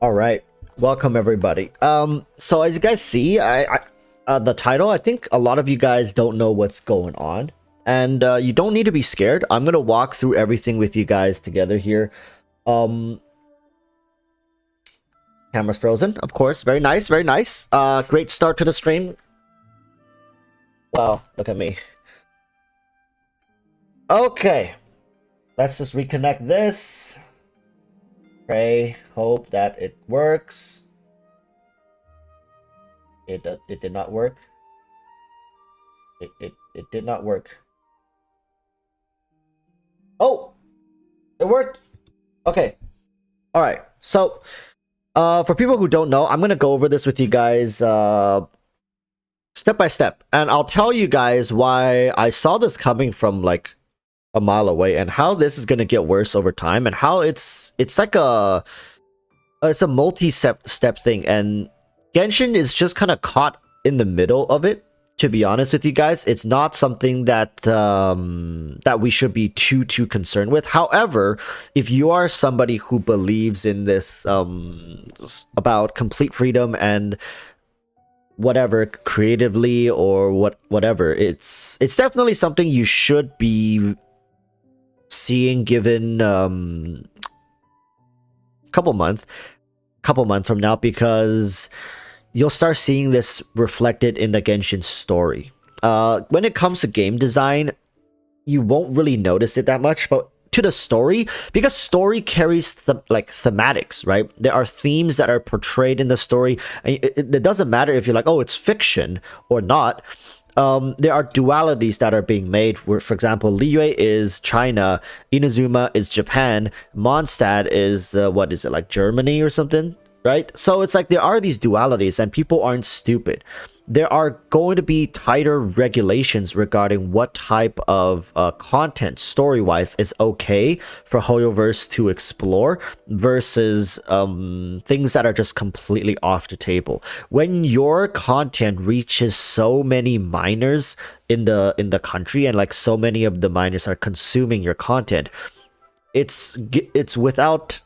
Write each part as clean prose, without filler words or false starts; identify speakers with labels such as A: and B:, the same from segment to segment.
A: All right, welcome everybody. So as you guys see, the title, I think a lot of you guys don't know what's going on, and you don't need to be scared. I'm gonna walk through everything with you guys together here. Um, Camera's frozen, of course. Very nice, very nice. Great start to the stream. Wow, look at me. Okay, let's just reconnect this. Pray, hope that it works. It did not work. It did not work. Oh, it worked. Okay. All right. So, for people who don't know, I'm gonna go over this with you guys, step by step, and I'll tell you guys why I saw this coming from like a mile away, and how this is gonna get worse over time, and how it's like it's a multi-step thing, and Genshin is just kind of caught in the middle of it. To be honest with you guys, it's not something that that we should be too concerned with. However, if you are somebody who believes in this about complete freedom and whatever creatively or whatever, it's definitely something you should be seeing given couple months from now, because you'll start seeing this reflected in the Genshin story. When it comes to game design, you won't really notice it that much, but to the story, because story carries thematics, right? There are themes that are portrayed in the story, and it doesn't matter if you're like, oh, it's fiction or not. There are dualities that are being made, where, for example, Liyue is China, Inazuma is Japan, Mondstadt is what is it, like Germany or something, right? So it's like there are these dualities, and people aren't stupid. There are going to be tighter regulations regarding what type of content, story-wise, is okay for Hoyoverse to explore versus things that are just completely off the table. When your content reaches so many minors in the country, and like so many of the minors are consuming your content, it's without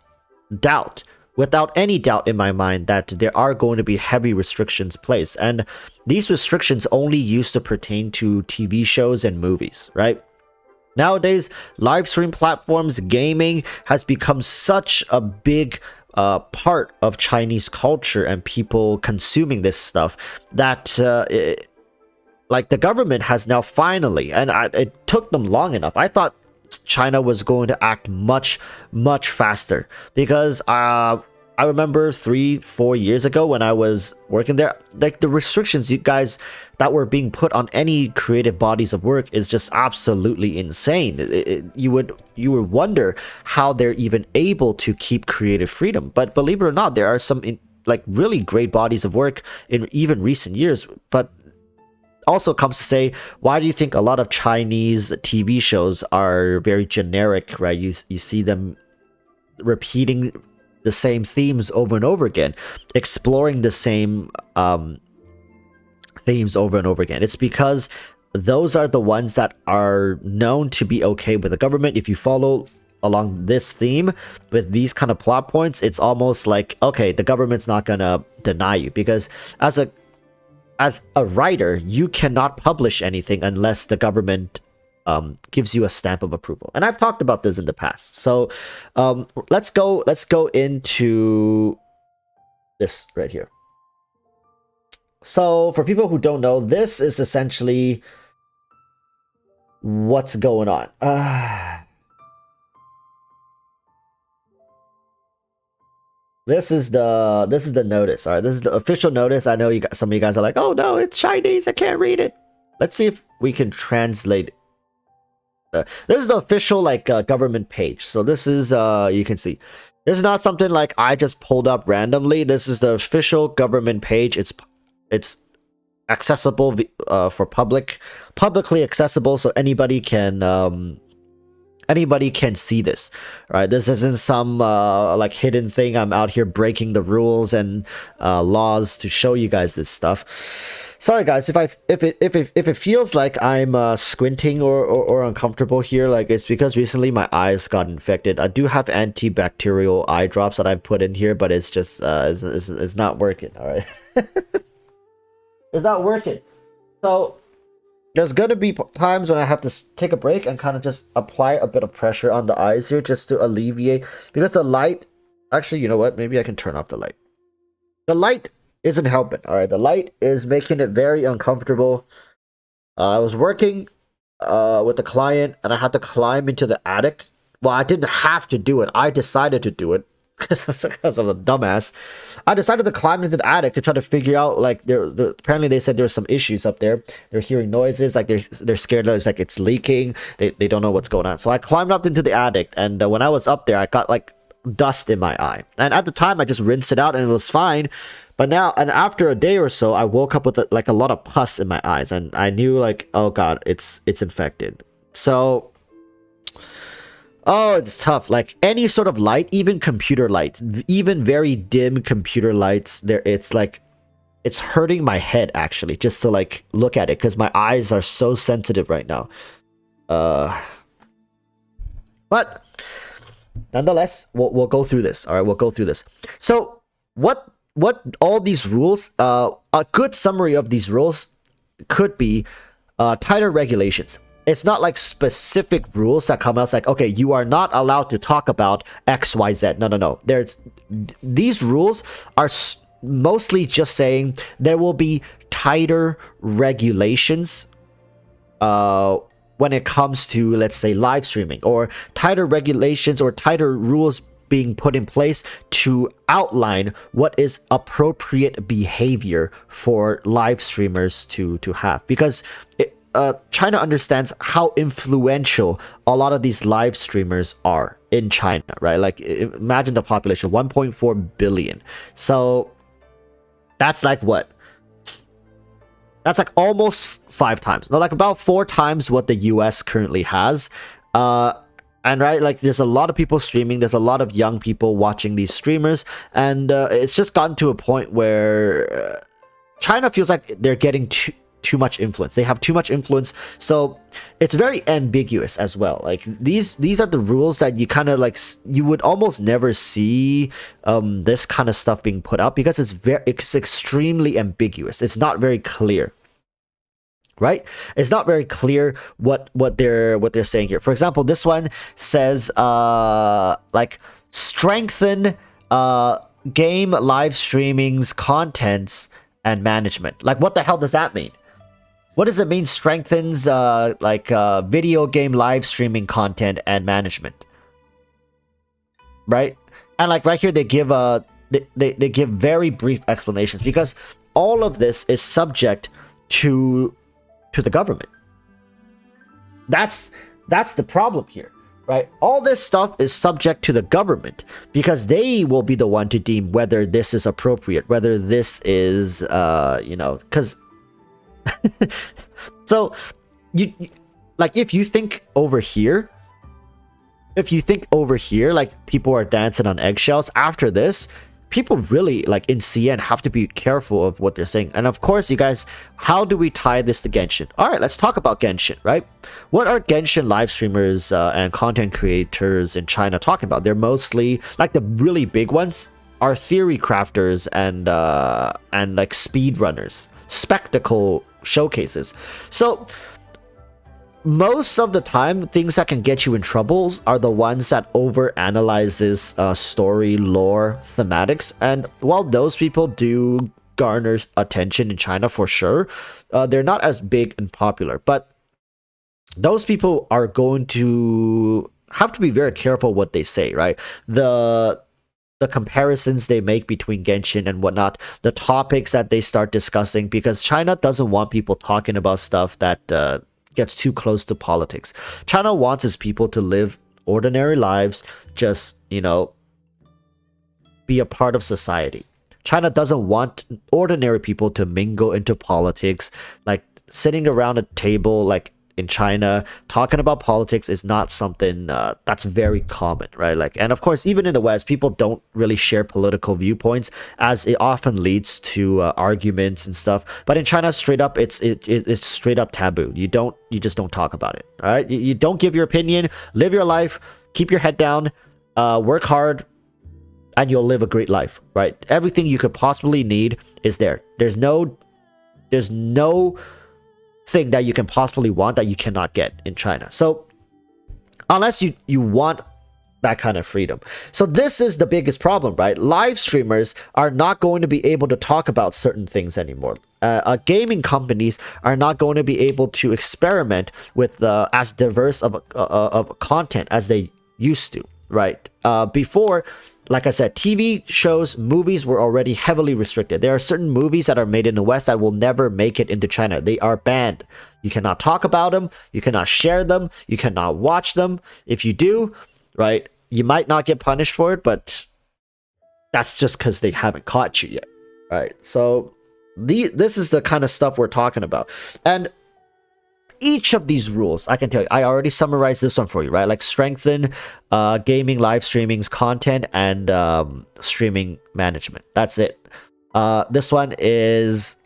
A: any doubt in my mind that there are going to be heavy restrictions placed, and these restrictions only used to pertain to TV shows and movies, right? Nowadays, live stream platforms, gaming has become such a big part of Chinese culture and people consuming this stuff that like the government has now finally, and it took them long enough. I thought China was going to act much faster, because I remember 3-4 years ago when I was working there, like the restrictions you guys that were being put on any creative bodies of work is just absolutely insane. You would wonder how they're even able to keep creative freedom. But believe it or not, there are some like really great bodies of work in even recent years. But also comes to say, why do you think a lot of Chinese TV shows are very generic, right? You see them repeating the same themes over and over again, exploring the same themes over and over again. It's because those are the ones that are known to be okay with the government. If you follow along this theme with these kind of plot points, it's almost like, okay, the government's not gonna deny you, because as a writer, you cannot publish anything unless the government gives you a stamp of approval. And I've talked about this in the past. So let's go into this right here. So for people who don't know, this is essentially what's going on. This is the notice. All right, this is the official notice. I know some of you guys are like, oh no, it's Chinese, I can't read it. Let's see if we can translate. This is the official government page. So this is you can see, this is not something like I just pulled up randomly. This is the official government page. It's accessible for publicly accessible, so anybody can Anybody can see this, right? This isn't some like hidden thing. I'm out here breaking the rules and laws to show you guys this stuff. Sorry guys, if it feels like I'm squinting or uncomfortable here, like it's because recently my eyes got infected. I do have antibacterial eye drops that I've put in here, but it's just it's not working. All right, it's not working. So there's gonna be times when I have to take a break and kind of just apply a bit of pressure on the eyes here just to alleviate, because the light, actually, you know what, maybe I can turn off the light. The light isn't helping. All right, the light is making it very uncomfortable. I was working with a client and I had to climb into the attic. Well, I didn't have to do it, I decided to do it because I'm a dumbass. I decided to climb into the attic to try to figure out, like, apparently they said there's some issues up there. They're hearing noises, like they're scared that it's leaking. They don't know what's going on. So I climbed up into the attic, and when I was up there, I got like dust in my eye. And at the time, I just rinsed it out and it was fine. But now, and after a day or so, I woke up with like a lot of pus in my eyes, and I knew, like, oh god, it's infected. So oh, it's tough. Like any sort of light, even computer light, even very dim computer lights, it's like, it's hurting my head actually just to like look at it, because my eyes are so sensitive right now. But nonetheless, we'll go through this. All right, we'll go through this. So what all these rules, a good summary of these rules could be tighter regulations. It's not like specific rules that come out like, okay, you are not allowed to talk about XYZ. No. These rules are mostly just saying there will be tighter regulations when it comes to, let's say, live streaming, or tighter regulations or tighter rules being put in place to outline what is appropriate behavior for live streamers to have, because China understands how influential a lot of these live streamers are in China, right? Like, imagine the population, 1.4 billion. So that's like what? That's like almost 5 times. No, like about 4 times what the US currently has. And right, like, there's a lot of people streaming, there's a lot of young people watching these streamers, and it's just gotten to a point where China feels like they're getting too much influence. They have too much influence, so it's very ambiguous as well. Like, these are the rules that you kind of like, you would almost never see this kind of stuff being put out, because it's extremely ambiguous. It's not very clear, right? It's not very clear what they're saying here. For example, this one says like, strengthen game live streaming's contents and management. Like, what the hell does that mean? What does it mean, strengthens video game live streaming content and management? Right? And like right here, they give they give very brief explanations, because all of this is subject to the government. That's the problem here, right? All this stuff is subject to the government, because they will be the one to deem whether this is appropriate, whether this is because so you like, if you think over here, like, people are dancing on eggshells, after this, people really, like, in CN have to be careful of what they're saying. And of course, you guys, how do we tie this to Genshin? All right, let's talk about Genshin, right? What are Genshin live streamers and content creators in China talking about? They're mostly, like, the really big ones are theory crafters and like speedrunners, spectacle showcases. So most of the time, things that can get you in trouble are the ones that overanalyzes story, lore, thematics. And while those people do garner attention in China for sure, they're not as big and popular. But those people are going to have to be very careful what they say, right? The comparisons they make between Genshin and whatnot, the topics that they start discussing, because China doesn't want people talking about stuff that gets too close to politics. China wants its people to live ordinary lives, just, be a part of society. China doesn't want ordinary people to mingle into politics, like sitting around a table, like in China, talking about politics is not something that's very common, right? Like, and of course, even in the West, people don't really share political viewpoints, as it often leads to arguments and stuff. But in China, straight up, it's straight up taboo. You just don't talk about it. All right, you don't give your opinion, live your life, keep your head down, work hard, and you'll live a great life, right? Everything you could possibly need is there. There's no thing that you can possibly want that you cannot get in China. So unless you want that kind of freedom. So this is the biggest problem, right? Live streamers are not going to be able to talk about certain things anymore. Gaming companies are not going to be able to experiment with as diverse of content as they used to, right? Before, like I said, TV shows, movies were already heavily restricted. There are certain movies that are made in the West that will never make it into China. They are banned. You cannot talk about them. You cannot share them. You cannot watch them. If you do, right, you might not get punished for it, but that's just because they haven't caught you yet, right? So this is the kind of stuff we're talking about. And each of these rules, I can tell you, I already summarized this one for you, right? Like strengthen gaming, live streaming's content, and streaming management. That's it. This one is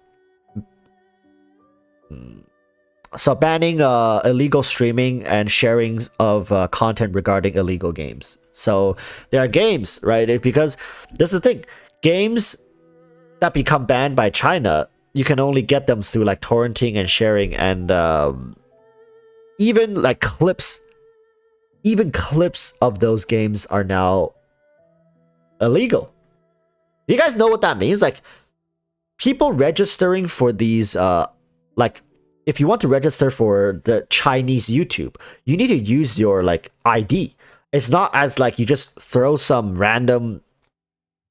A: so banning illegal streaming and sharing of content regarding illegal games. So there are games, right? Because this is the thing, games that become banned by China, you can only get them through like torrenting and sharing, and even like clips of those games are now illegal. You guys know what that means? Like, people registering for these like, if you want to register for the Chinese YouTube, you need to use your like ID. It's not as like you just throw some random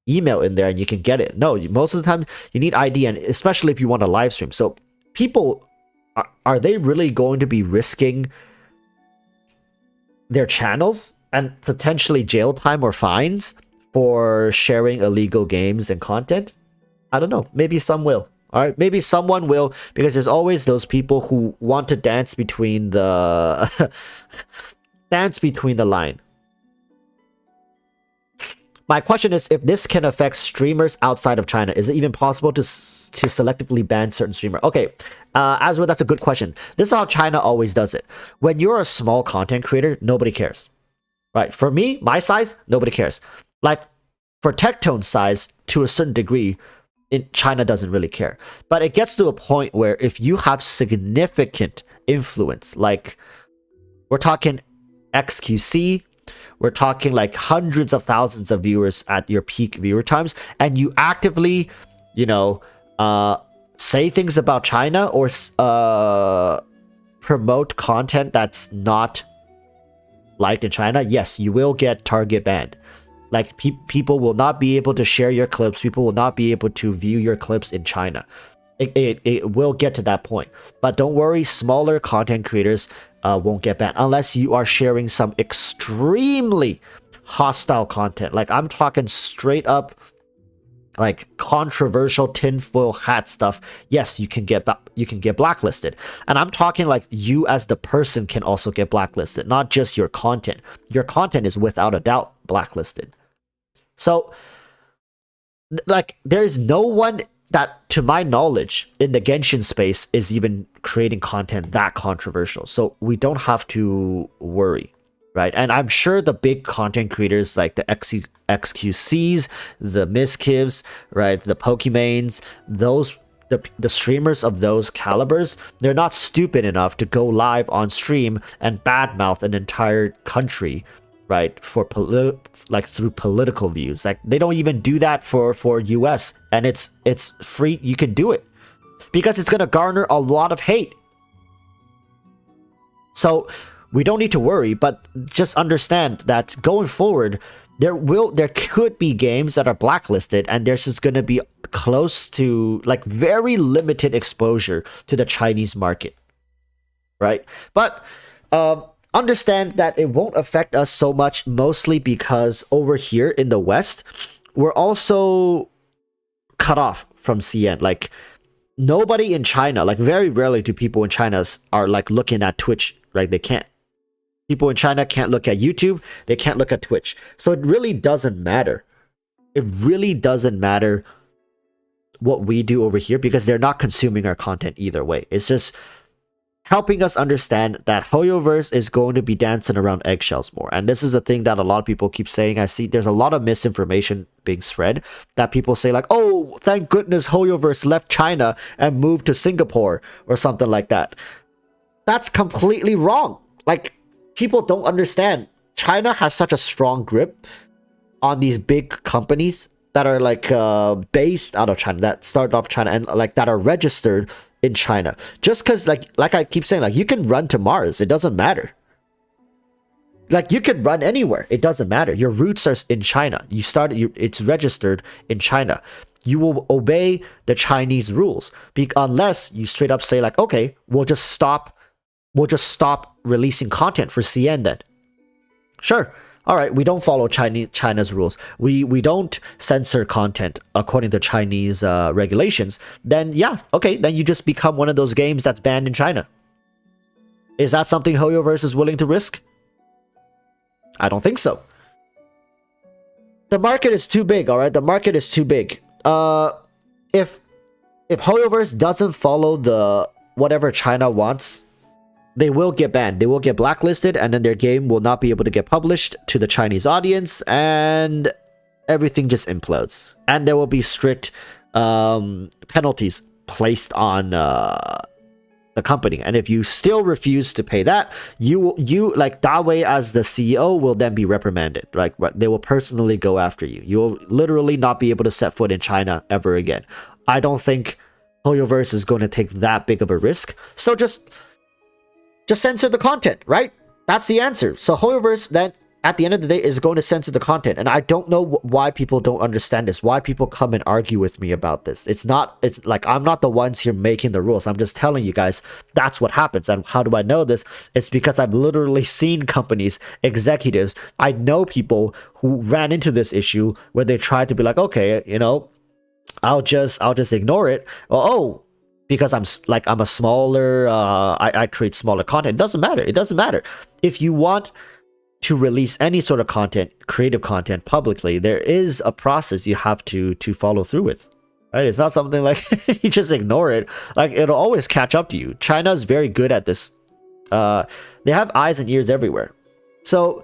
A: email in there and you can get it. No, most of the time you need ID, and especially if you want to live stream. So people, are they really going to be risking their channels and potentially jail time or fines for sharing illegal games and content? I don't know. Maybe some will. All right, maybe someone will, because there's always those people who want to dance between the line. My question is, if this can affect streamers outside of China, is it even possible to selectively ban certain streamers? Okay, Azra, that's a good question. This is how China always does it. When you're a small content creator, nobody cares. Right? For me, my size, nobody cares. Like, for Tectone's size, to a certain degree, China doesn't really care. But it gets to a point where if you have significant influence, like, we're talking XQC, we're talking like hundreds of thousands of viewers at your peak viewer times, and you actively, say things about China or promote content that's not liked in China, yes, you will get target banned. Like, people will not be able to share your clips. People will not be able to view your clips in China. It will get to that point. But don't worry, smaller content creators won't get banned unless you are sharing some extremely hostile content. Like, I'm talking straight up like controversial tinfoil hat stuff. Yes, you can get blacklisted. And I'm talking like you as the person can also get blacklisted, not just your content. Your content is without a doubt blacklisted. So, like, there is no one that, to my knowledge, in the Genshin space is even creating content that controversial. So we don't have to worry, right? And I'm sure the big content creators like the XQCs, the Miskivs, right, the Pokemanes, the streamers of those calibers, they're not stupid enough to go live on stream and badmouth an entire country, right, for through political views. Like, they don't even do that for US, and it's free. You can do it because it's gonna garner a lot of hate. So we don't need to worry, but just understand that going forward, there could be games that are blacklisted, and there's just gonna be close to like very limited exposure to the Chinese market, right? But understand that it won't affect us so much, mostly because over here in the West, we're also cut off from CN. Like, nobody in China, like very rarely do people in China are like looking at Twitch, right? They can't. People in China can't look at YouTube. They can't look at Twitch. So it really doesn't matter. It really doesn't matter what we do over here because they're not consuming our content either way. It's just helping us understand that HoYoverse is going to be dancing around eggshells more. And this is a thing that a lot of people keep saying. I see there's a lot of misinformation being spread that people say like, oh, thank goodness HoYoverse left China and moved to Singapore or something like that. That's completely wrong. Like, people don't understand. China has such a strong grip on these big companies that are like based out of China, that started off China and like that are registered in China. Just because like I keep saying, like you can run to Mars, it doesn't matter. Like you could run anywhere, it doesn't matter. Your roots are in China. It's registered in China. You will obey the Chinese rules unless you straight up say like, okay, we'll just stop releasing content for CN then. Sure. All right, we don't follow China's rules. We don't censor content according to Chinese regulations. Then yeah, okay, then you just become one of those games that's banned in China. Is that something HoYoverse is willing to risk? I don't think so. The market is too big, all right? The market is too big. If HoYoverse doesn't follow the whatever China wants, they will get banned. They will get blacklisted, and then their game will not be able to get published to the Chinese audience, and everything just implodes. And there will be strict penalties placed on the company. And if you still refuse to pay that, you like Dawei as the CEO will then be reprimanded. Like they will personally go after you. You will literally not be able to set foot in China ever again. I don't think HoYoverse is going to take that big of a risk. So just censor the content, right? That's the answer. So HoYoverse then, at the end of the day, is going to censor the content. And I don't know why people don't understand this. Why people come and argue with me about this. It's like I'm not the ones here making the rules. I'm just telling you guys that's what happens. And how do I know this? It's because I've literally seen companies, executives. I know people who ran into this issue where they tried to be like, okay, you know, I'll just ignore it. Oh, because I'm a smaller, I create smaller content. It doesn't matter. It doesn't matter. If you want to release any sort of content, creative content publicly, there is a process you have to follow through with. Right? It's not something like you just ignore it. Like it'll always catch up to you. China is very good at this. They have eyes and ears everywhere. So,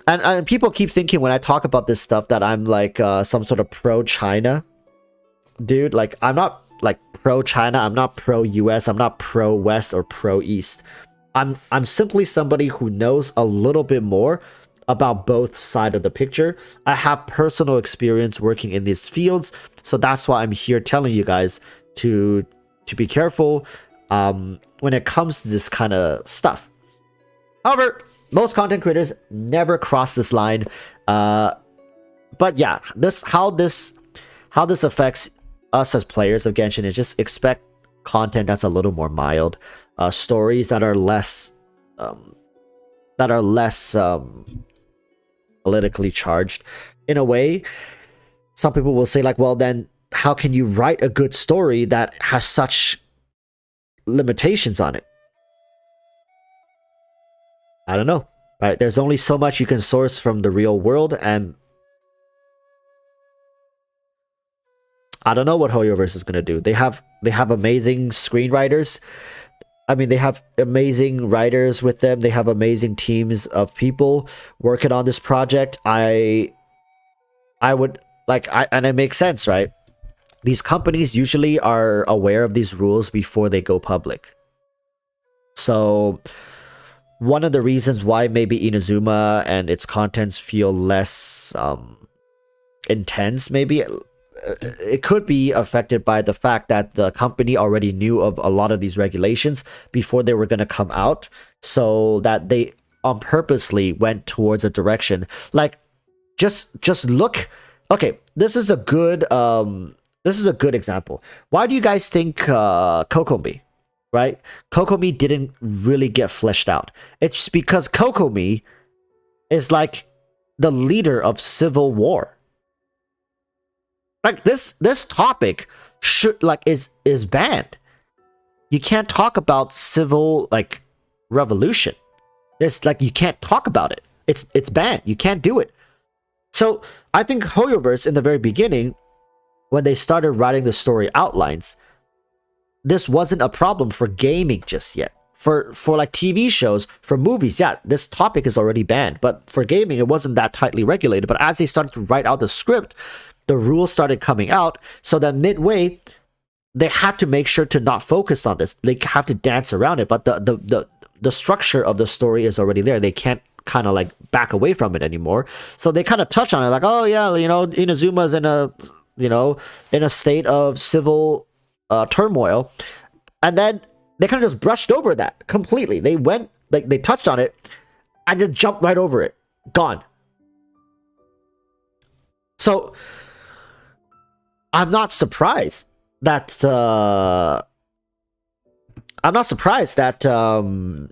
A: and people keep thinking when I talk about this stuff that I'm like some sort of pro-China dude. Like I'm not like pro-China, I'm not pro-US, I'm not pro-West or pro-East. I'm simply somebody who knows a little bit more about both sides of the picture. I have personal experience working in these fields, so that's why I'm here telling you guys to be careful when it comes to this kind of stuff. However, most content creators never cross this line. But yeah, how this affects us as players of Genshin is just expect content that's a little more mild, stories that are less politically charged. In a way, some people will say like, well, then how can you write a good story that has such limitations on it? I don't know, right? There's only so much you can source from the real world, and I don't know what HoYoverse is gonna do. They have amazing screenwriters. I mean, they have amazing writers with them. They have amazing teams of people working on this project. I would like, and it makes sense, right? These companies usually are aware of these rules before they go public. So one of the reasons why maybe Inazuma and its contents feel less intense, maybe it could be affected by the fact that the company already knew of a lot of these regulations before they were going to come out, so that they on purposely went towards a direction like just look. Okay, this is a good example. Why do you guys think Kokomi, right? Kokomi didn't really get fleshed out. It's because Kokomi is like the leader of civil war. Like this topic should like is banned. You can't talk about civil like revolution. It's like you can't talk about it. It's banned. You can't do it. So I think HoYoverse in the very beginning, when they started writing the story outlines, this wasn't a problem for gaming just yet. For like TV shows, for movies, yeah, this topic is already banned. But for gaming, it wasn't that tightly regulated. But as they started to write out the script, the rules started coming out. So that midway, they had to make sure to not focus on this. They have to dance around it. But the structure of the story is already there. They can't kind of like back away from it anymore. So they kind of touch on it like, oh yeah, you know, Inazuma's in a, you know, in a state of civil turmoil. And then they kind of just brushed over that completely. They went, like, they touched on it and just jumped right over it. Gone. So, I'm not surprised that,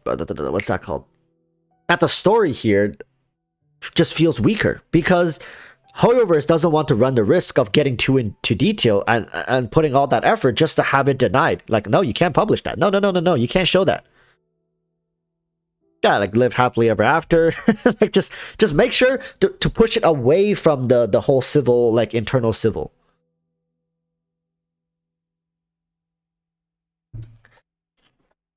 A: what's that called? That the story here just feels weaker, because HoYoverse doesn't want to run the risk of getting too into detail and putting all that effort just to have it denied. Like, no, you can't publish that. No, you can't show that. Yeah, like live happily ever after. Like just make sure to push it away from the whole civil, like internal civil.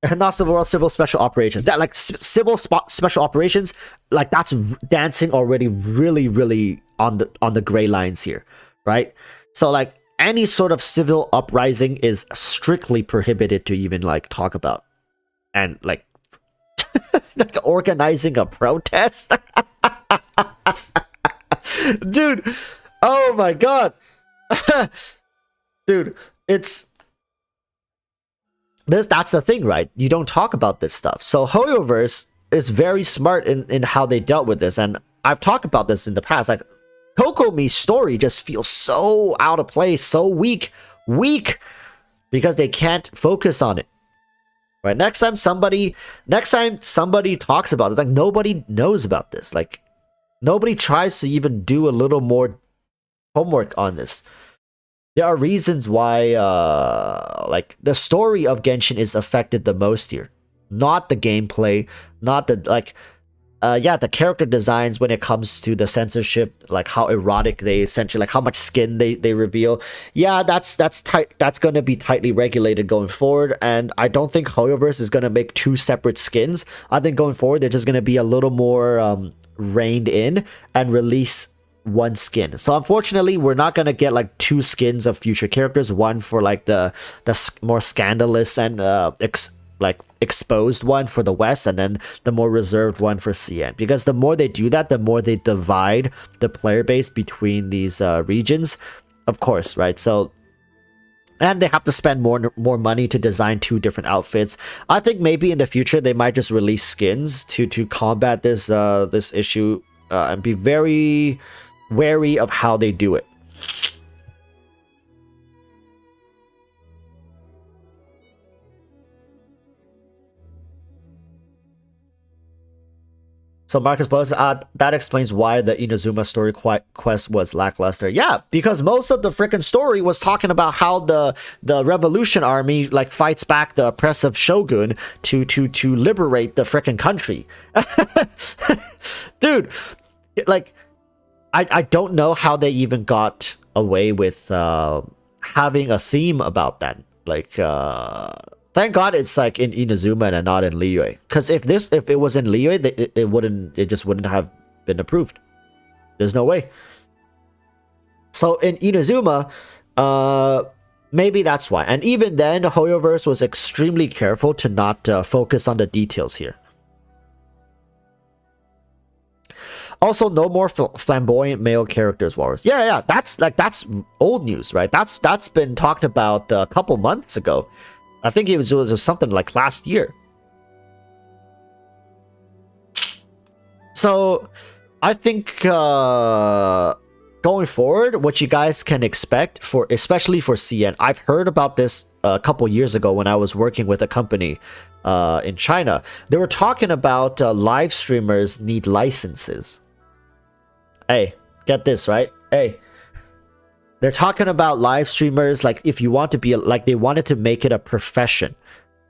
A: And not civil special operations. That like civil special operations, like that's dancing already really on the gray lines here, right? So like any sort of civil uprising is strictly prohibited to even like talk about, and like, like organizing a protest, dude. Oh my god, dude, it's. That's the thing, right? You don't talk about this stuff. So HoYoverse is very smart in how they dealt with this. And I've talked about this in the past. Like, Kokomi's story just feels so out of place, so weak, because they can't focus on it. Right? Next time somebody talks about it, like nobody knows about this. Like, nobody tries to even do a little more homework on this. There are reasons why, like, the story of Genshin is affected the most here. Not the gameplay, not the, like, yeah, the character designs when it comes to the censorship, like how erotic they essentially, like how much skin they reveal. Yeah, that's tight. That's going to be tightly regulated going forward. And I don't think HoYoverse is going to make two separate skins. I think going forward, they're just going to be a little more reined in and release one skin. So unfortunately, we're not gonna get like two skins of future characters. One for like the more scandalous and exposed one for the West, and then the more reserved one for CN. Because the more they do that, the more they divide the player base between these regions. Of course, right? So. And they have to spend more money to design two different outfits. I think maybe in the future they might just release skins to combat this this issue, and be very wary of how they do it. So Marcus Bowles, that explains why the Inazuma story quest was lackluster. Yeah, because most of the freaking story was talking about how the revolution army like fights back the oppressive shogun to liberate the freaking country. Dude, like, I don't know how they even got away with having a theme about that. Like, thank God it's like in Inazuma and not in Liyue. Because if it was in Liyue, it just wouldn't have been approved. There's no way. So in Inazuma, maybe that's why. And even then, HoYoverse was extremely careful to not focus on the details here. Also, no more flamboyant male characters, Walrus. Yeah, that's old news, right? That's been talked about a couple months ago. I think it was something like last year. So, I think going forward, what you guys can expect especially for CN. I've heard about this a couple years ago when I was working with a company in China. They were talking about live streamers need licenses. Hey, get this, right? Hey, They're talking about live streamers, like if you want to be like they wanted to make it a profession.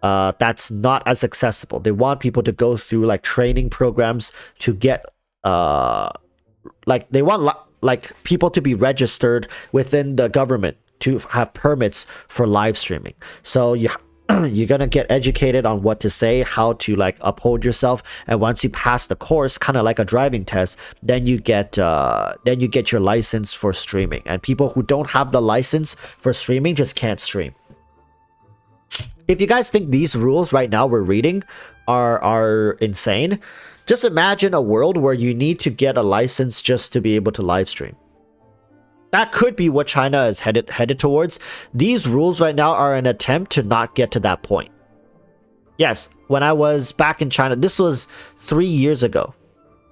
A: That's not as accessible. They want people to go through like training programs to get like they want like people to be registered within the government to have permits for live streaming. So you're gonna get educated on what to say, how to like uphold yourself, and once you pass the course, kind of like a driving test, then you get your license for streaming. And people who don't have the license for streaming just can't stream. If you guys think these rules right now we're reading are insane, just imagine a world where you need to get a license just to be able to live stream. That could be what China is headed towards. These rules right now are an attempt to not get to that point. Yes, when I was back in China, this was 3 years ago,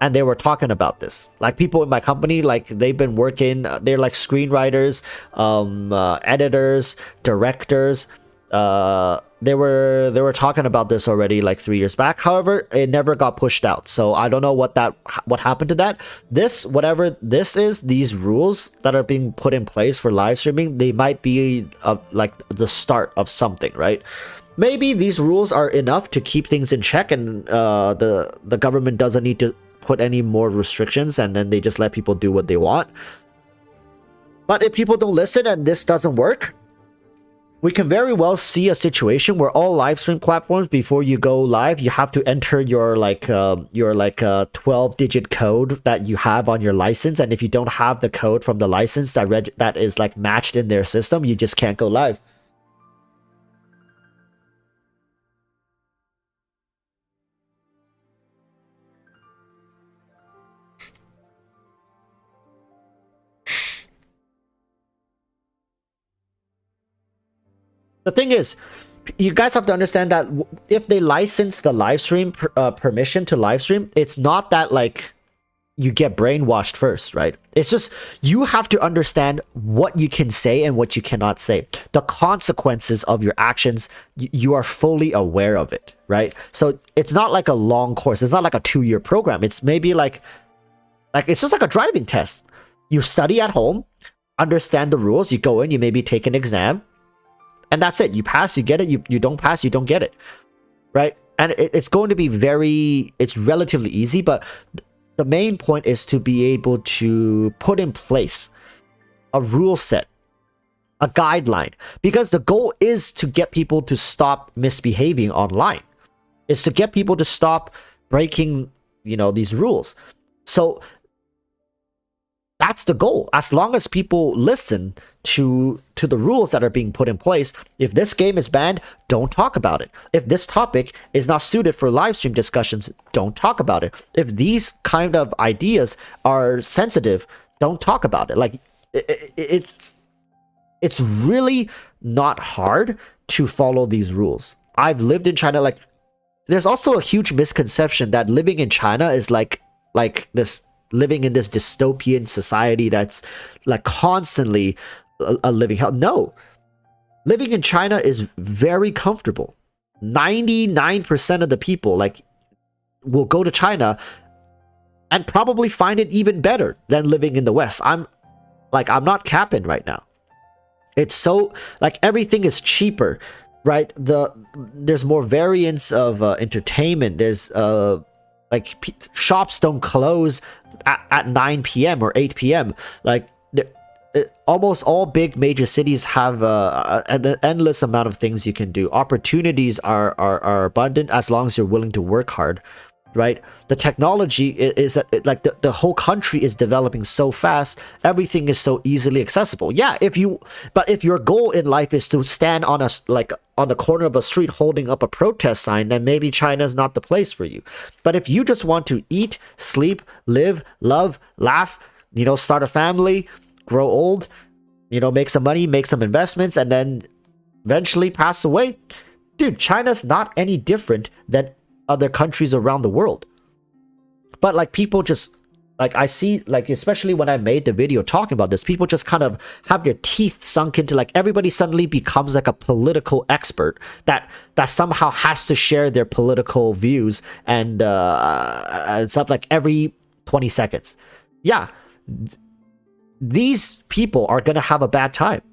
A: and they were talking about this. Like people in my company, like they've been working, they're like screenwriters, editors, directors. They were talking about this already like 3 years back. However, it never got pushed out. So I don't know what happened to that. Whatever this is, these rules that are being put in place for live streaming, they might be like the start of something, right? Maybe these rules are enough to keep things in check, and the government doesn't need to put any more restrictions, and then they just let people do what they want. But if people don't listen and this doesn't work, we can very well see a situation where all live stream platforms, before you go live, you have to enter your 12-digit code that you have on your license, and if you don't have the code from the license that is like matched in their system, you just can't go live. The thing is, you guys have to understand that if they license the live stream permission to live stream, it's not that like you get brainwashed first, right? It's just you have to understand what you can say and what you cannot say. The consequences of your actions, you are fully aware of it, right? So it's not like a long course. It's not like a 2-year program. It's maybe like it's just like a driving test. You study at home, understand the rules, you go in, you maybe take an exam, and that's it. You pass, you get it. You don't pass, you don't get it, right? And it's going to be it's relatively easy, but the main point is to be able to put in place a rule set, a guideline, because the goal is to get people to stop misbehaving online. It's to get people to stop breaking, these rules. So that's the goal. As long as people listen to the rules that are being put in place, if this game is banned, don't talk about it. If this topic is not suited for live stream discussions, don't talk about it. If these kind of ideas are sensitive, don't talk about it. Like it's really not hard to follow these rules. I've lived in China. Like there's also a huge misconception that living in China is like this, living in this dystopian society that's like constantly a living hell. No, living in China is very comfortable. 99% of the people like will go to China and probably find it even better than living in the West. I'm not capping right now. It's so like everything is cheaper, right? There's more variance of entertainment. There's shops don't close at 9 p.m. or 8 p.m. Like almost all big major cities have an endless amount of things you can do. Opportunities are abundant as long as you're willing to work hard, right? The technology is like the whole country is developing so fast. Everything is so easily accessible. Yeah, if your goal in life is to stand on the corner of a street holding up a protest sign, then maybe China is not the place for you. But if you just want to eat, sleep, live, love, laugh, start a family, grow old, make some money, make some investments, and then eventually pass away, dude, China's not any different than other countries around the world. But like people just like I see, like especially when I made the video talking about this, people just kind of have their teeth sunk into like everybody suddenly becomes like a political expert that somehow has to share their political views and stuff like every 20 seconds. Yeah, these people are gonna have a bad time.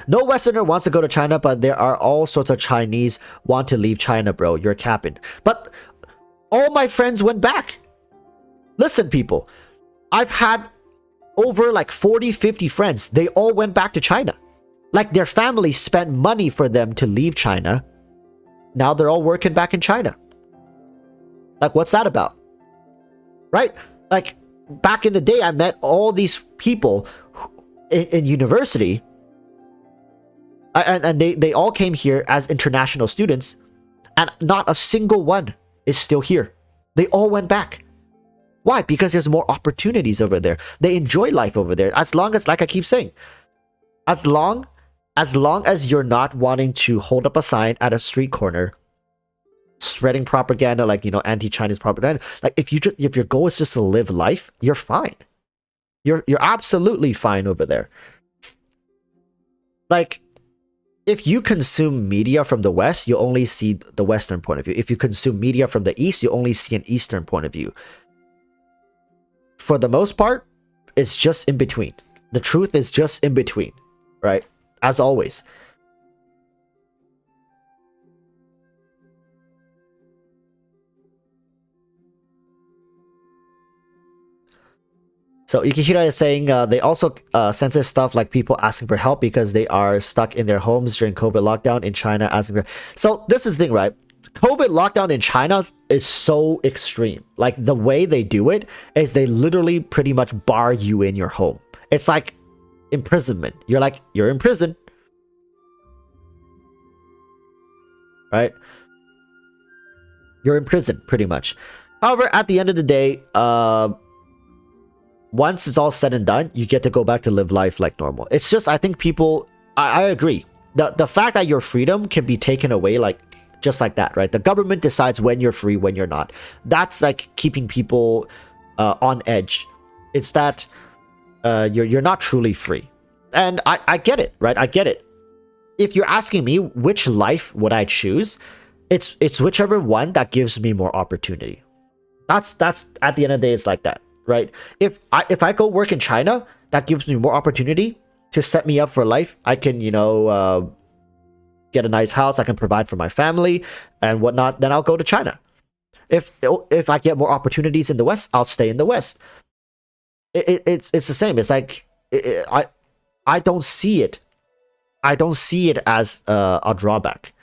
A: No Westerner wants to go to China, but there are all sorts of Chinese want to leave China, bro. You're capping. But all my friends went back. Listen, people. I've had over like 40, 50 friends. They all went back to China. Like their family spent money for them to leave China. Now they're all working back in China. Like, what's that about? Right? Like, back in the day, I met all these people in university. And they all came here as international students, and not a single one is still here. They all went back. Why? Because there's more opportunities over there. They enjoy life over there. As long as, like I keep saying, as long as you're not wanting to hold up a sign at a street corner, spreading propaganda, like, you know, anti-Chinese propaganda. Like, if your goal is just to live life, you're fine. You're absolutely fine over there. Like, if you consume media from the West, you only see the Western point of view. If you consume media from the East, you only see an Eastern point of view. For the most part, it's just in between. The truth is just in between, right? As always. So Yukihira is saying they also censor stuff like people asking for help because they are stuck in their homes during COVID lockdown in China. Asking for... So this is the thing, right? COVID lockdown in China is so extreme. Like, the way they do it is they literally pretty much bar you in your home. It's like imprisonment. You're in prison. Right? You're in prison, pretty much. However, at the end of the day, once it's all said and done, you get to go back to live life like normal. It's just, I think people, I agree. The fact that your freedom can be taken away, like, just like that, right? The government decides when you're free, when you're not. That's like keeping people on edge. It's that you're not truly free. And I get it, right? I get it. If you're asking me which life would I choose, it's whichever one that gives me more opportunity. That's at the end of the day, it's like that. Right? If I go work in China, that gives me more opportunity to set me up for life. I can, you know, get a nice house. I can provide for my family and whatnot. Then I'll go to China. If I get more opportunities in the West, I'll stay in the West. It's the same. It's like I don't see it. I don't see it as a drawback.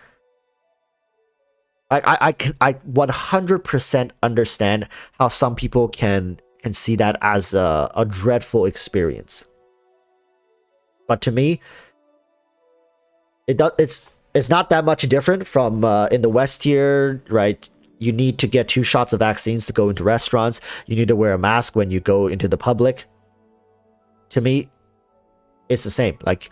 A: I 100% understand how some people can see that as a dreadful experience, but to me, it's not that much different from in the West here, right? You need to get 2 shots of vaccines to go into restaurants. You need to wear a mask when you go into the public. To me, it's the same. Like,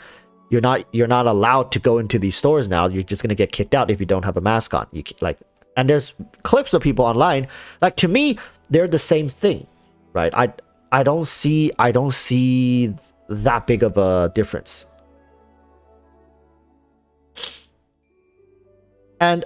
A: you're not allowed to go into these stores now. You're just gonna get kicked out if you don't have a mask on. And there's clips of people online. Like, to me, they're the same thing. Right, I don't see that big of a difference. And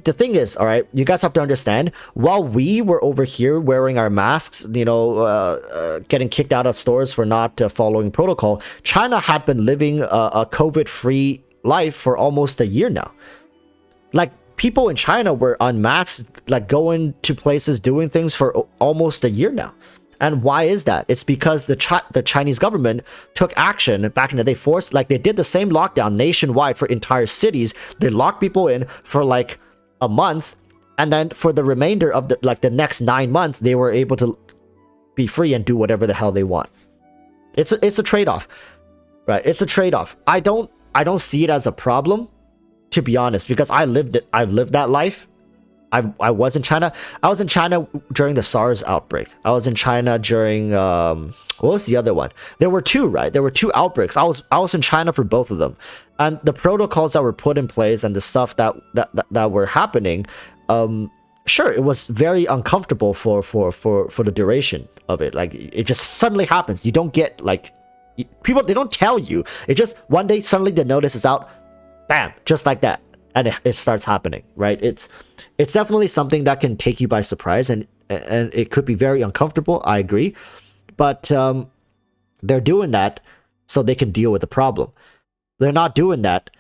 A: the thing is, all right, you guys have to understand, while we were over here wearing our masks, you know, getting kicked out of stores for not following protocol, China had been living a COVID-free life for almost a year now. Like, people in China were unmasked, like going to places, doing things for almost a year now. And why is that? It's because the Chinese government took action back in the day, forced, like, they did the same lockdown nationwide for entire cities. They locked people in for like a month, and then for the remainder of the next 9 months, they were able to be free and do whatever the hell they want. It's a trade-off, right? It's a trade-off. I don't see it as a problem, to be honest, because I've lived that life. I was in China. I was in China during the SARS outbreak. I was in China during what was the other one? There were 2, right? There were 2 outbreaks. I was in China for both of them, and the protocols that were put in place and the stuff that were happening, sure, it was very uncomfortable for the duration of it. Like, it just suddenly happens. You don't get, like, people, they don't tell you. It just one day suddenly the notice is out. Bam, just like that, and it starts happening, right? It's definitely something that can take you by surprise, and it could be very uncomfortable. I agree, but they're doing that so they can deal with the problem. They're not doing that,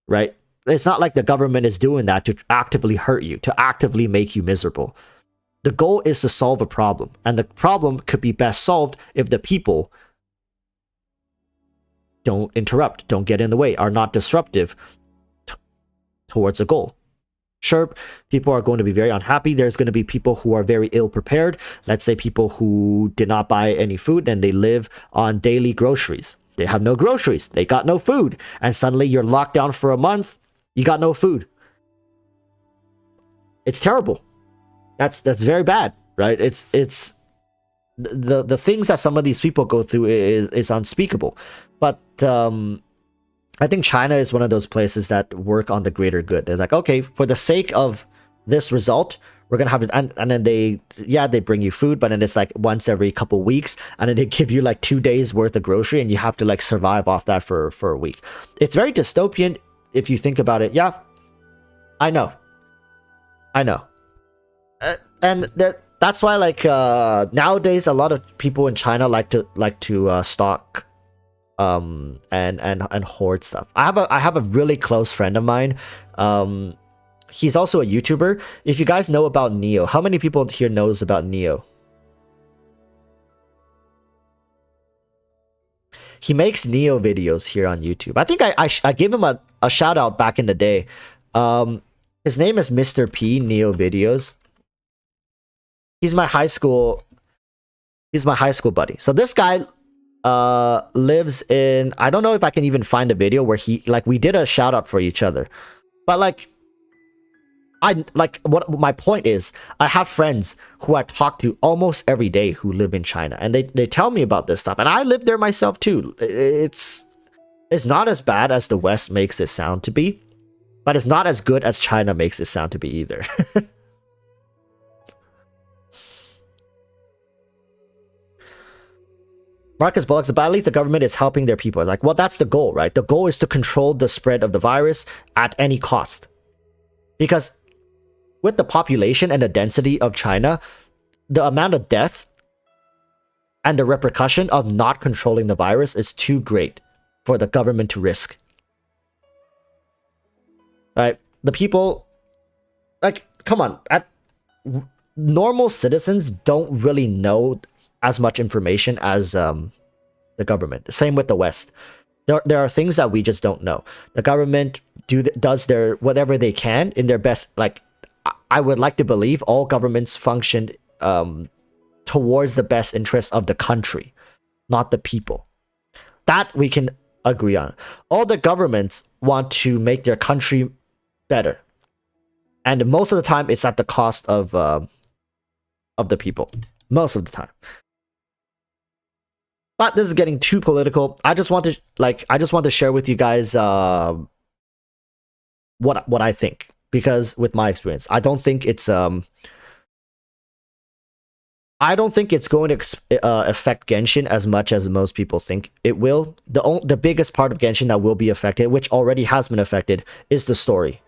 A: right? It's not like the government is doing that to actively hurt you, to actively make you miserable. The goal is to solve a problem, and the problem could be best solved if the people don't interrupt, don't get in the way, are not disruptive towards a goal. Sure, people are going to be very unhappy. There's going to be people who are very ill prepared. Let's say people who did not buy any food and they live on daily groceries. They have no groceries. They got no food. And suddenly you're locked down for a month. You got no food. It's terrible. That's very bad, right? It's the things that some of these people go through is unspeakable. But I think China is one of those places that work on the greater good. They're like, okay, for the sake of this result, we're gonna have it, and then they bring you food, but then it's like once every couple weeks, and then they give you like 2 days worth of grocery, and you have to like survive off that for a week. It's very dystopian if you think about it. Yeah, I know, and that's why like nowadays a lot of people in China like to stock and hoard stuff. I have a really close friend of mine. He's also a YouTuber. If you guys know about Neo, how many people here knows about Neo? He makes Neo videos here on YouTube. I think I gave him a shout out back in the day. His name is Mr. P Neo Videos. He's my high school buddy. So this guy lives in, I don't know if I can even find a video where he, like, we did a shout out for each other, but like what my point is, I have friends who I talk to almost every day who live in China, and they tell me about this stuff, and I live there myself too. It's not as bad as the West makes it sound to be, but it's not as good as China makes it sound to be either. Marcus Bullocks, but at least the government is helping their people. Like, well, that's the goal, right? The goal is to control the spread of the virus at any cost. Because with the population and the density of China, the amount of death and the repercussion of not controlling the virus is too great for the government to risk. Right? The people, like, come on. Normal citizens don't really know as much information as the government. Same with the West. There are things that we just don't know. The government does their whatever they can in their best. Like, I would like to believe all governments function towards the best interest of the country, not the people. That we can agree on. All the governments want to make their country better, and most of the time it's at the cost of the people. Most of the time. But this is getting too political. I just want to share with you guys what I think, because with my experience, I don't think it's going to affect Genshin as much as most people think it will. The biggest part of Genshin that will be affected, which already has been affected, is the story.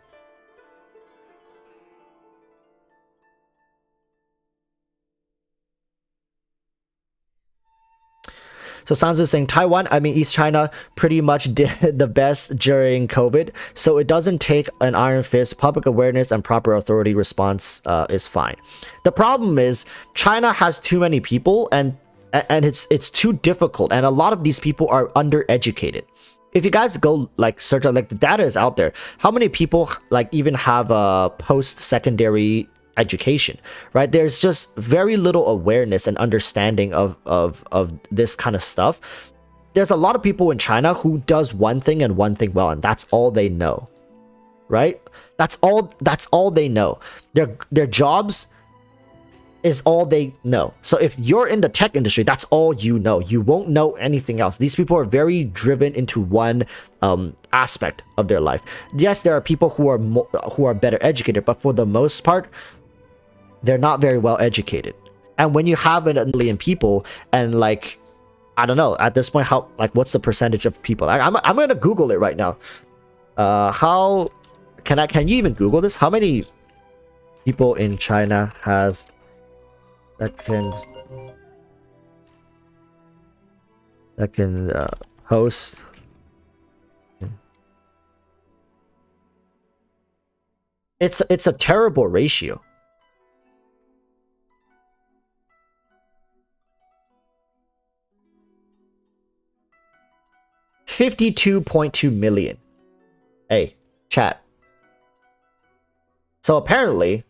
A: So Sanzu saying Taiwan, I mean East China, pretty much did the best during COVID. So it doesn't take an iron fist. Public awareness and proper authority response is fine. The problem is China has too many people, and it's too difficult, and a lot of these people are undereducated. If you guys go like search, like, the data is out there. How many people like even have a post-secondary education, right? There's just very little awareness and understanding of this kind of stuff. There's a lot of people in China who does one thing and one thing well, and that's all they know, right? That's all they know. Their jobs is all they know. So if you're in the tech industry, that's all you know. You won't know anything else. These people are very driven into one aspect of their life. Yes, there are people who are better educated, but for the most part, they're not very well educated. And when you have a million people, and like, I don't know, at this point, how, like, what's the percentage of people? I'm gonna Google it right now. How can you even Google this? How many people in China has that can host. It's a terrible ratio. $52.2 million. Hey, chat. So apparently,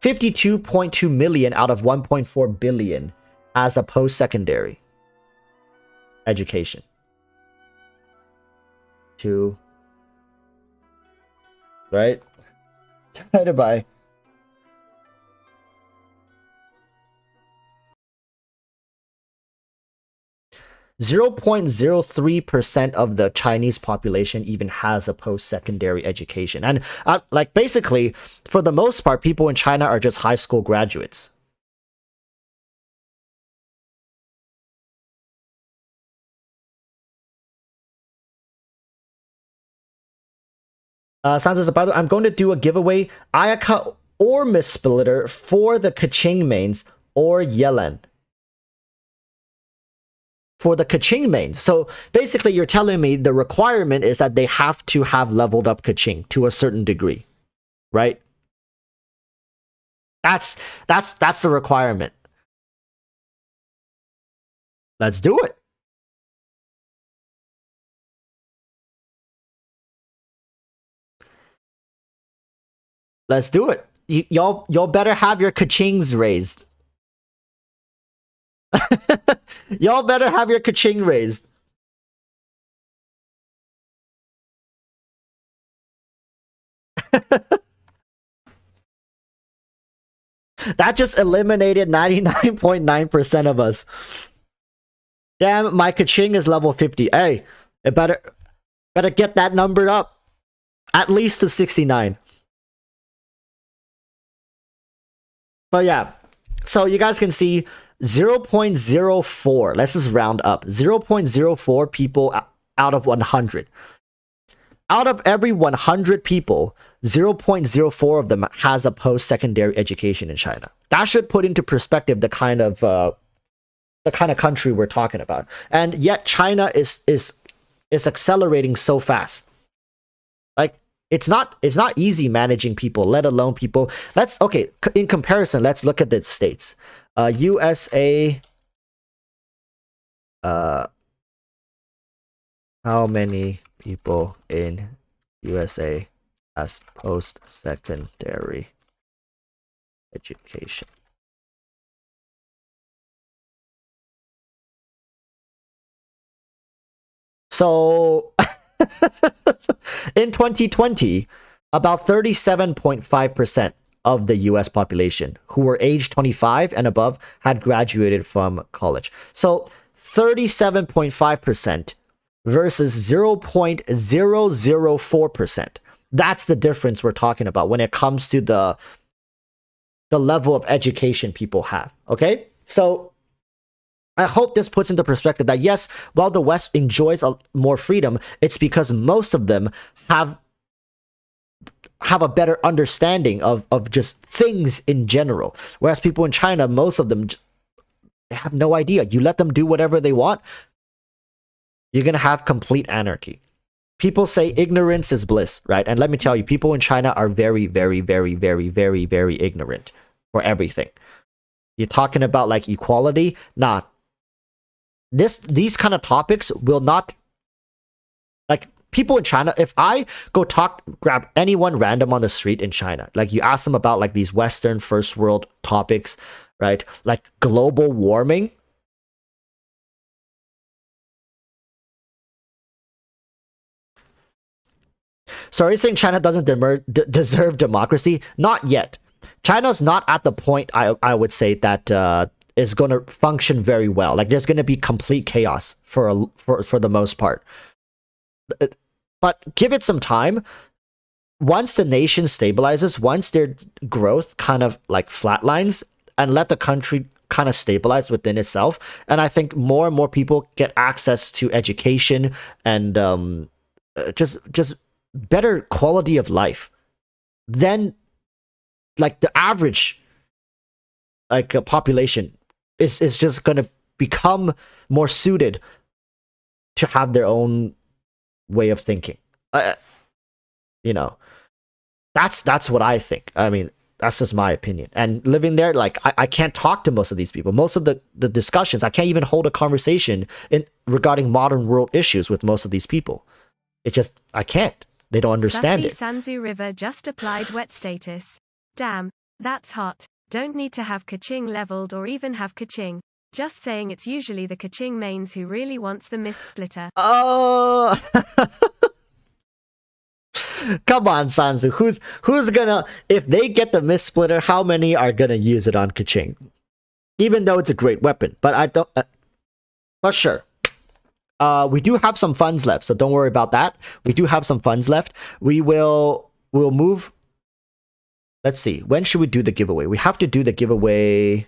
A: 52.2 million out of 1.4 billion has a post-secondary education. Right? Divided by 0.03% of the Chinese population even has a post-secondary education. And like basically, for the most part, people in China are just high school graduates. Santos, by the way, I'm going to do a giveaway. Ayaka or Miss Splitter for the Kaching mains or Yellen. For the Kaching mains. So basically, you're telling me the requirement is that they have to have leveled up Kaching to a certain degree, right? That's the requirement. Let's do it. Let's do it. Y'all better have your Kachings raised. Y'all better have your Kaching raised. That just eliminated 99.9% of us. Damn, my Kaching is level 50. Hey, it better get that number up. At least to 69. But yeah, so you guys can see 0.04. Let's just round up. 0.04 people out of 100. Out of every 100 people, 0.04 of them has a post-secondary education in China. That should put into perspective the kind of country we're talking about. And yet China is accelerating so fast. Like it's not easy managing people, let alone people. In comparison, let's look at the states. USA, how many people in USA has post-secondary education? So in 2020, about 37.5% of the US population who were age 25 and above had graduated from college. So 37.5% versus 0.004%. That's the difference we're talking about when it comes to the level of education people have. Okay? So I hope this puts into perspective that yes, while the West enjoys more freedom, it's because most of them have a better understanding of just things in general. Whereas people in China, most of them, they have no idea. You let them do whatever they want, you're going to have complete anarchy. People say ignorance is bliss, right? And let me tell you, people in China are very, very, very, very, very, very ignorant for everything. You're talking about like equality? Nah. These kind of topics will not, like, people in China, if I go grab anyone random on the street in China, like you ask them about like these Western first world topics, right? Like global warming. So are you saying China doesn't deserve democracy? Not yet. China's not at the point, I would say, that is going to function very well. Like there's going to be complete chaos for the most part. But give it some time. Once the nation stabilizes, once their growth kind of like flatlines, and let the country kind of stabilize within itself, and I think more and more people get access to education and just better quality of life, then like the average like population is just gonna become more suited to have their own way of thinking. You know, that's what I think. I mean, that's just my opinion. And living there, like I can't talk to most of these people. Most of the discussions, I can't even hold a conversation regarding modern world issues with most of these people. It just, I can't. They don't understand it.
B: Sanzu River just applied wet status. Damn, that's hot. Don't need to have Kaching leveled or even have Kaching. Just saying it's usually the Kaching mains who really wants the mist splitter.
A: Oh, come on, Sanzu. Who's gonna, if they get the mist splitter, how many are gonna use it on Kaching? Even though it's a great weapon, but I don't. But sure. We do have some funds left, so don't worry about that. We do have some funds left. We'll move. Let's see. When should we do the giveaway? We have to do the giveaway.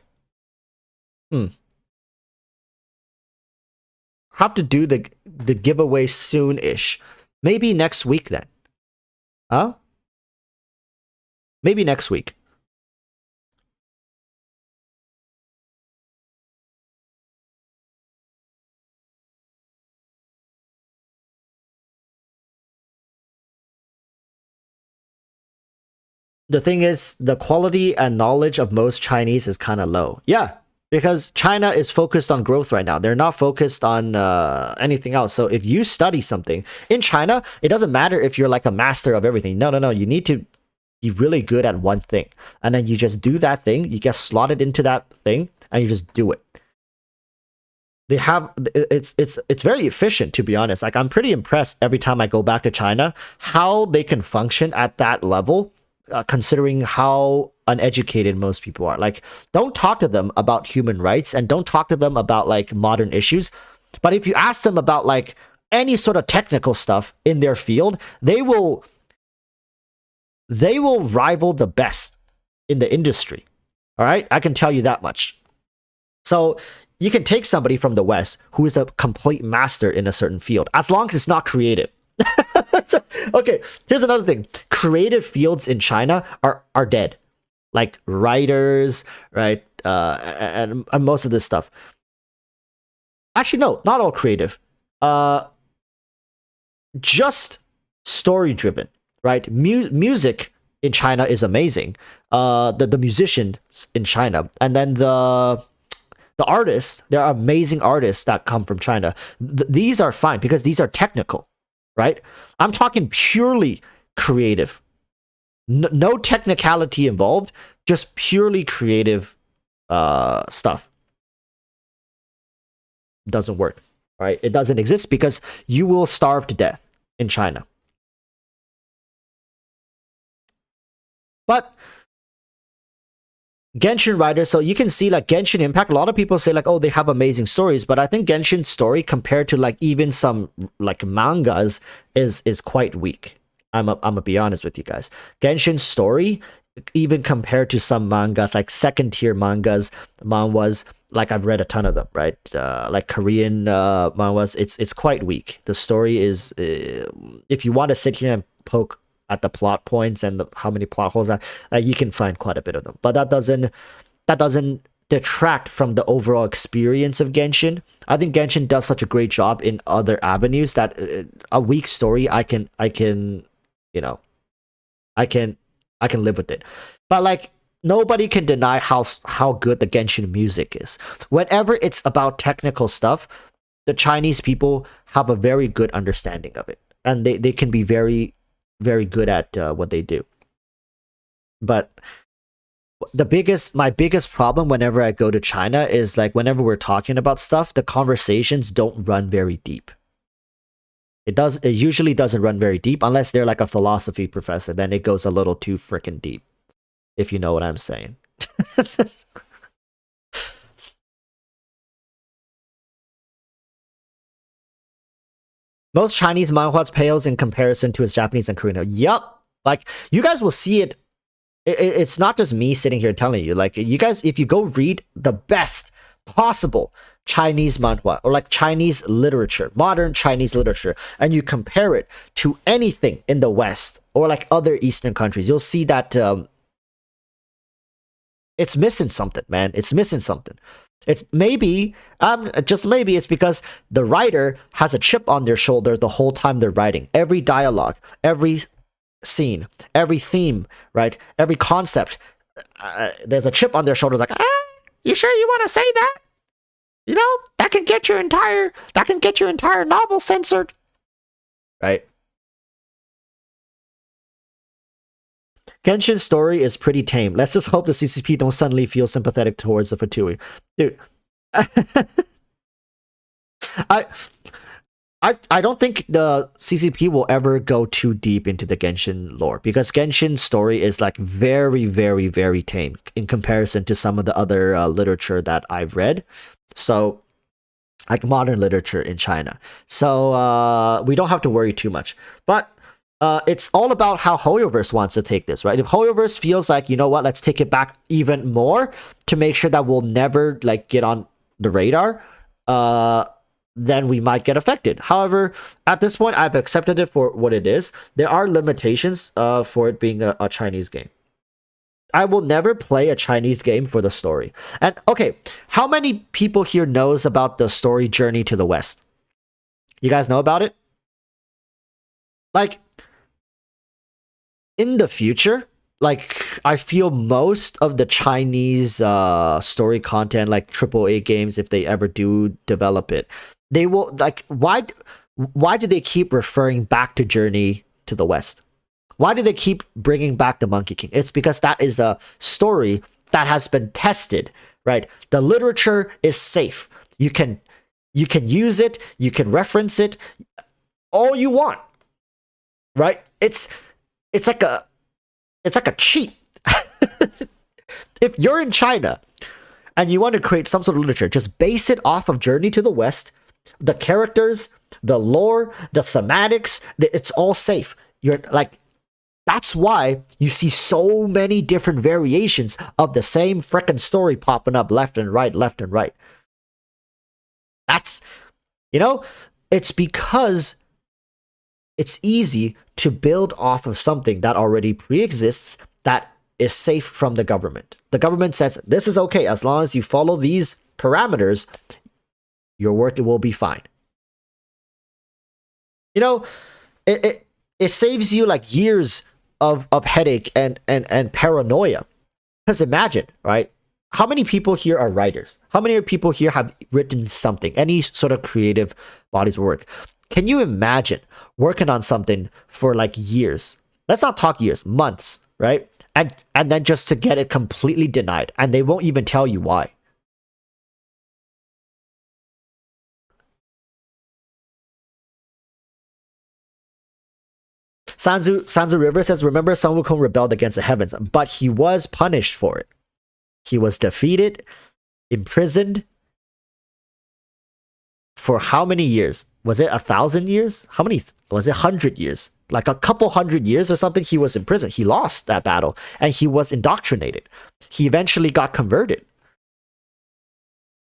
A: Have to do the giveaway soon-ish. Maybe next week then. Huh? Maybe next week. The thing is, the quality and knowledge of most Chinese is kind of low. Yeah, because China is focused on growth right now. They're not focused on anything else. So if you study something in China, it doesn't matter if you're like a master of everything. No. You need to be really good at one thing. And then you just do that thing. You get slotted into that thing and you just do it. They have, it's very efficient, to be honest. Like, I'm pretty impressed every time I go back to China, how they can function at that level. Considering how uneducated most people are. Like, don't talk to them about human rights and don't talk to them about like modern issues. But if you ask them about like any sort of technical stuff in their field, they will rival the best in the industry. All right, I can tell you that much. So you can take somebody from the West who is a complete master in a certain field, as long as it's not creative. Okay, here's another thing. Creative fields in China are dead. Like writers, right? And most of this stuff. Actually, no, not all creative. Just story driven, right? Music in China is amazing. The musicians in China, and then the artists, there are amazing artists that come from China. These are fine because these are technical. Right? I'm talking purely creative. No technicality involved, just purely creative stuff. Doesn't work. Right? It doesn't exist because you will starve to death in China. But Genshin writers, so you can see like Genshin Impact, a lot of people say like, oh, they have amazing stories, but I think Genshin's story compared to like even some like mangas is quite weak. I'm gonna be honest with you guys. Genshin's story, even compared to some mangas, like second tier mangas, like I've read a ton of them, right? Like Korean mangas, it's quite weak. The story is, if you want to sit here and poke at the plot points and how many plot holes are, you can find quite a bit of them. But that doesn't detract from the overall experience of Genshin. I think Genshin does such a great job in other avenues that a weak story I can live with it. But like, nobody can deny how good the Genshin music is. Whenever it's about technical stuff, the Chinese people have a very good understanding of it, and they can be very, very good at what they do. But my biggest problem whenever I go to China is like, whenever we're talking about stuff, the conversations don't run very deep. It usually doesn't run very deep unless they're like a philosophy professor. Then it goes a little too freaking deep, if you know what I'm saying. Most Chinese manhwas pales in comparison to its Japanese and Korean. Yup. Like, you guys will see it. It's not just me sitting here telling you. Like, you guys, if you go read the best possible Chinese manhwa, or like Chinese literature, modern Chinese literature, and you compare it to anything in the West or like other Eastern countries, you'll see that It's missing something, man. It's missing something. It's maybe, just maybe it's because the writer has a chip on their shoulder the whole time they're writing. Every dialogue, every scene, every theme, right? Every concept, there's a chip on their shoulders like, you sure you want to say that? You know, that can get your entire novel censored. Right? Genshin's story is pretty tame. Let's just hope the CCP don't suddenly feel sympathetic towards the Fatui. Dude. I don't think the CCP will ever go too deep into the Genshin lore, because Genshin's story is like very, very, very tame in comparison to some of the other literature that I've read. So, like modern literature in China. So we don't have to worry too much. But it's all about how HoYoverse wants to take this, right? If HoYoverse feels like, you know what, let's take it back even more to make sure that we'll never like get on the radar, then we might get affected. However, at this point, I've accepted it for what it is. There are limitations for it being a Chinese game. I will never play a Chinese game for the story. And okay, how many people here knows about the story Journey to the West? You guys know about it? Like, in the future, like, I feel most of the Chinese story content, like AAA games, if they ever do develop it, they will, like, why do they keep referring back to Journey to the West? Why do they keep bringing back the Monkey King? It's because that is a story that has been tested, right? The literature is safe. You can use it, you can reference it, all you want, right? It's like a cheat. If you're in China and you want to create some sort of literature, just base it off of Journey to the West. The characters, the lore, the thematics, it's all safe. You're like, that's why you see so many different variations of the same frickin' story popping up left and right, left and right. That's, you know, it's because it's easy to build off of something that already pre-exists that is safe from the government. The government says, this is okay as long as you follow these parameters, your work will be fine. You know, it saves you like years of headache and paranoia. Because imagine, right? How many people here are writers? How many people here have written something, any sort of creative bodies of work? Can you imagine working on something for like years? Let's not talk years, months, right? And then just to get it completely denied, and they won't even tell you why. Sanzu River says, remember Sun Wukong rebelled against the heavens, but he was punished for it. He was defeated, imprisoned for how many years? Was it 1,000 years? How many? Was it 100 years? Like a couple 100 years or something, he was in prison. He lost that battle, and he was indoctrinated. He eventually got converted.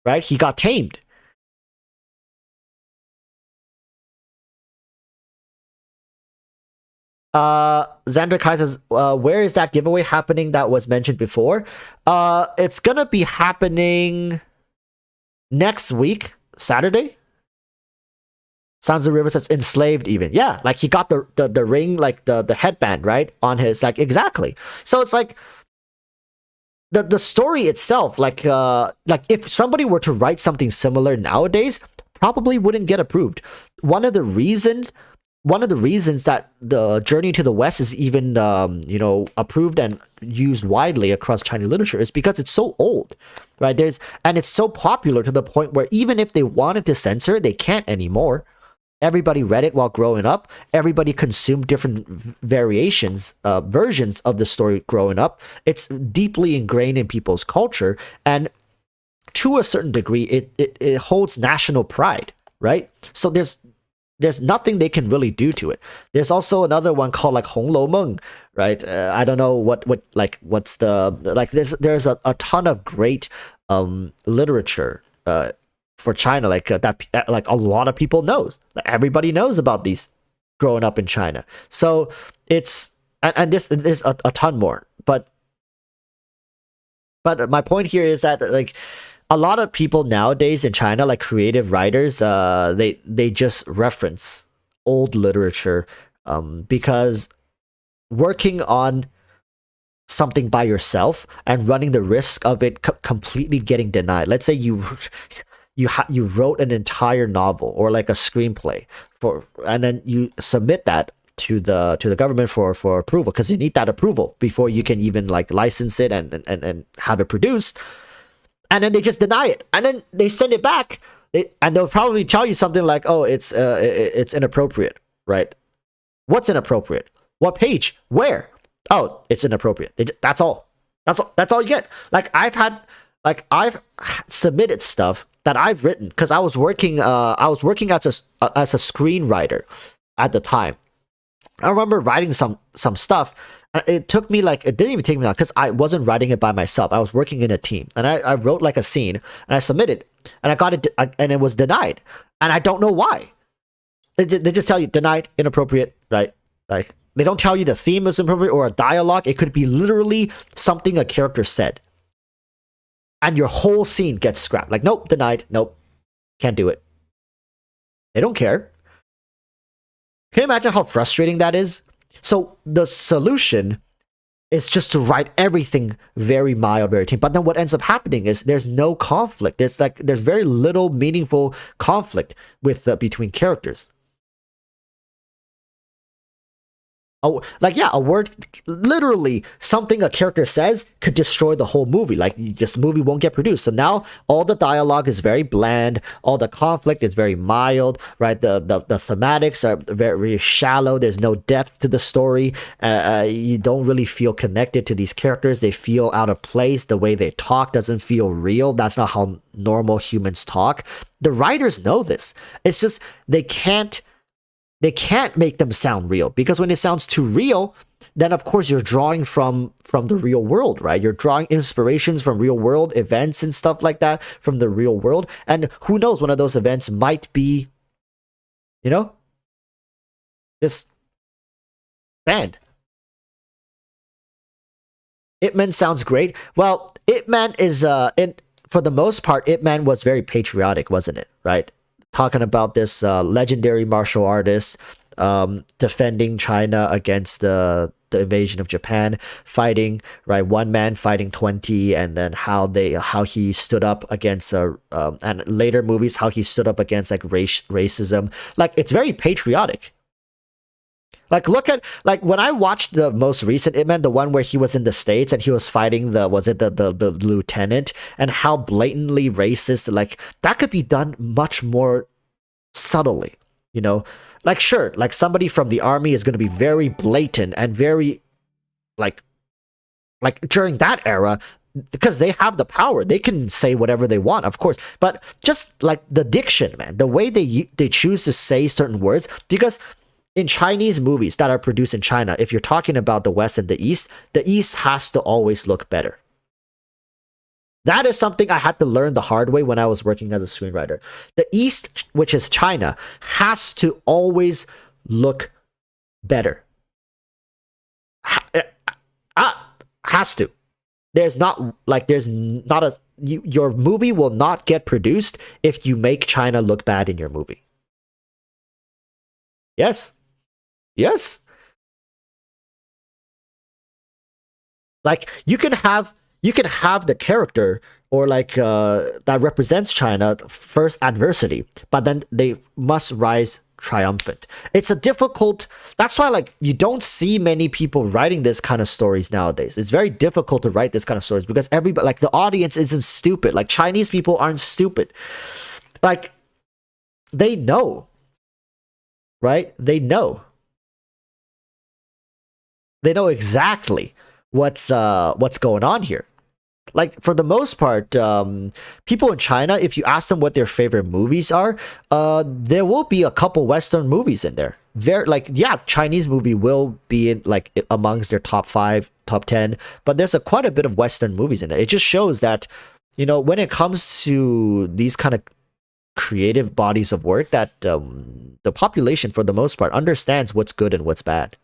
A: Right? He got tamed. Xander Kai says, where is that giveaway happening that was mentioned before? It's gonna be happening next week, Saturday. Sansa River says enslaved even. Yeah, like he got the ring, like the headband, right? On his, like, exactly. So it's like the story itself, like if somebody were to write something similar nowadays, probably wouldn't get approved. One of the reasons that the Journey to the West is even approved and used widely across Chinese literature is because it's so old, right? And it's so popular to the point where even if they wanted to censor it, they can't anymore. Everybody read it while growing up. Everybody consumed different versions of the story growing up. It's deeply ingrained in people's culture, and to a certain degree, it holds national pride, right? So there's nothing they can really do to it. There's also another one called like Hong Lo Meng, right? I don't know what's the, like, there's a ton of great literature for China, like that, like a lot of people knows. Everybody knows about these growing up in China. So it's, and there's a ton more, but But my point here is that like a lot of people nowadays in China, like creative writers, they just reference old literature, because working on something by yourself and running the risk of it completely getting denied. Let's say you wrote an entire novel or like a screenplay for, and then you submit that to the government for approval, because you need that approval before you can even like license it and have it produced, and then they just deny it, and then they send it back, and they'll probably tell you something like, oh, it's inappropriate, right? What's inappropriate? What page? Where? Oh, it's inappropriate. That's all. That's all you get. Like I've submitted stuff that I've written because I was working as a screenwriter at the time. I remember writing some stuff. It took me like, it didn't even take me long because I wasn't writing it by myself. I was working in a team, and I wrote like a scene and I submitted, and I got it, and it was denied, and I don't know why. They just tell you denied, inappropriate, right? Like they don't tell you the theme is inappropriate or a dialogue. It could be literally something a character said, and your whole scene gets scrapped. Like, nope, denied, nope, can't do it. They don't care. Can you imagine how frustrating that is? So the solution is just to write everything very mild, very tame. But then what ends up happening is there's no conflict. There's very little meaningful conflict with between characters. Oh, like yeah, a word, literally something a character says could destroy the whole movie. Like this movie won't get produced. So now all the dialogue is very bland, all the conflict is very mild, right? The thematics are very shallow. There's no depth to the story. You don't really feel connected to these characters. They feel out of place. The way they talk doesn't feel real. That's not how normal humans talk. The writers know this. It's just they can't make them sound real, because when it sounds too real, then of course you're drawing from the real world, right? You're drawing inspirations from real world events and stuff like that from the real world, and who knows, one of those events might be, just banned. Ip Man sounds great. Well, Ip Man is for the most part, Ip Man was very patriotic, wasn't it? Right? Talking about this legendary martial artist defending China against the invasion of Japan, fighting, right, one man fighting 20, and then how he stood up against and later movies how he stood up against like racism. Like it's very patriotic. Like look at, like when I watched the most recent Ip Man, the one where he was in the States and he was fighting the lieutenant, and how blatantly racist, like that could be done much more subtly, like sure, like somebody from the army is going to be very blatant and very like during that era, because they have the power, they can say whatever they want, of course, but just like the diction, man, the way they choose to say certain words, because in Chinese movies that are produced in China, if you're talking about the West and the East has to always look better. That is something I had to learn the hard way when I was working as a screenwriter. The East, which is China, has to always look better. Has to. There's not a your movie will not get produced if you make China look bad in your movie. Yes. Yes. Like you can have the character or like that represents China first adversity, but then they must rise triumphant. It's a difficult, that's why like you don't see many people writing this kind of stories nowadays. It's very difficult to write this kind of stories because everybody, like the audience isn't stupid. Like Chinese people aren't stupid. Like they know, right? They know exactly what's going on here. Like for the most part, people in China, if you ask them what their favorite movies are, there will be a couple Western movies in there. Very like, yeah, Chinese movie will be in like amongst their top 5, top 10, but there's quite a bit of Western movies in it. It just shows that, when it comes to these kind of creative bodies of work, that the population for the most part understands what's good and what's bad.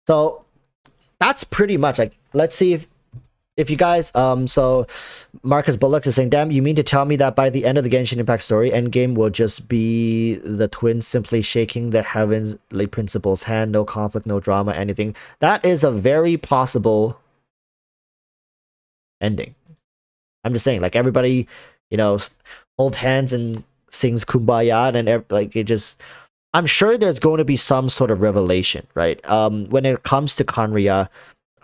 A: So that's pretty much like, let's see if you guys so Marcus Bullocks is saying, damn, you mean to tell me that by the end of the Genshin Impact story, endgame will just be the twins simply shaking the heavenly principal's hand, no conflict, no drama, anything? That is a very possible ending. I'm just saying, like, everybody, you know, hold hands and sings kumbaya, and like, it just, I'm sure there's going to be some sort of revelation, right? When it comes to Kanria,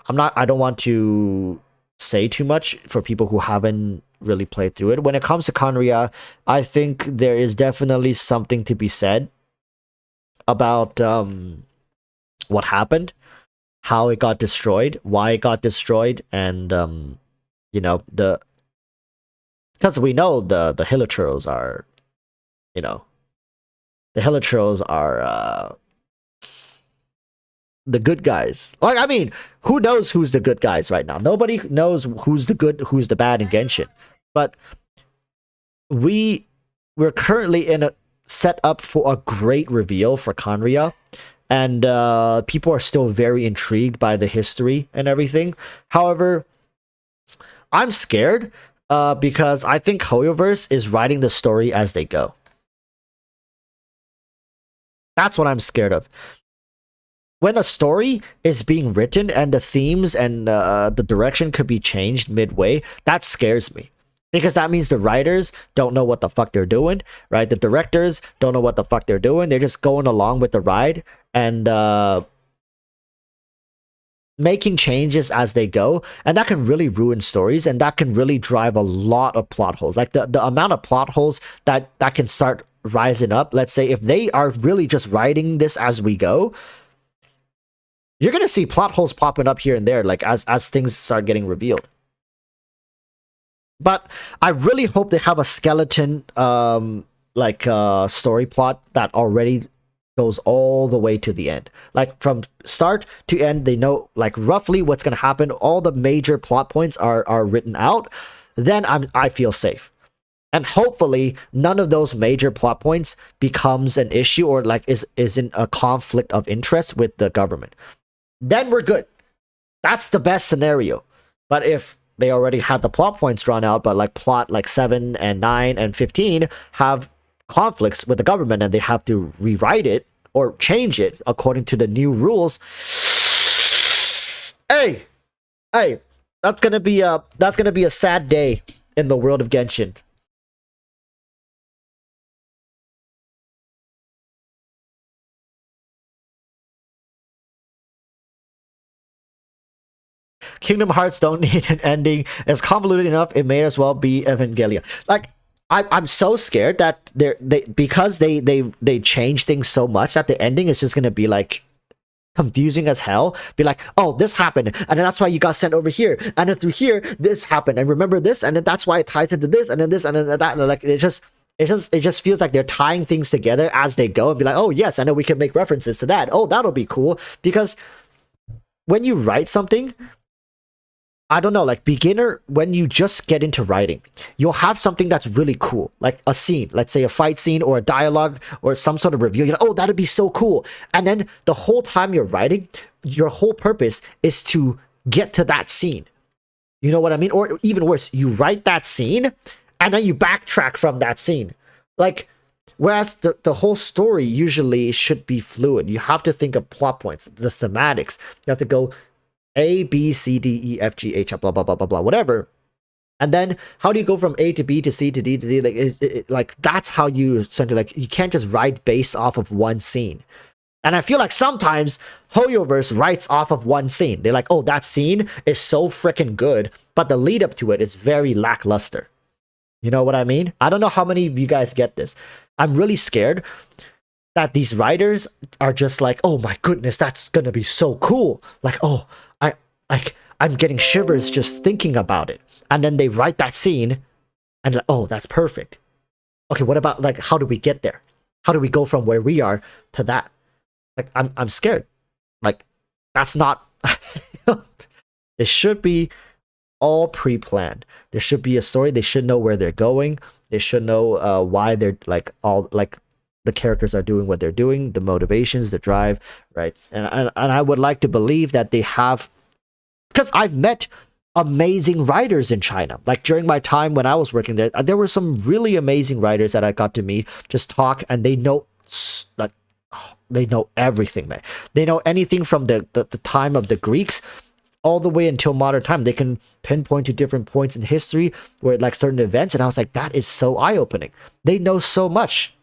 A: I don't want to say too much for people who haven't really played through it. When it comes to Kanria, I think there is definitely something to be said about what happened, how it got destroyed, why it got destroyed, and you know, because we know the Hilichurls are, you know, the Hilichurls are the good guys. Like, I mean, who knows who's the good guys right now? Nobody knows who's the good, who's the bad in Genshin. But we're currently in a set up for a great reveal for Kanria, and people are still very intrigued by the history and everything. However, I'm scared because I think HoYoverse is writing the story as they go. That's what I'm scared of. When a story is being written and the themes and the direction could be changed midway, that scares me. Because that means the writers don't know what the fuck they're doing, right? The directors don't know what the fuck they're doing. They're just going along with the ride and making changes as they go. And that can really ruin stories, and that can really drive a lot of plot holes. Like the amount of plot holes that can start rising up. Let's say if they are really just writing this as we go, you're going to see plot holes popping up here and there, like as things start getting revealed. But I really hope they have a skeleton story plot that already goes all the way to the end. Like from start to end, they know like roughly what's going to happen. All the major plot points are written out. Then I feel safe. And hopefully none of those major plot points becomes an issue or like is in a conflict of interest with the government. Then we're good. That's the best scenario. But if they already had the plot points drawn out, but like plot like 7 and 9 and 15 have conflicts with the government and they have to rewrite it or change it according to the new rules. Hey, that's gonna be a sad day in the world of Genshin. Kingdom Hearts don't need an ending. It's convoluted enough. It may as well be Evangelion. Like, I'm so scared that because they change things so much that the ending is just gonna be like confusing as hell. Be like, oh, this happened, and then that's why you got sent over here, and then through here this happened, and remember this, and then that's why it ties into this, and then this, and then that. And like it just feels like they're tying things together as they go, and be like, oh yes, I know we can make references to that. Oh, that'll be cool. Because when you write something, I don't know, like beginner, when you just get into writing, you'll have something that's really cool, like a scene, let's say a fight scene or a dialogue or some sort of review. You're like, oh, that'd be so cool. And then the whole time you're writing, your whole purpose is to get to that scene. You know what I mean? Or even worse, you write that scene and then you backtrack from that scene. Like, whereas the whole story usually should be fluid. You have to think of plot points, the thematics. You have to go A, B, C, D, E, F, G, H, blah, blah, blah, blah, blah, whatever. And then how do you go from A to B to C to D to D? Like, like that's how you essentially, like, you can't just write based off of one scene. And I feel like sometimes HoYoverse writes off of one scene. They're like, oh, that scene is so freaking good, but the lead up to it is very lackluster. You know what I mean? I don't know how many of you guys get this. I'm really scared that these writers are just like, oh my goodness, that's gonna be so cool. Like, oh, I'm getting shivers just thinking about it. And then they write that scene and like, oh, that's perfect. Okay, what about like how do we get there? How do we go from where we are to that? Like I'm scared. Like that's not it should be all pre-planned. There should be a story. They should know where they're going. They should know why they're like all like the characters are doing what they're doing, the motivations, the drive, right? And I would like to believe that they have, because I've met amazing writers in China. Like during my time when I was working there, there were some really amazing writers that I got to meet, just talk, and they know like they know everything, man. They know anything from the time of the Greeks all the way until modern time. They can pinpoint to different points in history where like certain events, and I was like, that is so eye-opening. They know so much.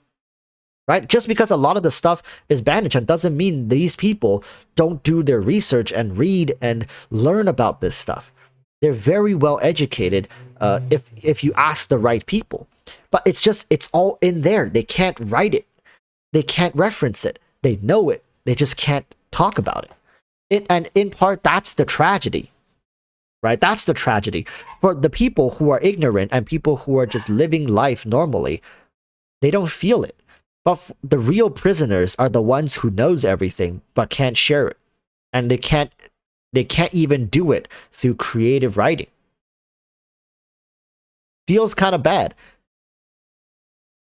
A: Right? Just because a lot of the stuff is banned doesn't mean these people don't do their research and read and learn about this stuff. They're very well educated if you ask the right people. But it's all in there. They can't write it. They can't reference it. They know it. They just can't talk about it. And in part, that's the tragedy. Right? That's the tragedy. For the people who are ignorant and people who are just living life normally, they don't feel it. But the real prisoners are the ones who knows everything but can't share it. And they can't even do it through creative writing. Feels kind of bad.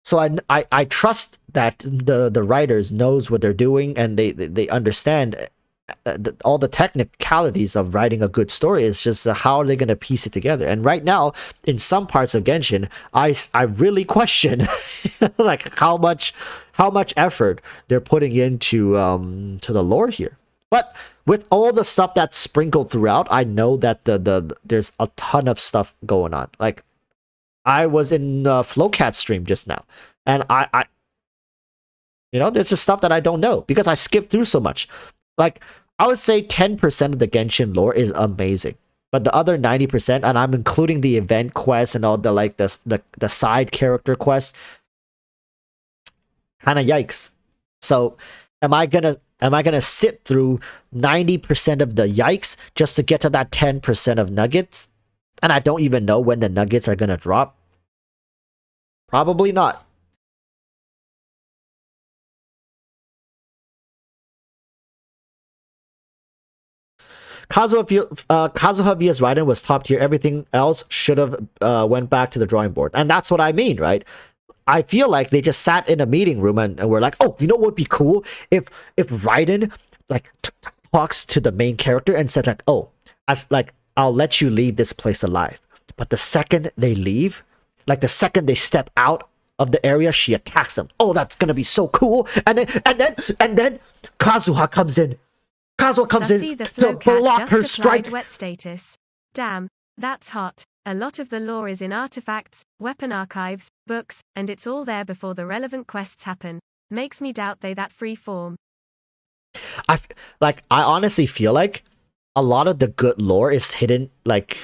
A: So I trust that the writers knows what they're doing, and they understand all the technicalities of writing a good story. Is just how are they going to piece it together. And right now, in some parts of Genshin, I really question like how much effort they're putting into to the lore here. But with all the stuff that's sprinkled throughout, I know that there's a ton of stuff going on. Like I was in Flowcat stream just now, and I there's just stuff that I don't know because I skipped through so much. Like I would say 10% of the Genshin lore is amazing, but the other 90%, and I'm including the event quests and all the like the side character quests, kind of yikes. So am I gonna sit through 90% of the yikes just to get to that 10% of nuggets? And I don't even know when the nuggets are gonna drop. Probably not. Kazuha Via's writing was top tier. Everything else should have went back to the drawing board. And that's what I mean, right? I feel like they just sat in a meeting room and were like, oh, you know what would be cool? If Raiden like talks to the main character and said like, oh, I'll let you leave this place alive. But the second they leave, like the second they step out of the area, she attacks them. Oh, that's gonna be so cool. And then Kazuha comes in. Kazuha comes in to block her strike.
B: Wet status. Damn, that's hot. A lot of the lore is in artifacts, weapon archives, books, and it's all there before the relevant quests happen. Makes me doubt they that free form.
A: I honestly feel like a lot of the good lore is hidden, like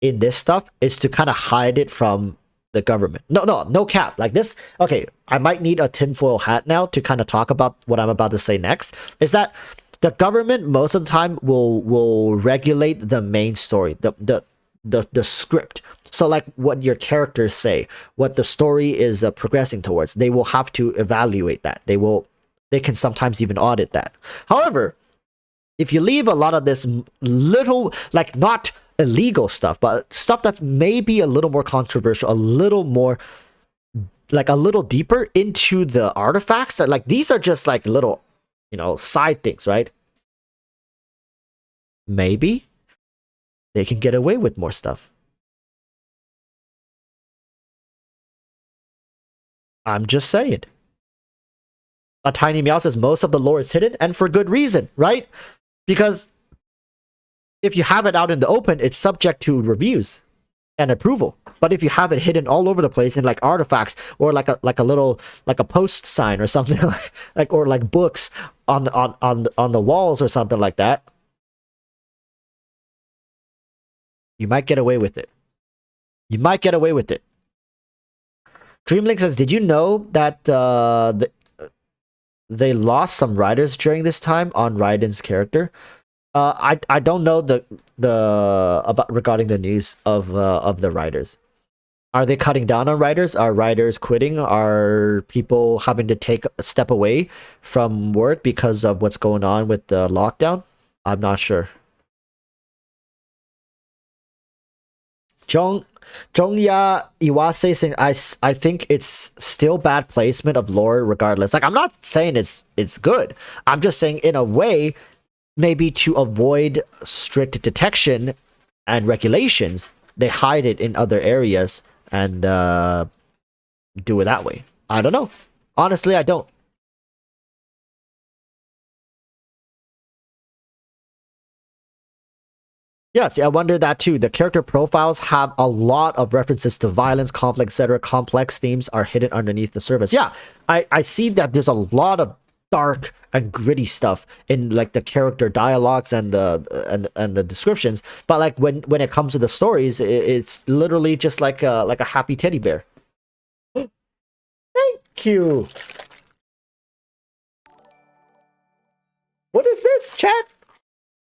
A: in this stuff, is to kind of hide it from the government. No cap. Like this. Okay, I might need a tinfoil hat now to kind of talk about what I'm about to say next. Is that the government most of the time will regulate the main story, the script. So like what your characters say, what the story is progressing towards, they will have to evaluate that. They can sometimes even audit that. However, if you leave a lot of this little, like not illegal stuff, but stuff that may be a little more controversial, a little more, like a little deeper into the artifacts, like these are just like little, side things, right? Maybe they can get away with more stuff. I'm just saying. A Tiny Meow says most of the lore is hidden, and for good reason, right? Because if you have it out in the open, it's subject to reviews and approval. But if you have it hidden all over the place in like artifacts or like a little like a post sign or something like or like books on the walls or something like that, you might get away with it. You might get away with it. Dreamlink says, did you know that they lost some writers during this time on Raiden's character? I don't know the about regarding the news of the writers. Are they cutting down on writers? Are writers quitting? Are people having to take a step away from work because of what's going on with the lockdown? I'm not sure. Jong Jongya Iwase saying I think it's still bad placement of lore regardless. Like I'm not saying it's good. I'm just saying in a way, maybe to avoid strict detection and regulations, they hide it in other areas and do it that way. I don't know. Honestly, I don't. Yeah, see, I wonder that too. The character profiles have a lot of references to violence, conflict, etc. Complex themes are hidden underneath the surface. Yeah, I see that there's a lot of dark and gritty stuff in like the character dialogues and the descriptions. But like when it comes to the stories, it's literally just like a happy teddy bear. Thank you. What is this, chat?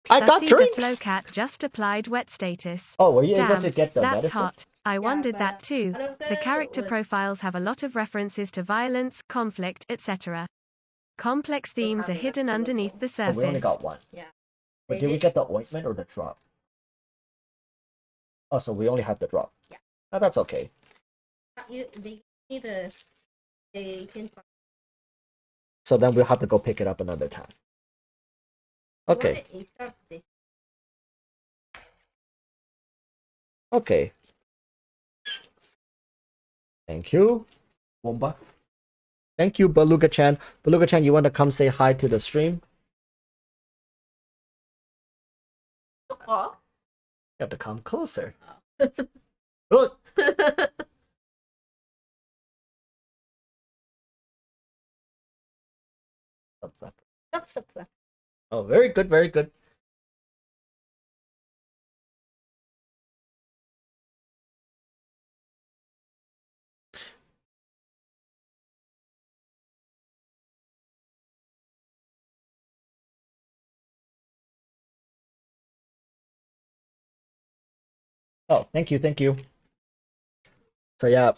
A: I got
B: Sussy
A: drinks.
B: the Flowcat just applied wet status.
A: Oh, were you able
B: Damn,
A: to get the
B: that's
A: medicine?
B: hot. I wondered that
C: but
B: too.
C: one of
B: The
C: them
B: character
C: was-
B: profiles have a lot of references to violence, conflict, etc. Complex themes are
C: having a
B: hidden
C: pillow
B: underneath the
A: Oh, we only
B: surface.
A: got one.
C: Yeah.
A: But
C: They
A: did we
C: did-
A: get the ointment or the drop? Oh, so we only have the drop.
C: Yeah.
A: Oh, that's okay.
C: They need a they can
A: So then we'll have to go pick it up another time. Okay. Okay. Thank you, Womba. Thank you, Beluga-chan. Beluga-chan, you want to come say hi to the stream?
C: Oh.
A: You have to come closer. Good. Oh, very good, very good. Oh, thank you, thank you. So yeah,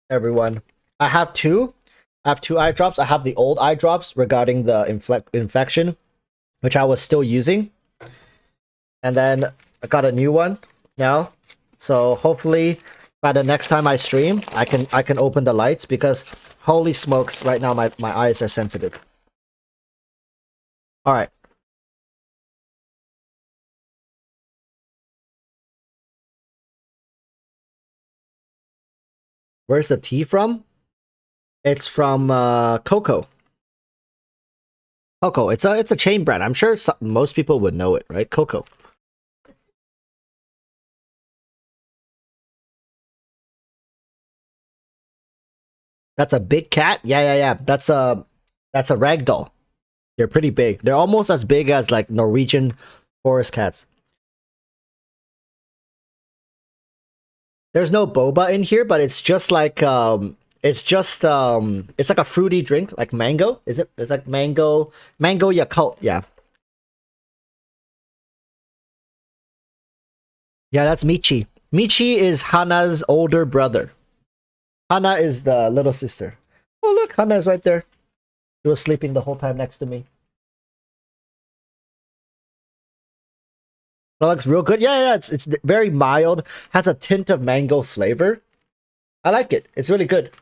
A: everyone. I have two. I have two eye drops. I have the old eye drops regarding the infection, which I was still using. And then I got a new one now. So hopefully by the next time I stream, I can open the lights because holy smokes, right now my eyes are sensitive. Alright. Where's the tea from? It's from Coco. Coco. It's a chain brand. I'm sure most people would know it, right? Coco. That's a big cat? Yeah. That's a ragdoll. They're pretty big. They're almost as big as like Norwegian forest cats. There's no boba in here, but it's just like it's like a fruity drink, like mango. Is it? It's like mango Yakult. Yeah. Yeah, that's Michi. Michi is Hana's older brother. Hana is the little sister. Oh look, Hana is right there. She was sleeping the whole time next to me. That looks real good. Yeah. It's very mild. Has a tint of mango flavor. I like it. It's really good.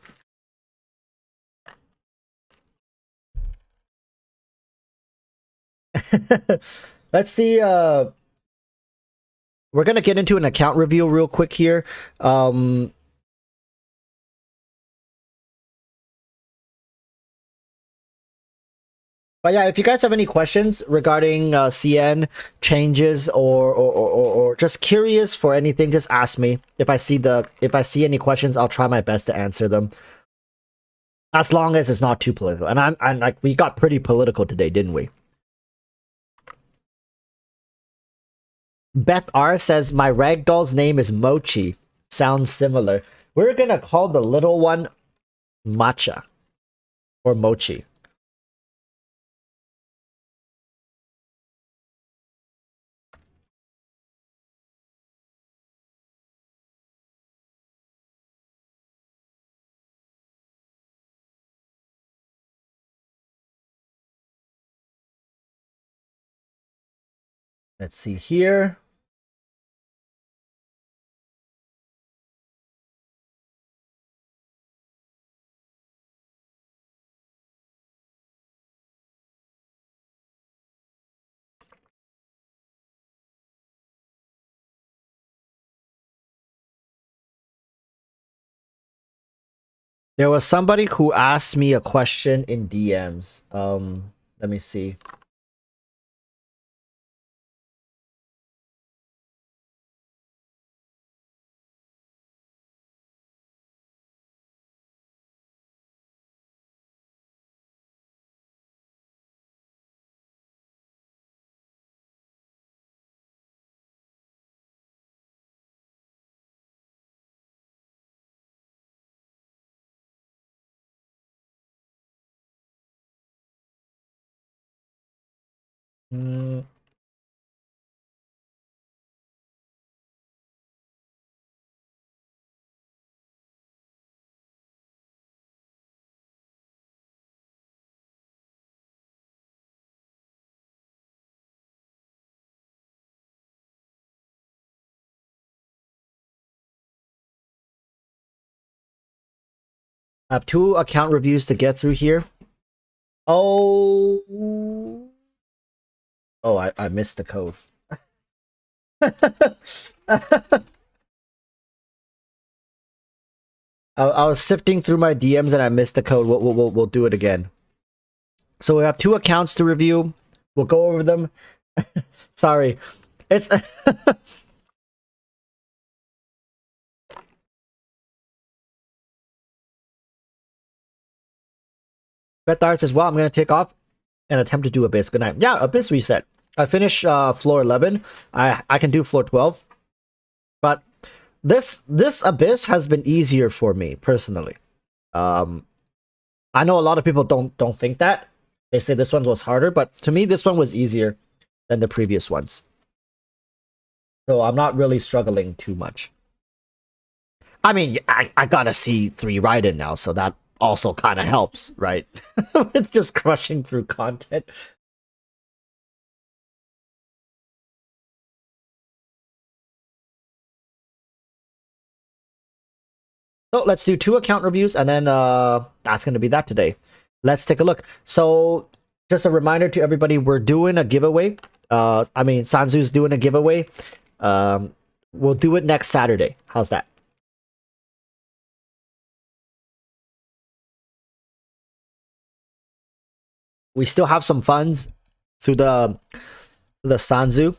A: Let's see. We're gonna get into an account review real quick here. But yeah, if you guys have any questions regarding CN changes or just curious for anything, just ask me. If I see any questions, I'll try my best to answer them. As long as it's not too political. And I'm like, we got pretty political today, didn't we? Beth R says my ragdoll's name is Mochi. Sounds similar. We're gonna call the little one Matcha or Mochi. Let's see here. There was somebody who asked me a question in DMs. Let me see. Mm, I have 2 account reviews to get through here. Oh, I missed the code. I was sifting through my DMs and I missed the code. We'll do it again. So we have 2 accounts to review. We'll go over them. Sorry, it's Bet Darts as well. I'm gonna take off and attempt to do Abyss. Good night. Yeah, Abyss reset. I finished floor 11. I can do floor 12, but this Abyss has been easier for me personally. I know a lot of people don't think that. They say this one was harder, but to me this one was easier than the previous ones. So I'm not really struggling too much. I mean, I got a C3 Raiden now, so that also kind of helps, right? It's just crushing through content. So let's do 2 account reviews, and then that's going to be that today. Let's take a look. So just a reminder to everybody, we're doing a giveaway. I mean, Sanzu's doing a giveaway. We'll do it next Saturday. How's that? We still have some funds through the Sanzu.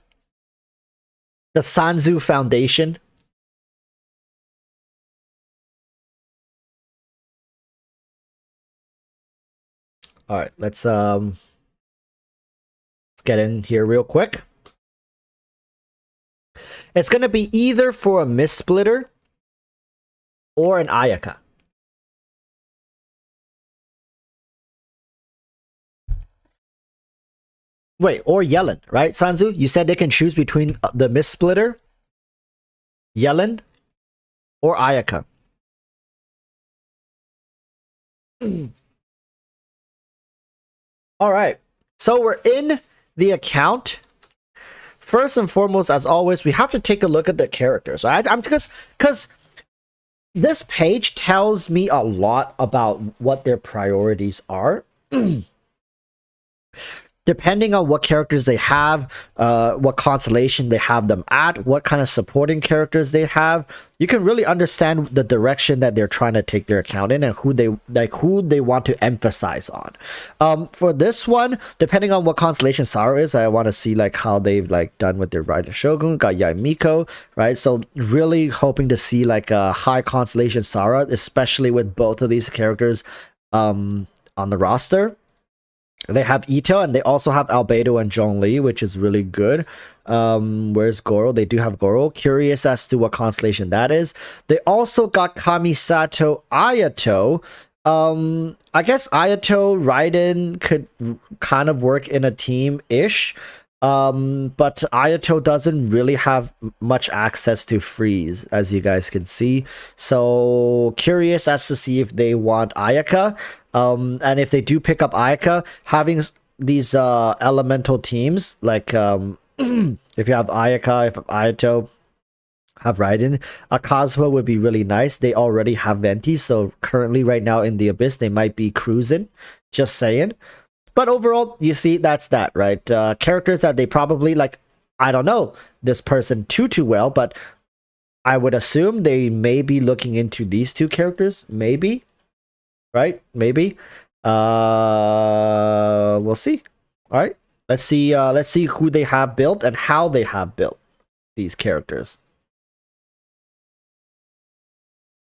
A: The Sanzu Foundation. All right, let's get in here real quick. It's gonna be either for a Mist Splitter or an Ayaka. Wait, or Yellen, right, Sanzu? You said they can choose between the Mist Splitter, Yellen, or Ayaka. All right, so we're in the account. First and foremost, as always, we have to take a look at the characters. Right? I'm because this page tells me a lot about what their priorities are. Depending on what characters they have, what constellation they have them at, what kind of supporting characters they have, you can really understand the direction that they're trying to take their account in and who they want to emphasize on. For this one, depending on what constellation Sara is, I want to see like how they've like done with their Raiden Shogun, got Yaimiko, right? So really hoping to see like a high constellation Sara, especially with both of these characters on the roster. They have Ito, and they also have Albedo and Zhongli, which is really good. Where's Goro? They do have Goro. Curious as to what constellation that is. They also got Kamisato Ayato. I guess Ayato Raiden could kind of work in a team-ish. But Ayato doesn't really have much access to freeze, as you guys can see. So curious as to see if they want Ayaka. And if they do pick up Ayaka, having these elemental teams, like if you have Ayaka, if Ayato, have Raiden, Akazuha would be really nice. They already have Venti, so currently right now in the Abyss, they might be cruising. Just saying. But overall, you see, that's that, right? Characters that they probably, like, I don't know this person too well, but I would assume they may be looking into these 2 characters, maybe. right? Maybe. We'll see. All right. Let's see who they have built and how they have built these characters.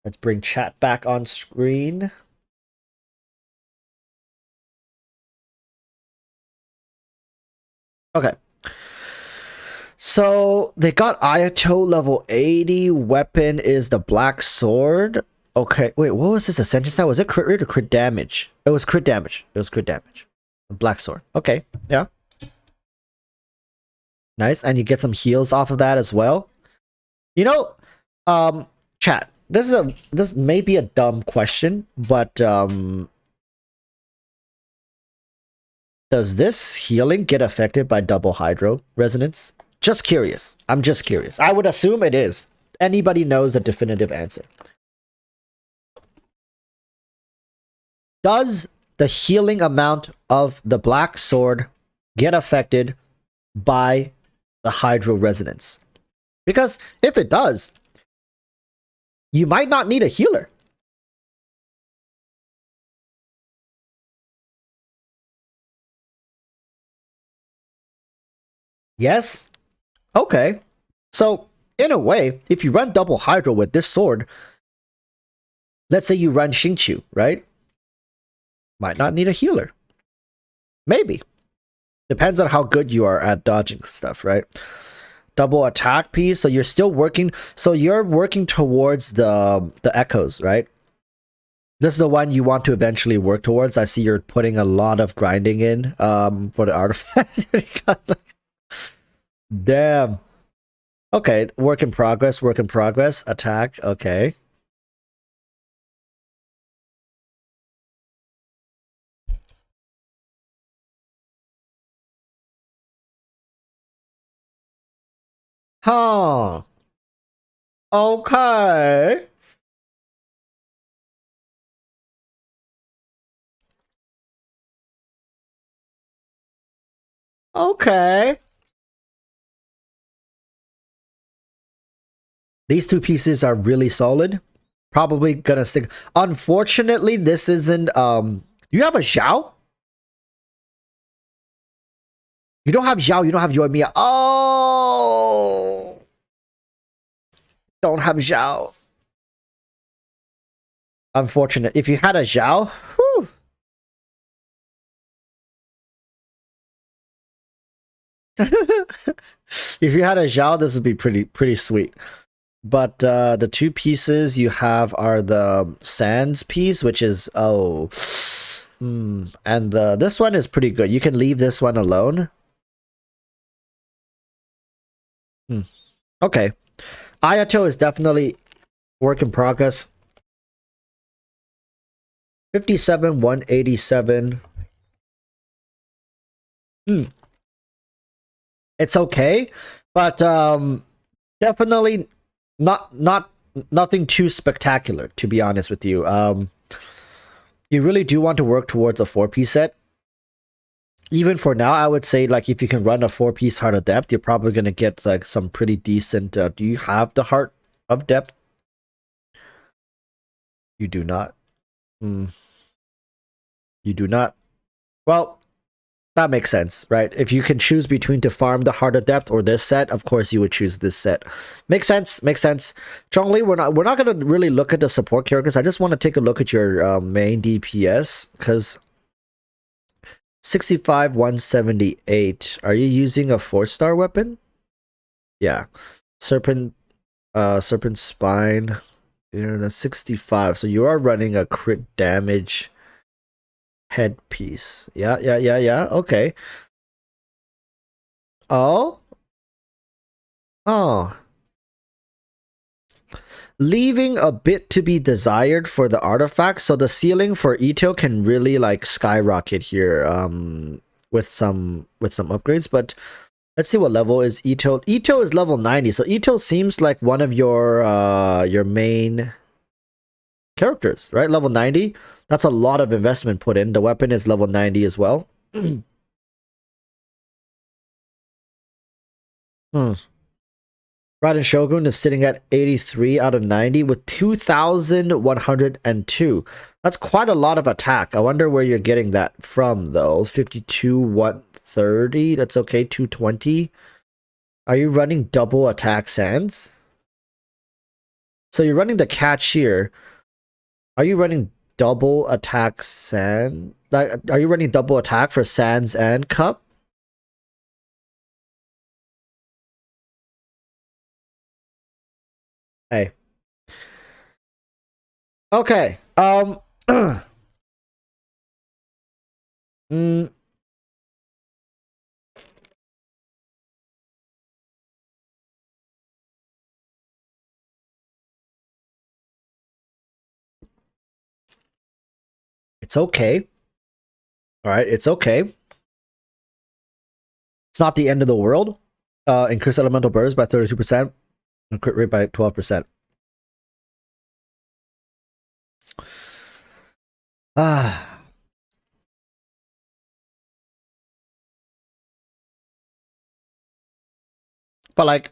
A: Let's bring chat back on screen. Okay. So they got Ayato level 80. Weapon is the black sword. Okay, wait, what was this ascension stat? Was it crit rate or crit damage? It was crit damage. It was crit damage. Black sword. Okay, yeah. Nice, and you get some heals off of that as well. You know, chat. This may be a dumb question, but does this healing get affected by double hydro resonance? Just curious. I'm just curious. I would assume it is. Anybody knows a definitive answer? Does the healing amount of the black sword get affected by the hydro resonance? Because if it does, you might not need a healer. Yes? Okay. So, in a way, if you run double hydro with this sword, let's say you run Xingqiu, right? Might not need a healer. Maybe. Depends on how good you are at dodging stuff, right? Double attack piece, so you're still working, so you're working towards the echoes, right? This is the one you want to eventually work towards. I see you're putting a lot of grinding in for the artifacts. Damn. Okay, work in progress, attack, okay. Huh. Okay. Okay. These two pieces are really solid. Probably gonna stick. Unfortunately, this isn't do you have a Zhao? You don't have Zhao, you don't have Yoimiya. Oh, don't have Zhao. Unfortunate. If you had a Zhao, whew. If you had a Zhao, this would be pretty sweet. But the two pieces you have are the Sands piece, which is and this one is pretty good. You can leave this one alone. Okay. Ayato is definitely work in progress. 57, 187. It's okay, but definitely nothing too spectacular, to be honest with you. You really do want to work towards a 4-piece set. Even for now, I would say, like, if you can run a 4-piece Heart of Depth, you're probably going to get, like, some pretty decent... do you have the Heart of Depth? You do not. You do not. Well, that makes sense, right? If you can choose between to farm the Heart of Depth or this set, of course you would choose this set. Makes sense, makes sense. Zhongli, we're not going to really look at the support characters. I just want to take a look at your main DPS, because... 65, 178. Are you using a 4-star weapon? Yeah. Serpent Spine. You're the 65. So you are running a crit damage headpiece. Yeah. Okay. Oh. Leaving a bit to be desired for the artifacts, so the ceiling for Ito can really like skyrocket here with some upgrades. But let's see what level is Ito. Ito is level 90, so Ito seems like one of your main characters, right? Level 90. That's a lot of investment put in. The weapon is level 90 as well. Raiden Shogun is sitting at 83 out of 90 with 2,102. That's quite a lot of attack. I wonder where you're getting that from, though. 52, 130. That's okay. 220. Are you running double attack sands? So you're running the catch here. Are you running double attack sand? Like, are you running double attack for sands and cup? Hey. Okay. mm, it's okay. All right, it's okay. It's not the end of the world. Increase elemental burst by 32% and crit rate by 12%. Ah. But like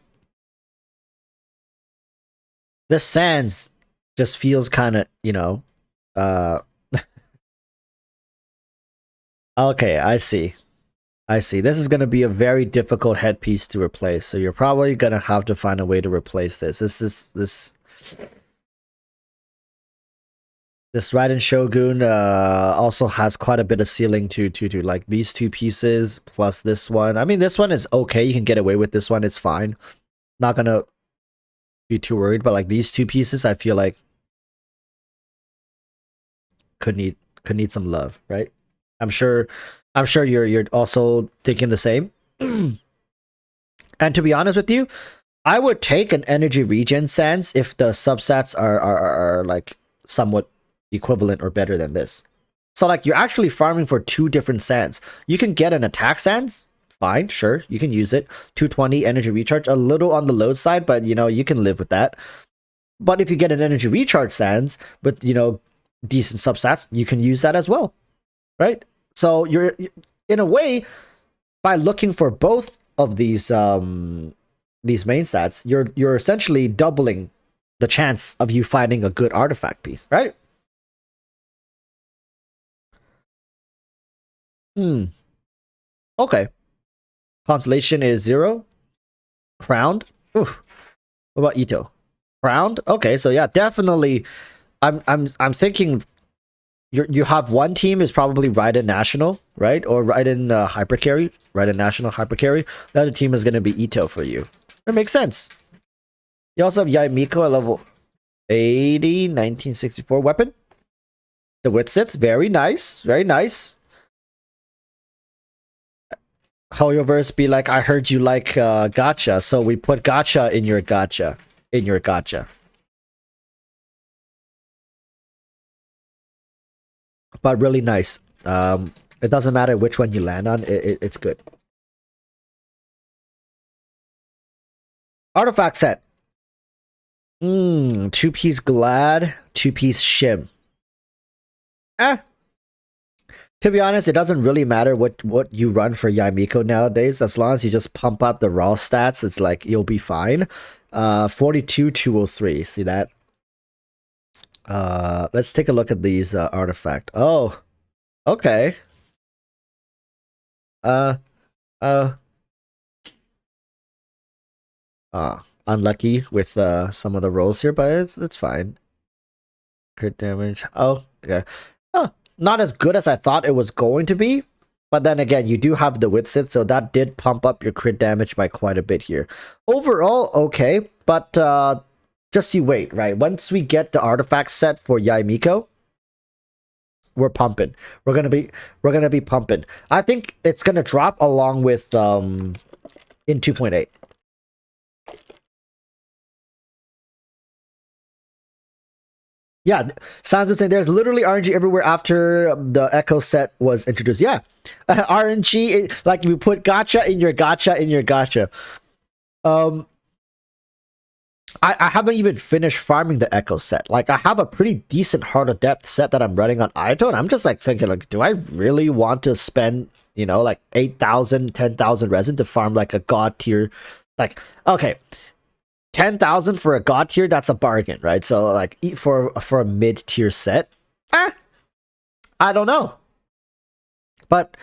A: this sands just feels kind of, you know, okay, I see. I see. This is going to be a very difficult headpiece to replace, so you're probably going to have to find a way to replace this. This Raiden Shogun also has quite a bit of ceiling to like these two pieces plus this one. I mean, this one is okay. You can get away with this one. It's fine. Not going to be too worried, but like these two pieces, I feel like could need some love, right? I'm sure you're also thinking the same. And to be honest with you, I would take an energy regen sands if the substats are like somewhat equivalent or better than this. So like you're actually farming for two different sands. You can get an attack sands, fine, sure, you can use it. 220 energy recharge, a little on the low side, but you know, you can live with that. But if you get an energy recharge sands with, you know, decent substats, you can use that as well, right? So you're in a way, by looking for both of these main stats, you're essentially doubling the chance of you finding a good artifact piece, right? Okay. Constellation is 0. Crowned. Oof. What about Ito? Crowned? Okay, so yeah, definitely I'm thinking you have one team is probably Raiden National, right? Or Raiden Hypercarry, Raiden National Hypercarry. The other team is going to be Ito for you. That makes sense. You also have Yaimiko at level 80, 1964 weapon. The Witsith, very nice, very nice. Hoyoverse be like, I heard you like gacha, so we put gacha in your gacha. In your gacha. But really nice. It doesn't matter which one you land on, it's good. Artifact set. 2-piece Glad, 2-piece Shim. To be honest, it doesn't really matter what you run for Yaimiko nowadays. As long as you just pump up the raw stats, it's like you'll be fine. 42, 203. See that? Let's take a look at these artifact. Oh, okay. Unlucky with some of the rolls here, but it's fine. Crit damage. Oh, okay. Not as good as I thought it was going to be, but then again, you do have the Witsith, so that did pump up your crit damage by quite a bit here. Overall, okay, but just you wait, right? Once we get the artifact set for Yaimiko, we're pumping. We're gonna be pumping. I think it's gonna drop along with in 2.8. Yeah, sounds the same. There's literally RNG everywhere after the Echo set was introduced. Yeah, RNG, like you put gacha in your gacha in your gacha. I haven't even finished farming the Echo set. Like, I have a pretty decent Heart of Depth set that I'm running on Ito, and I'm just like thinking, like, do I really want to spend, you know, like 8,000, 10,000 resin to farm like a god tier? Like, okay, 10,000 for a god tier, that's a bargain, right? So like for a mid tier set, I don't know. But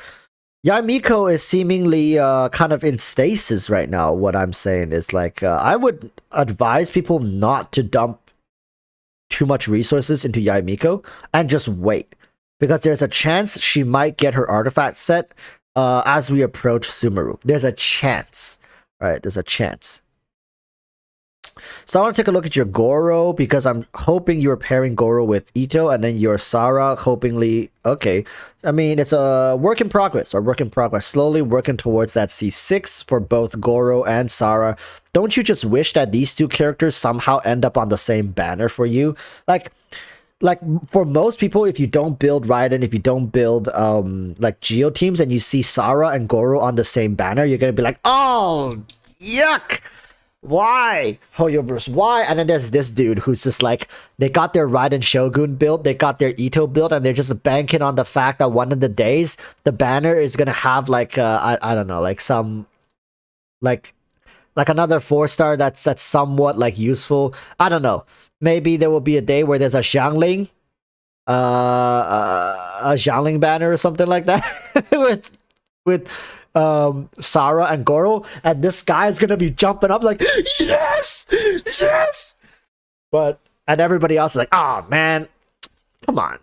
A: Yamiko is seemingly kind of in stasis right now. What I'm saying is like I would advise people not to dump too much resources into Yamiko and just wait, because there's a chance she might get her artifact set as we approach Sumeru. There's a chance, right? There's a chance. So I want to take a look at your Goro, because I'm hoping you're pairing Goro with Ito, and then your Sara, hopingly. Okay, I mean, it's a work in progress, or work in progress. Slowly working towards that C6 for both Goro and Sara. Don't you just wish that these two characters somehow end up on the same banner for you? Like for most people, if you don't build Raiden, if you don't build like Geo teams, and you see Sara and Goro on the same banner, you're gonna be like, oh, yuck! Why? Hoyoverse, why? And then there's this dude who's just like, they got their Raiden Shogun build, they got their Ito build, and they're just banking on the fact that one of the days, the banner is gonna have like, I don't know, like some, like another 4-star that's somewhat like useful. I don't know. Maybe there will be a day where there's a Xiangling, a Xiangling banner or something like that with Sara and Goro, and this guy is gonna be jumping up like, yes, yes. And everybody else is like, oh man, come on.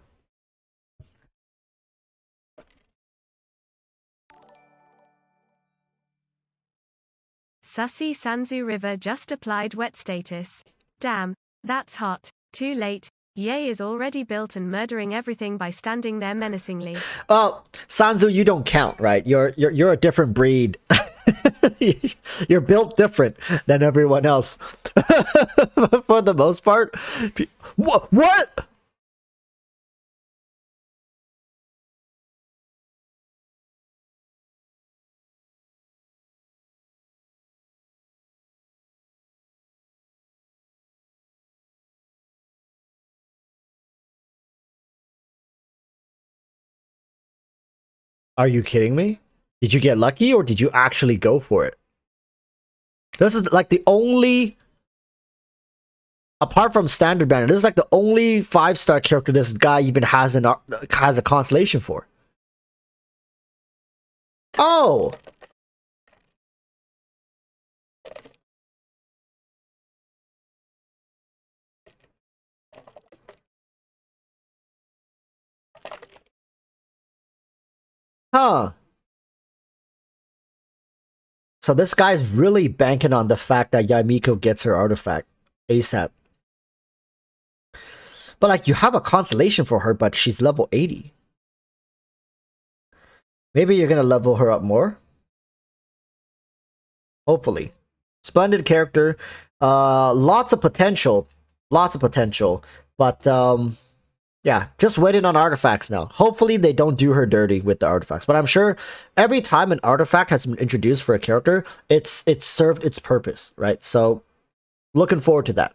B: Sussy Sanzu River just applied wet status. Damn, that's hot. Too late. Ye is already built and murdering everything by standing there menacingly.
A: Well, Sanzu, you don't count, right? You're a different breed. You're built different than everyone else. For the most part. What? Are you kidding me? Did you get lucky, or did you actually go for it? This is like the only, apart from standard banner, this is like the only 5-star character this guy even has a constellation for. Oh! Huh. So this guy's really banking on the fact that Yamiko gets her artifact ASAP. But like, you have a constellation for her, but she's level 80. Maybe you're gonna level her up more. Hopefully. Splendid character. Lots of potential. Lots of potential. But yeah, just waiting on artifacts now. Hopefully they don't do her dirty with the artifacts. But I'm sure every time an artifact has been introduced for a character, it's served its purpose, right? So looking forward to that.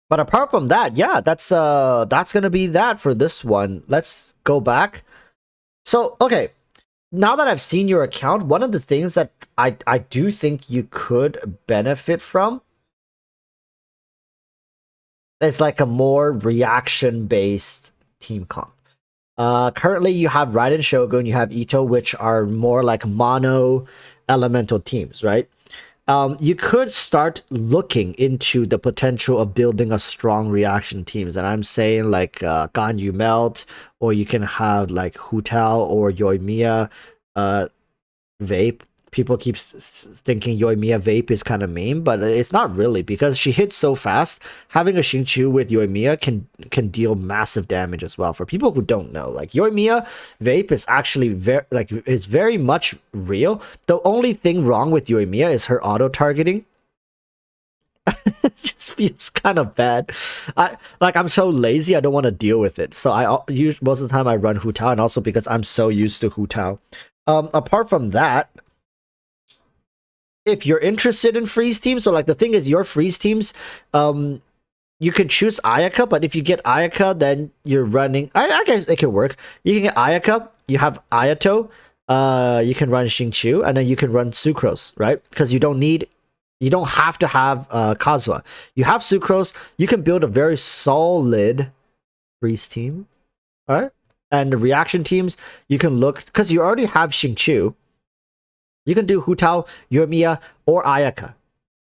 A: But apart from that, yeah, that's gonna be that for this one. Let's go back. So okay, now that I've seen your account, one of the things that I do think you could benefit from, it's like a more reaction-based team comp. Currently, you have Raiden Shogun, you have Ito, which are more like mono elemental teams, right? You could start looking into the potential of building a strong reaction teams, and I'm saying like Ganyu Melt, or you can have like Hu Tao or Yoimiya Vape. People keep thinking Yoimiya Vape is kind of mean, but it's not really, because she hits so fast. Having a Xingqiu with Yoimiya can deal massive damage as well. For people who don't know, like Yoimiya Vape is actually it's very much real. The only thing wrong with Yoimiya is her auto targeting. It just feels kind of bad. I'm so lazy, I don't want to deal with it. So I use, most of the time I run Hu Tao, and also because I'm so used to Hu Tao. Apart from that, if you're interested in freeze teams, so like the thing is, your freeze teams, you can choose Ayaka, but if you get Ayaka, then you're running, I guess it could work. You can get Ayaka, you have Ayato, you can run Xingqiu, and then you can run Sucrose, right? Because you don't need You don't have to have Kazuha. You have Sucrose. You can build a very solid freeze team. All right. And the reaction teams, you can look, because you already have Xingqiu. You can do Hu Tao, Yoimiya, or Ayaka.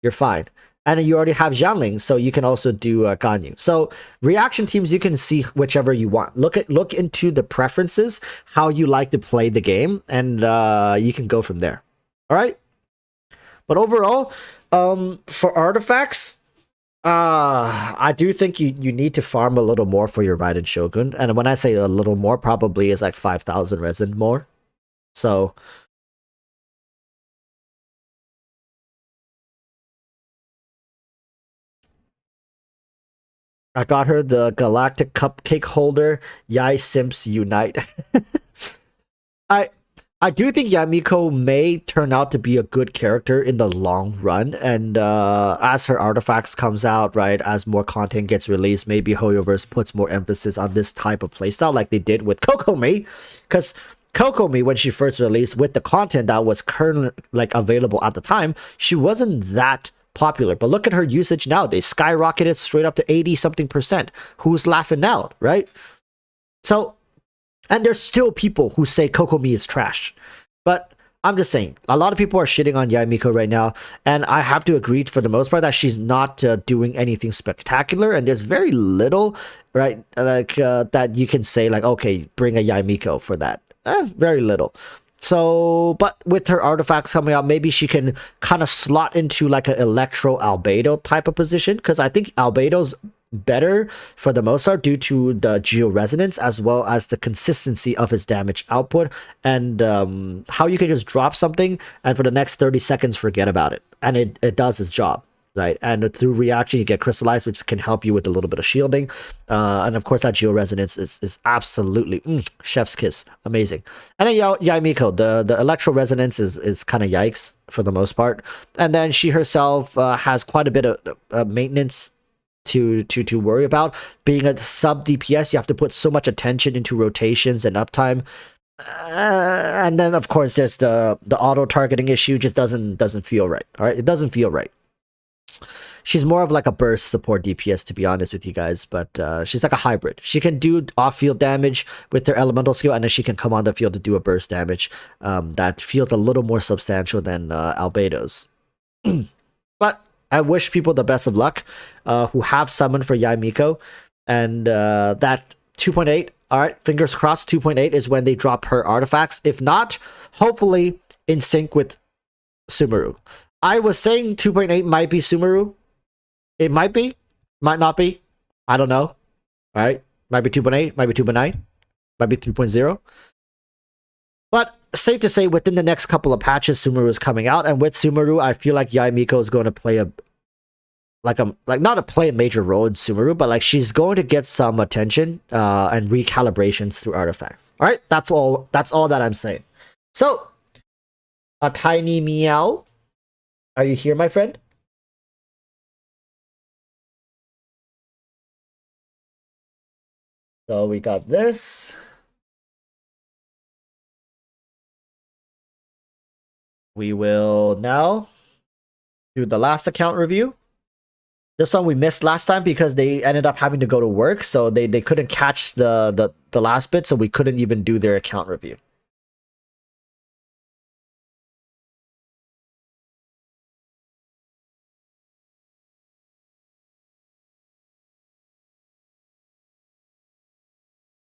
A: You're fine. And then you already have Jiangling, so you can also do Ganyu. So reaction teams, you can see whichever you want. Look into the preferences, how you like to play the game, and you can go from there. All right. But overall, for artifacts, I do think you need to farm a little more for your Raiden Shogun. And when I say a little more, probably is like 5,000 resin more. So I got her the Galactic Cupcake Holder. Yai Simps Unite. I I do think Yamiko may turn out to be a good character in the long run, and as her artifacts comes out, right, as more content gets released, maybe Hoyoverse puts more emphasis on this type of playstyle like they did with Kokomi, because Kokomi, when she first released with the content that was currently like available at the time, she wasn't that popular. But look at her usage now. They skyrocketed straight up to 80 something percent. Who's laughing now, right? So, and there's still people who say Kokomi is trash. But I'm just saying, a lot of people are shitting on Yaimiko right now, and I have to agree for the most part that she's not doing anything spectacular, and there's very little, right, like that you can say like, okay, bring a Yaimiko for that. Very little. So, but with her artifacts coming out, maybe she can kind of slot into like an Electro Albedo type of position, because I think Albedo's better for the most part due to the geo resonance as well as the consistency of his damage output, and how you can just drop something and for the next 30 seconds forget about it, and it does its job, right? And through reaction you get crystallized, which can help you with a little bit of shielding, and of course that geo resonance is absolutely chef's kiss, amazing. And then Yaimiko, the electro resonance is kind of yikes for the most part, and then she herself has quite a bit of maintenance to worry about. Being a sub DPS, you have to put so much attention into rotations and uptime, and then of course there's the auto targeting issue. Just doesn't feel right. All right, it doesn't feel right. She's more of like a burst support DPS, to be honest with you guys, but she's like a hybrid. She can do off-field damage with her elemental skill, and then she can come on the field to do a burst damage that feels a little more substantial than Albedo's. But I wish people the best of luck who have summoned for Yaimiko, and that 2.8, all right, fingers crossed, 2.8 is when they drop her artifacts. If not, hopefully in sync with Sumeru. I was saying 2.8 might be Sumeru. It might be, might not be. I don't know. All right, might be 2.8, might be 2.9, might be 3.0. But safe to say, within the next couple of patches, Sumeru is coming out, and with Sumeru, I feel like Yaimiko is going to play not a major role in Sumeru, but like she's going to get some attention and recalibrations through artifacts. All right, that's all that I'm saying. So, a tiny meow, are you here, my friend? So we got this. We will now do the last account review. This one we missed last time because they ended up having to go to work, so they couldn't catch the last bit, so we couldn't even do their account review.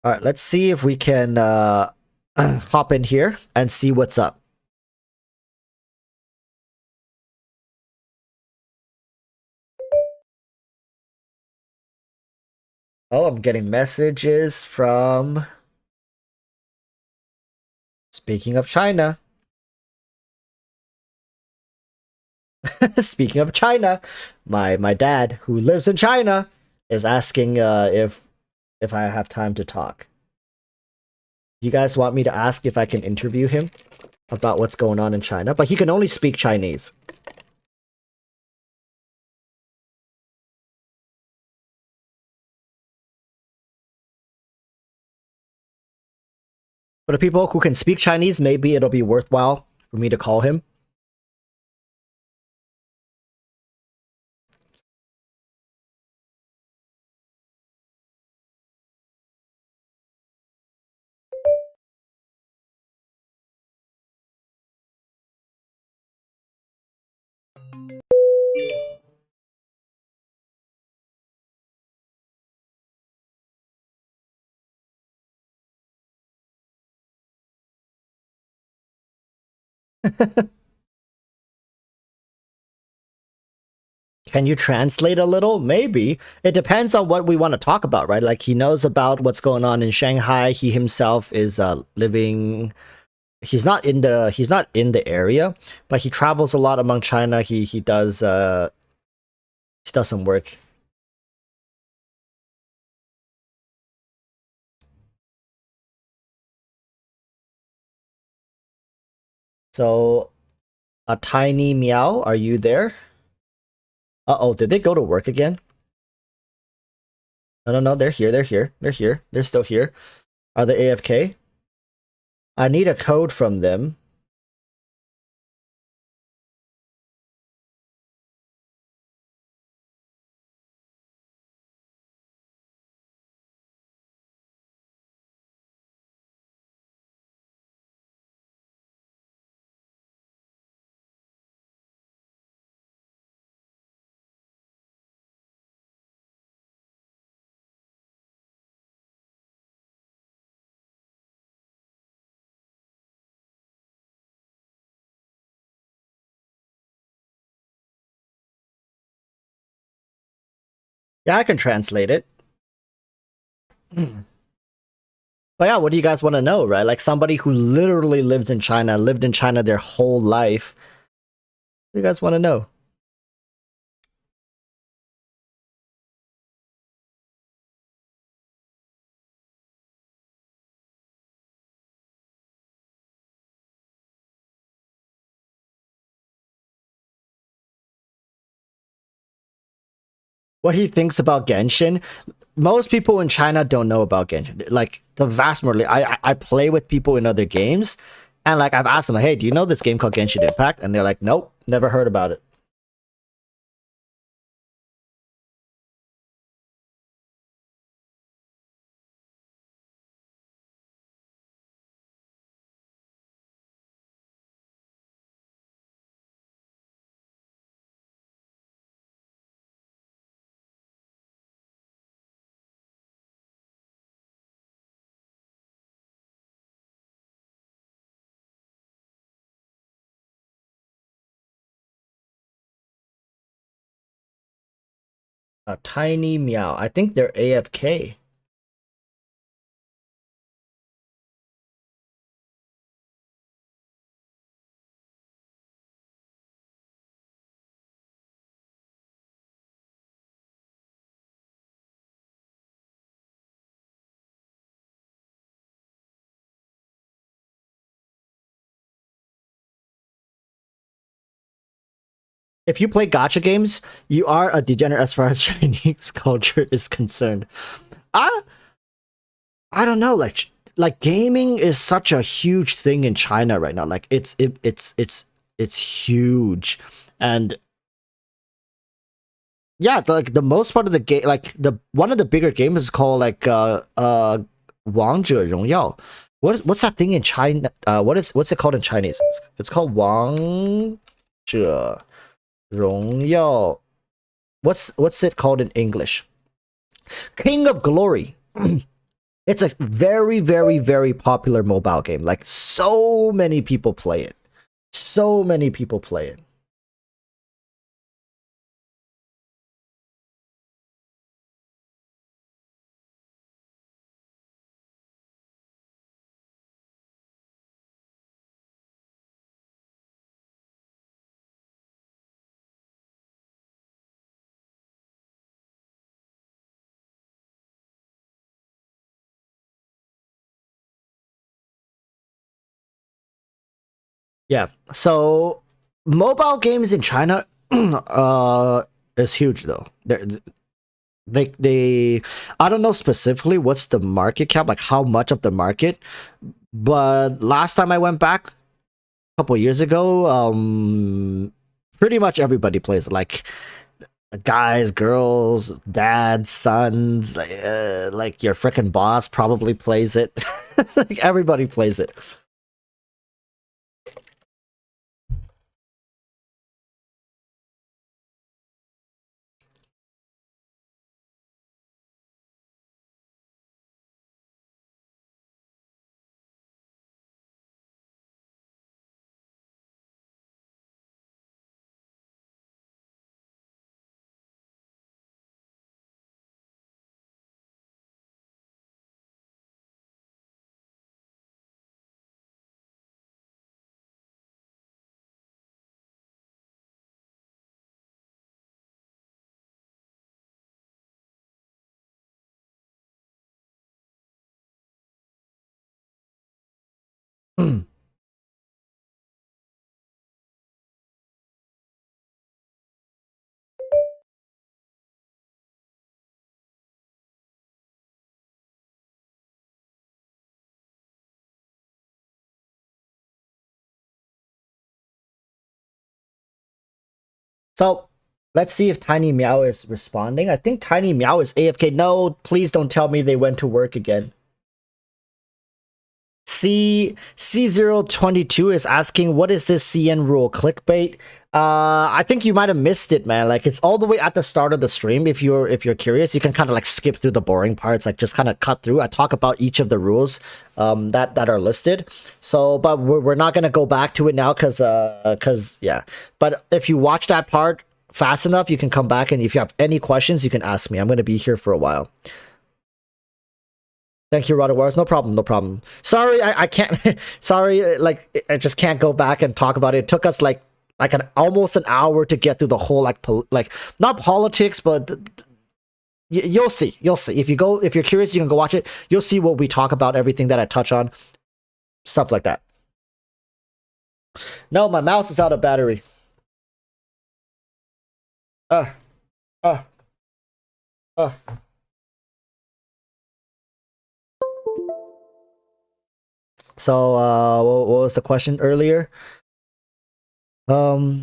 A: All right, let's see if we can hop in here and see what's up. Oh, I'm getting messages from... Speaking of China. Speaking of China, my dad, who lives in China, is asking if I have time to talk. You guys want me to ask if I can interview him about what's going on in China? But he can only speak Chinese. For the people who can speak Chinese, maybe it'll be worthwhile for me to call him. Can you translate a little? Maybe. It depends on what we want to talk about, right? Like he knows about what's going on in Shanghai. He himself is living he's not in the area, but he travels a lot among China. He does some work. So a tiny meow, are you there? Uh-oh, did they go to work again? No, they're here, they're here, they're here, they're still here. Are they AFK? I need a code from them. Yeah, I can translate it. But yeah, what do you guys want to know, right? Like somebody who literally lives in China, lived in China their whole life. What do you guys want to know? What he thinks about Genshin? Most people in China don't know about Genshin. Like the vast majority, I play with people in other games, and like I've asked them, hey, do you know this game called Genshin Impact? And they're like, nope, never heard about it. A tiny meow. I think they're AFK. If you play gotcha games, you are a degenerate as far as Chinese culture is concerned. I I don't know, like gaming is such a huge thing in China right now. Like it's huge, and yeah, the most part of the game, like the one of the bigger games is called like 王者荣耀. What's that thing in China? What's it called in Chinese? It's called 王者荣耀. What's it called in English? King of Glory. It's a very, very, very popular mobile game. Like so many people play it. So many people play it. Yeah. So mobile games in China is huge though. They I don't know specifically what's the market cap, like how much of the market, but last time I went back a couple years ago, pretty much everybody plays it. Like guys, girls, dads, sons, like your freaking boss probably plays it. Like everybody plays it. So let's see if Tiny Meow is responding. I think Tiny Meow is AFK. No, please don't tell me they went to work again. C022 is asking, what is this CN rule? Clickbait? I think you might have missed it, man. Like, it's all the way at the start of the stream. If you're curious, you can kind of like skip through the boring parts, like just kind of cut through. I talk about each of the rules that are listed. So, but we're not gonna go back to it now because yeah. But if you watch that part fast enough, you can come back, and if you have any questions, you can ask me. I'm gonna be here for a while. Thank you, EroticWalruss. No problem, no problem. Sorry, I can't. Sorry, like I just can't go back and talk about it. It took us like almost an hour to get through the whole like not politics, but you'll see. You'll see if you're curious, you can go watch it. You'll see what we talk about, everything that I touch on, stuff like that. No, my mouse is out of battery. Uh. So, what was the question earlier? Do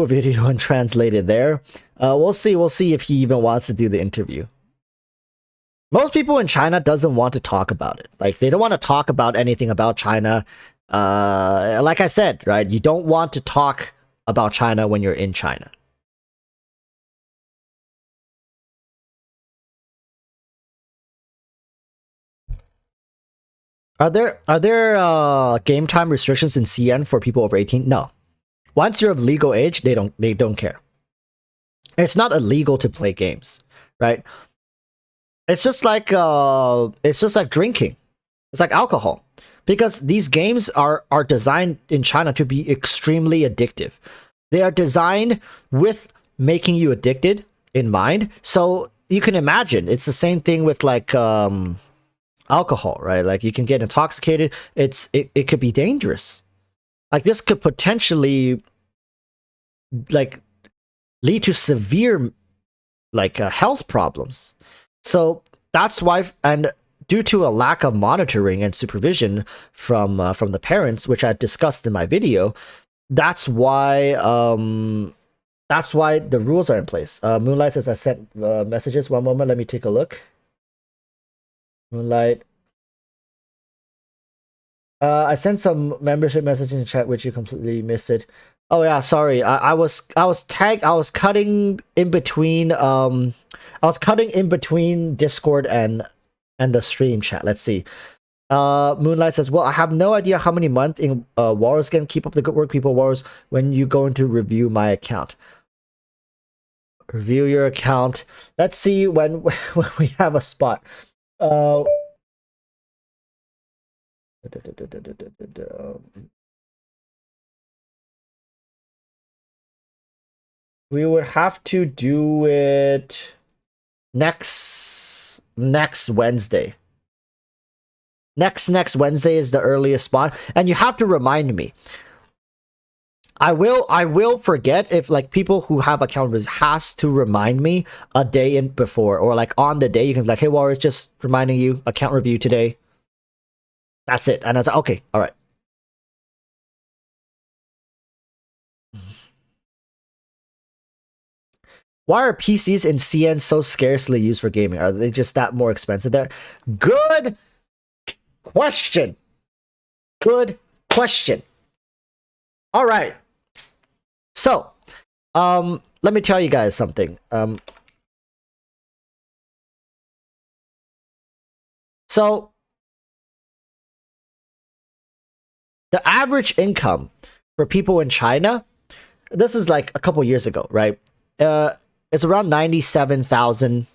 A: a video and translate it there. We'll see. We'll see if he even wants to do the interview. Most people in China doesn't want to talk about it. Like, they don't want to talk about anything about China. Like I said, right? You don't want to talk about China when you're in China. Are there game time restrictions in CN for people over 18? No. Once you're of legal age, they don't care. It's not illegal to play games, right? It's just like drinking. It's like alcohol. Because these games are designed in China to be extremely addictive. They are designed with making you addicted in mind. So you can imagine it's the same thing with like alcohol, right? Like you can get intoxicated. It could be dangerous. Like this could potentially like lead to severe like health problems. So that's why, and due to a lack of monitoring and supervision from the parents, which I discussed in my video, that's why the rules are in place. Moonlight says I sent messages. One moment, let me take a look. Moonlight. I sent some membership message in the chat, which you completely missed it. Oh yeah, sorry. I was cutting in between Discord and the stream chat. Let's see. Moonlight says, well, I have no idea how many months in Walrus can keep up the good work, people. Walrus, when you going to review my account? Review your account. Let's see when we have a spot. We would have to do it next Wednesday. Next Wednesday is the earliest spot, and you have to remind me. I will forget if like people who have account reviews has to remind me a day in before, or like on the day you can be like, hey Warriors, just reminding you account review today. That's it. And I was like, okay, all right. Why are PCs in CN so scarcely used for gaming? Are they just that more expensive there? Good question. Good question. All right. So, let me tell you guys something. So the average income for people in China, this is like a couple years ago, right? It's around 97,000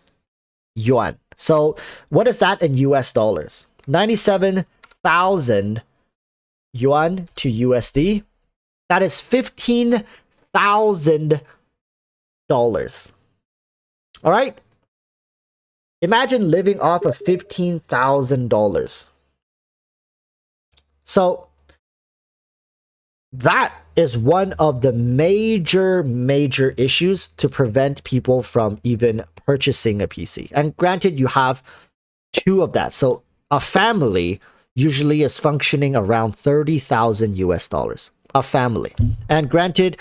A: yuan. So what is that in US dollars? 97,000 yuan to USD. That is $15,000. All right? Imagine living off of $15,000. So that is one of the major issues to prevent people from even purchasing a PC. And granted, you have two of that. So a family usually is functioning around 30,000 US dollars. A family. And granted,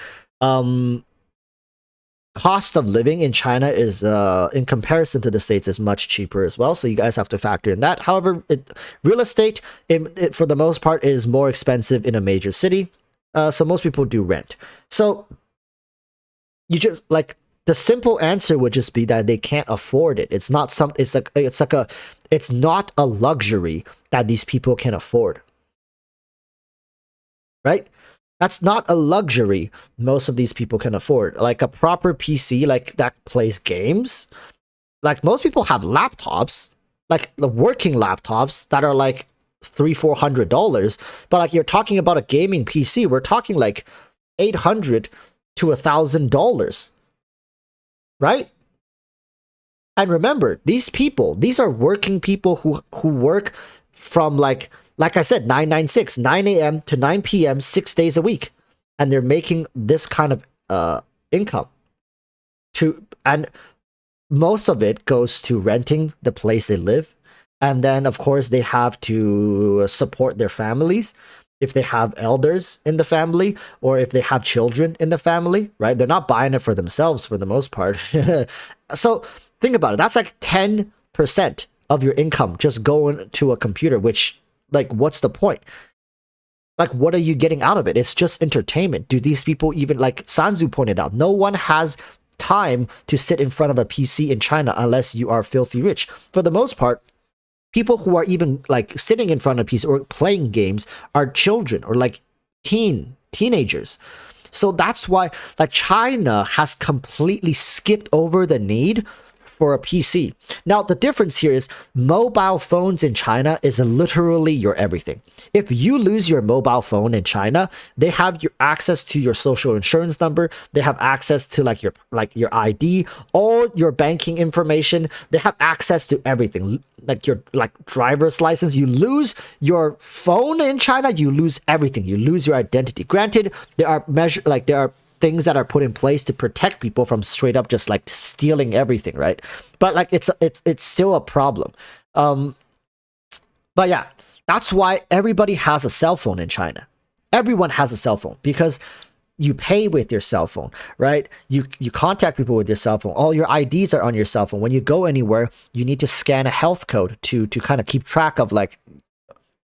A: cost of living in China is, in comparison to the States, is much cheaper as well. So you guys have to factor in that. However, real estate, for the most part, is more expensive in a major city. So most people do rent. So you just like the simple answer would just be that they can't afford it. It's not some. It's not a luxury that these people can afford. Right? That's not a luxury most of these people can afford. Like a proper PC, like that plays games. Like most people have laptops, like the working laptops that are like $300-400. But like you're talking about a gaming PC, we're talking like $800 to $1,000, right? And remember, these are working people who work from like I said, 9 a.m. to 9 p.m. 6 days a week, and they're making this kind of income. And most of it goes to renting the place they live, and then of course they have to support their families if they have elders in the family or if they have children in the family. Right? They're not buying it for themselves for the most part. So think about it. That's like 10% of your income just going to a computer, which, like, what's the point? Like, what are you getting out of it? It's just entertainment. Do these people even, like Sanzu pointed out, no one has time to sit in front of a PC in China unless you are filthy rich. For the most part, people who are even like sitting in front of a PC or playing games are children or like teenagers. So that's why like China has completely skipped over the need for a PC. Now, the difference here is mobile phones in China is literally your everything. If you lose your mobile phone in China, they have your access to your social insurance number. They have access to your ID, all your banking information. They have access to everything, like your driver's license. You lose your phone in China, you lose everything. You lose your identity. Granted, there are things that are put in place to protect people from straight up just like stealing everything, right? But like it's still a problem. But yeah, that's why everybody has a cell phone in China. Everyone has a cell phone because you pay with your cell phone, right? You contact people with your cell phone. All your IDs are on your cell phone. When you go anywhere, you need to scan a health code to kind of keep track of like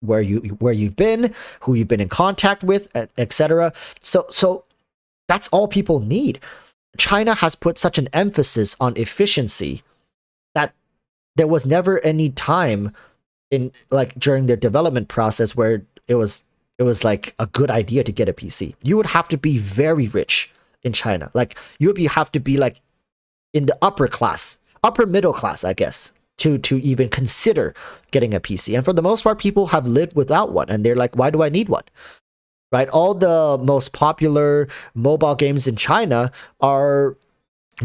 A: where you've been, who you've been in contact with, etc. So that's all people need. China has put such an emphasis on efficiency that there was never any time in like during their development process where it was like a good idea to get a PC. You would have to be very rich in China. Like you would have to be like in the upper middle class, I guess, to even consider getting a PC. And for the most part, people have lived without one, and they're like, why do I need one? Right? All the most popular mobile games in China are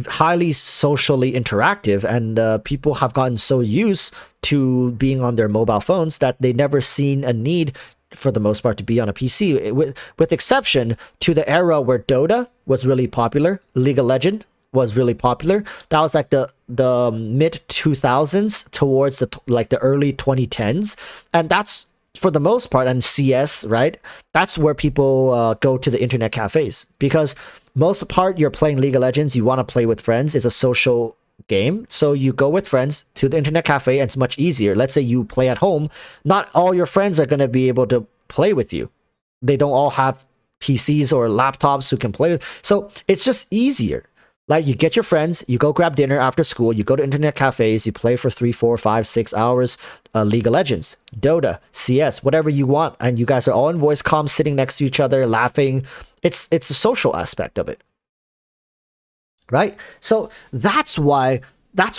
A: highly socially interactive, and people have gotten so used to being on their mobile phones that they never seen a need for the most part to be on a PC, with exception to the era where Dota was really popular, League of Legends was really popular. That was like the mid 2000s towards the early 2010s, and that's for the most part. And CS, right? That's where people go to the internet cafes, because most of the part you're playing League of Legends, you want to play with friends. It's a social game, so you go with friends to the internet cafe, and it's much easier. Let's say you play at home, not all your friends are going to be able to play with you. They don't all have PCs or laptops who can play with, so it's just easier. Like, you get your friends, you go grab dinner after school, you go to internet cafes, you play for 3, 4, 5, 6 hours, League of Legends, Dota, CS, whatever you want, and you guys are all in voice comms sitting next to each other, laughing. It's a social aspect of it, right? So that's why that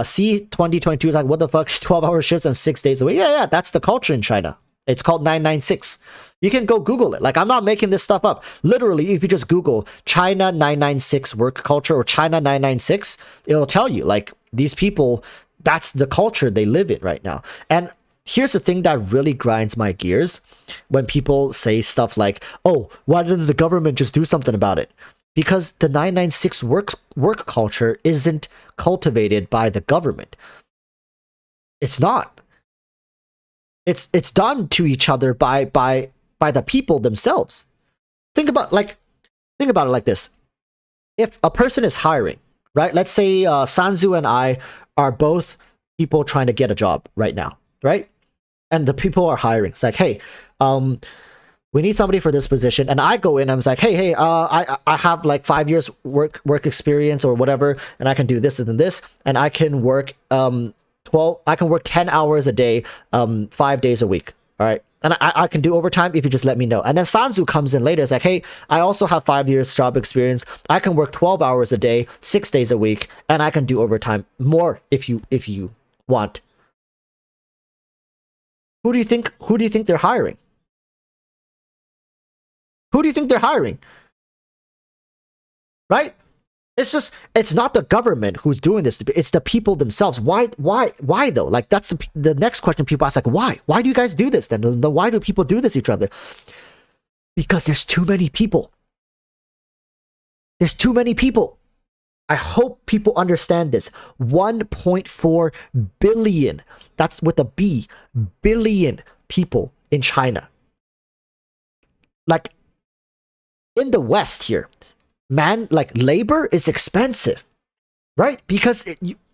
A: C 2022 is like, what the fuck, 12-hour shifts and 6 days a week. Yeah, that's the culture in China. It's called 996. You can go Google it. Like, I'm not making this stuff up. Literally, if you just Google China 996 work culture or China 996, it'll tell you, like, these people, that's the culture they live in right now. And here's the thing that really grinds my gears when people say stuff like, oh, why doesn't the government just do something about it? Because the 996 work culture isn't cultivated by the government. It's not. It's done to each other by the people themselves. Think about it like this. If a person is hiring, right? Let's say Sanzu and I are both people trying to get a job right now, right? And the people are hiring. It's like, hey, we need somebody for this position. And I go in, I'm like, hey, I have like 5 years work experience or whatever, and I can do this and this, and I can work 10 hours a day, 5 days a week. All right. And I can do overtime if you just let me know. And then Sanzu comes in later. It's like, hey, I also have 5 years job experience. I can work 12 hours a day, 6 days a week, and I can do overtime more if you want. Who do you think they're hiring? Who do you think they're hiring? Right? It's not the government who's doing this. It's the people themselves. Why though? Like, that's the next question people ask, like, why? Why do you guys do this then? Why do people do this to each other? Because there's too many people. There's too many people. I hope people understand this. 1.4 billion, that's with a B, billion people in China. Like, in the West here, man, like, labor is expensive, right? Because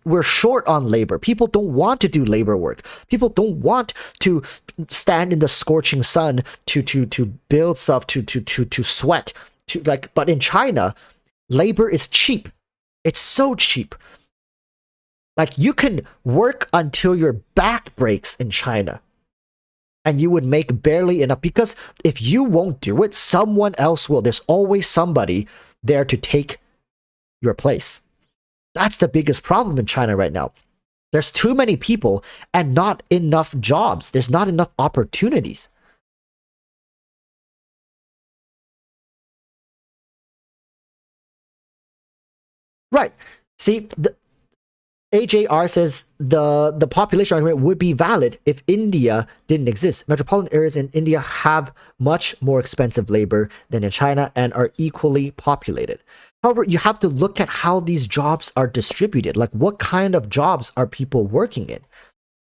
A: we're short on labor. People don't want to do labor work. People don't want to stand in the scorching sun to build stuff, to sweat. But in China, labor is cheap. It's so cheap. Like, you can work until your back breaks in China, and you would make barely enough, because if you won't do it, someone else will. There's always somebody there to take your place. That's the biggest problem in China right now. There's too many people and not enough jobs. There's not enough opportunities. Right. See, AJR says the population argument would be valid if India didn't exist. Metropolitan areas in India have much more expensive labor than in China and are equally populated. However, you have to look at how these jobs are distributed. Like, what kind of jobs are people working in,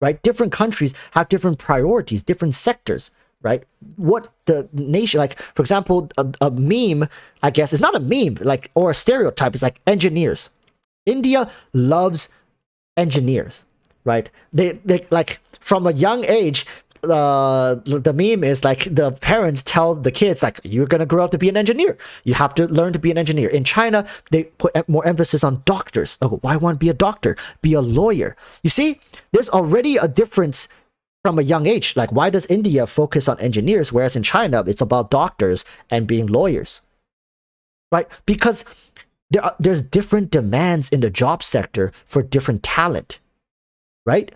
A: right? Different countries have different priorities, different sectors, right? What the nation, like, for example, a meme, I guess, is not a meme, like, or a stereotype. It's like engineers. India loves engineers, right? They like, from a young age, the meme is like, the parents tell the kids, like, you're gonna grow up to be an engineer. You have to learn to be an engineer. In China, they put more emphasis on doctors. Oh, why want to be a doctor? Be a lawyer. You see, there's already a difference from a young age. Like, why does India focus on engineers, whereas in China, it's about doctors and being lawyers, right? Because there's different demands in the job sector for different talent, right?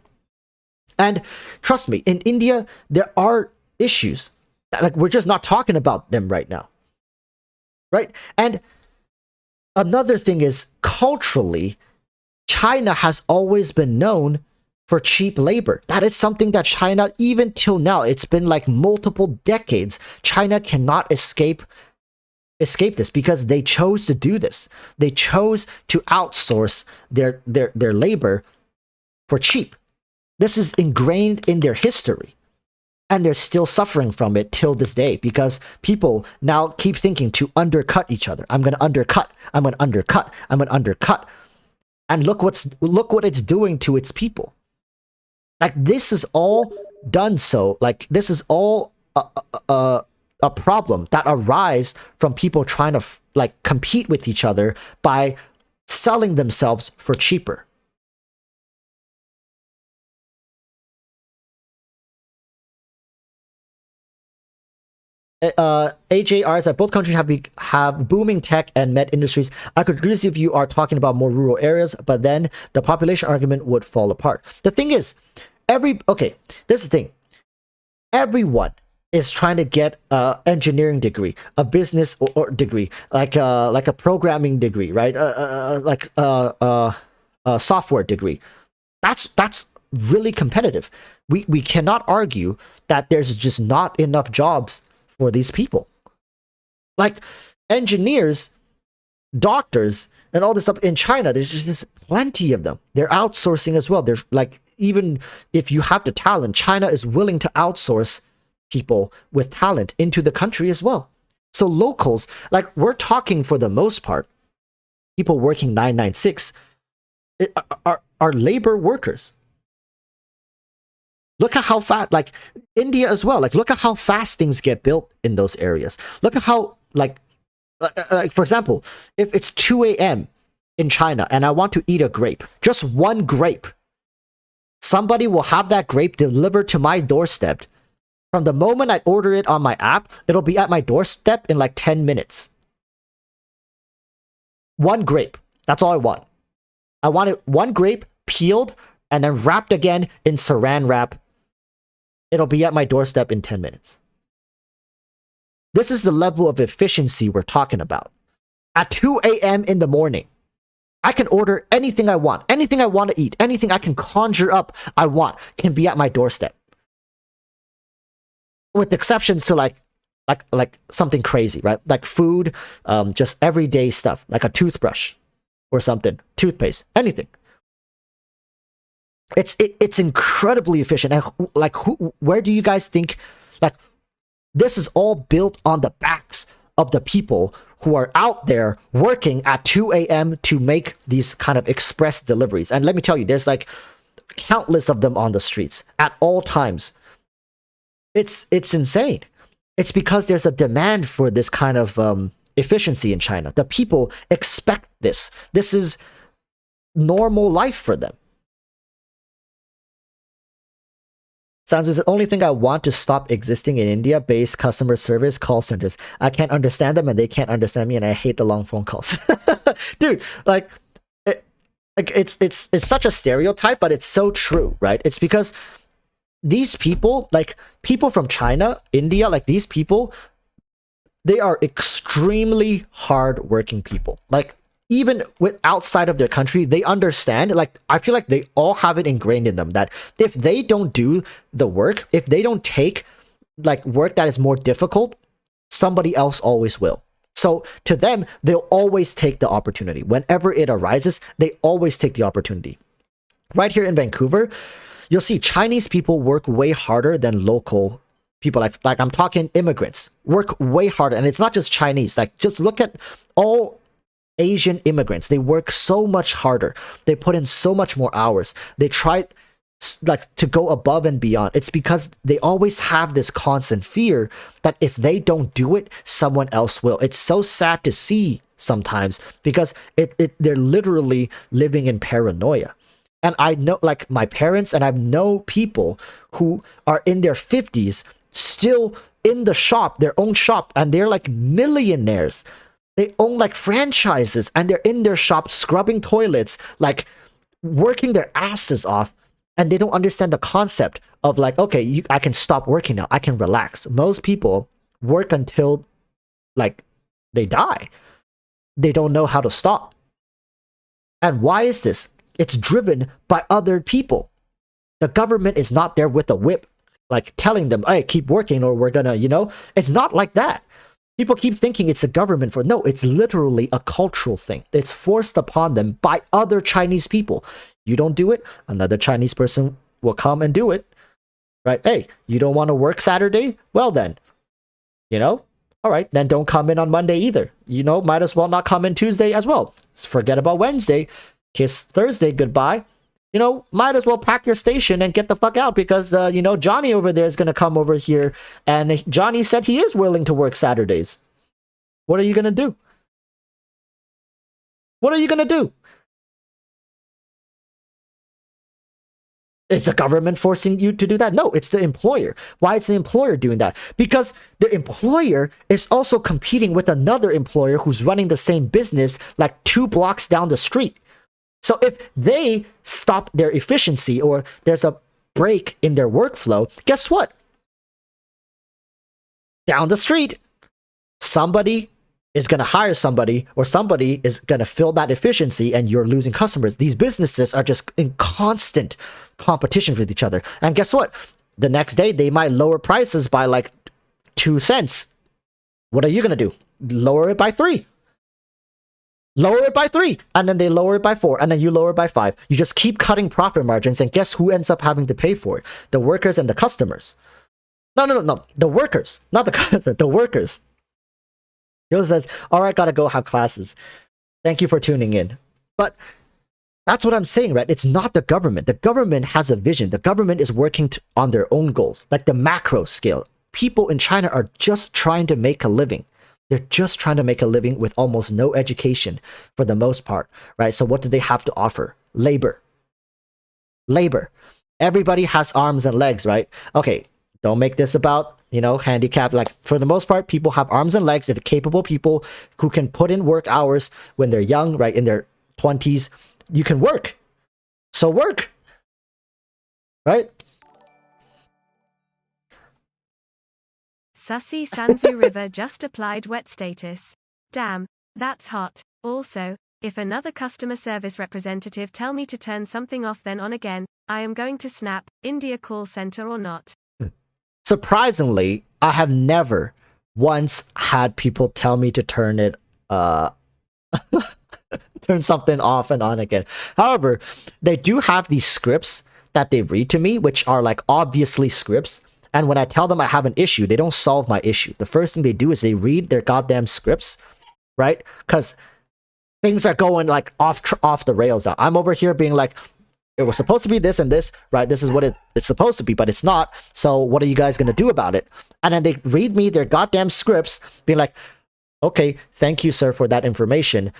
A: And trust me, in India, there are issues that, like, we're just not talking about them right now, right? And another thing is, culturally, China has always been known for cheap labor. That is something that China, even till now, it's been like multiple decades, China cannot escape this, because they chose to do this. They chose to outsource their labor for cheap. This is ingrained in their history, and they're still suffering from it till this day, because people now keep thinking to undercut each other. I'm going to undercut. I'm going to undercut. I'm going to undercut. And look what it's doing to its people. Like, this is all done so. Like, this is all a problem that arises from people trying to like compete with each other by selling themselves for cheaper. AJR said both countries have booming tech and med industries. I could agree if you are talking about more rural areas, but then the population argument would fall apart. The thing is, this is the thing. Everyone is trying to get a engineering degree, a business or degree, like a programming degree, right? A software degree. That's really competitive. We cannot argue that there's just not enough jobs for these people. Like engineers, doctors, and all this stuff in China, there's plenty of them. They're outsourcing as well. They're like, even if you have the talent, China is willing to outsource people with talent into the country as well. So locals, like we're talking for the most part, people working 996 are labor workers. Look at how fast, like India as well. Like look at how fast things get built in those areas. Look at how, like for example, if it's 2 a.m. in China and I want to eat a grape, just one grape, somebody will have that grape delivered to my doorstep. From the moment I order it on my app, it'll be at my doorstep in like 10 minutes. One grape. That's all I want. I want it one grape peeled and then wrapped again in saran wrap. It'll be at my doorstep in 10 minutes. This is the level of efficiency we're talking about. At 2 a.m. in the morning, I can order anything I want to eat, anything I can conjure up I want can be at my doorstep. With exceptions to like something crazy, right? Like food, just everyday stuff, like a toothbrush or something, toothpaste, anything. It's incredibly efficient. And like, where do you guys think, like, this is all built on the backs of the people who are out there working at 2 a.m. to make these kind of express deliveries. And let me tell you, there's like countless of them on the streets at all times. It's insane. It's because there's a demand for this kind of efficiency in China. The people expect this. This is normal life for them. Sounds as the only thing I want to stop existing in India-based customer service call centers. I can't understand them and they can't understand me, and I hate the long phone calls. Dude, like it's such a stereotype, but it's so true, right? It's because these people, like people from China, India, like these people, they are extremely hard-working people. Like even with outside of their country, they understand, like I feel like they all have it ingrained in them that if they don't do the work, if they don't take like work that is more difficult, somebody else always will. So to them, they'll always take the opportunity. Whenever it arises, they always take the opportunity. Right here in Vancouver, you'll see Chinese people work way harder than local people. Like I'm talking immigrants work way harder. And it's not just Chinese. Like just look at all Asian immigrants. They work so much harder. They put in so much more hours. They try like to go above and beyond. It's because they always have this constant fear that if they don't do it, someone else will. It's so sad to see sometimes because they're literally living in paranoia. And I know, like my parents, and I know people who are in their 50s still in the shop, their own shop, and they're like millionaires. They own like franchises and they're in their shop scrubbing toilets, like working their asses off. And they don't understand the concept of like, okay, I can stop working now. I can relax. Most people work until like they die. They don't know how to stop. And why is this? It's driven by other people. The government is not there with a whip, like telling them, hey, keep working or we're gonna, it's not like that. People keep thinking it's a government for, no, it's literally a cultural thing. It's forced upon them by other Chinese people. You don't do it, another Chinese person will come and do it, right? Hey, you don't want to work Saturday? Well then, all right, then don't come in on Monday either. Might as well not come in Tuesday as well. Forget about Wednesday. Kiss Thursday goodbye. Might as well pack your station and get the fuck out because, Johnny over there is going to come over here and Johnny said he is willing to work Saturdays. What are you going to do? What are you going to do? Is the government forcing you to do that? No, it's the employer. Why is the employer doing that? Because the employer is also competing with another employer who's running the same business like 2 blocks down the street. So if they stop their efficiency or there's a break in their workflow, guess what? down the street, somebody is going to hire somebody, or somebody is going to fill that efficiency, and you're losing customers. These businesses are just in constant competition with each other. And guess what? The next day, they might lower prices by like 2 cents. What are you going to do? Lower it by 3. Lower it by 3. And then they lower it by 4. And then you lower it by 5. You just keep cutting profit margins. And guess who ends up having to pay for it? The workers and the customers. No. The workers. Not the the workers. Yo says, all right, gotta go have classes. Thank you for tuning in. But that's what I'm saying, right? It's not the government. The government has a vision. The government is working on their own goals, like the macro scale. People in China are just trying to make a living. They're just trying to make a living with almost no education for the most part, right? So what do they have to offer? Labor. Labor. Everybody has arms and legs, right? Okay, don't make this about, handicap. Like, for the most part, people have arms and legs. They're capable people who can put in work hours when they're young, right? In their 20s. You can work. So work. Right?
B: Sussy Sanzu River just applied wet status. Damn, that's hot. Also, if another customer service representative tell me to turn something off then on again, I am going to snap, India call center or not.
A: Surprisingly, I have never once had people tell me to turn it turn something off and on again. However, they do have these scripts that they read to me, which are like obviously scripts. And when I tell them I have an issue, they don't solve my issue. The first thing they do is they read their goddamn scripts, right? Because things are going like off the rails now. I'm over here being like, it was supposed to be this and this, right? This is what it's supposed to be, but it's not. So what are you guys going to do about it? And then they read me their goddamn scripts, being like, okay, thank you, sir, for that information.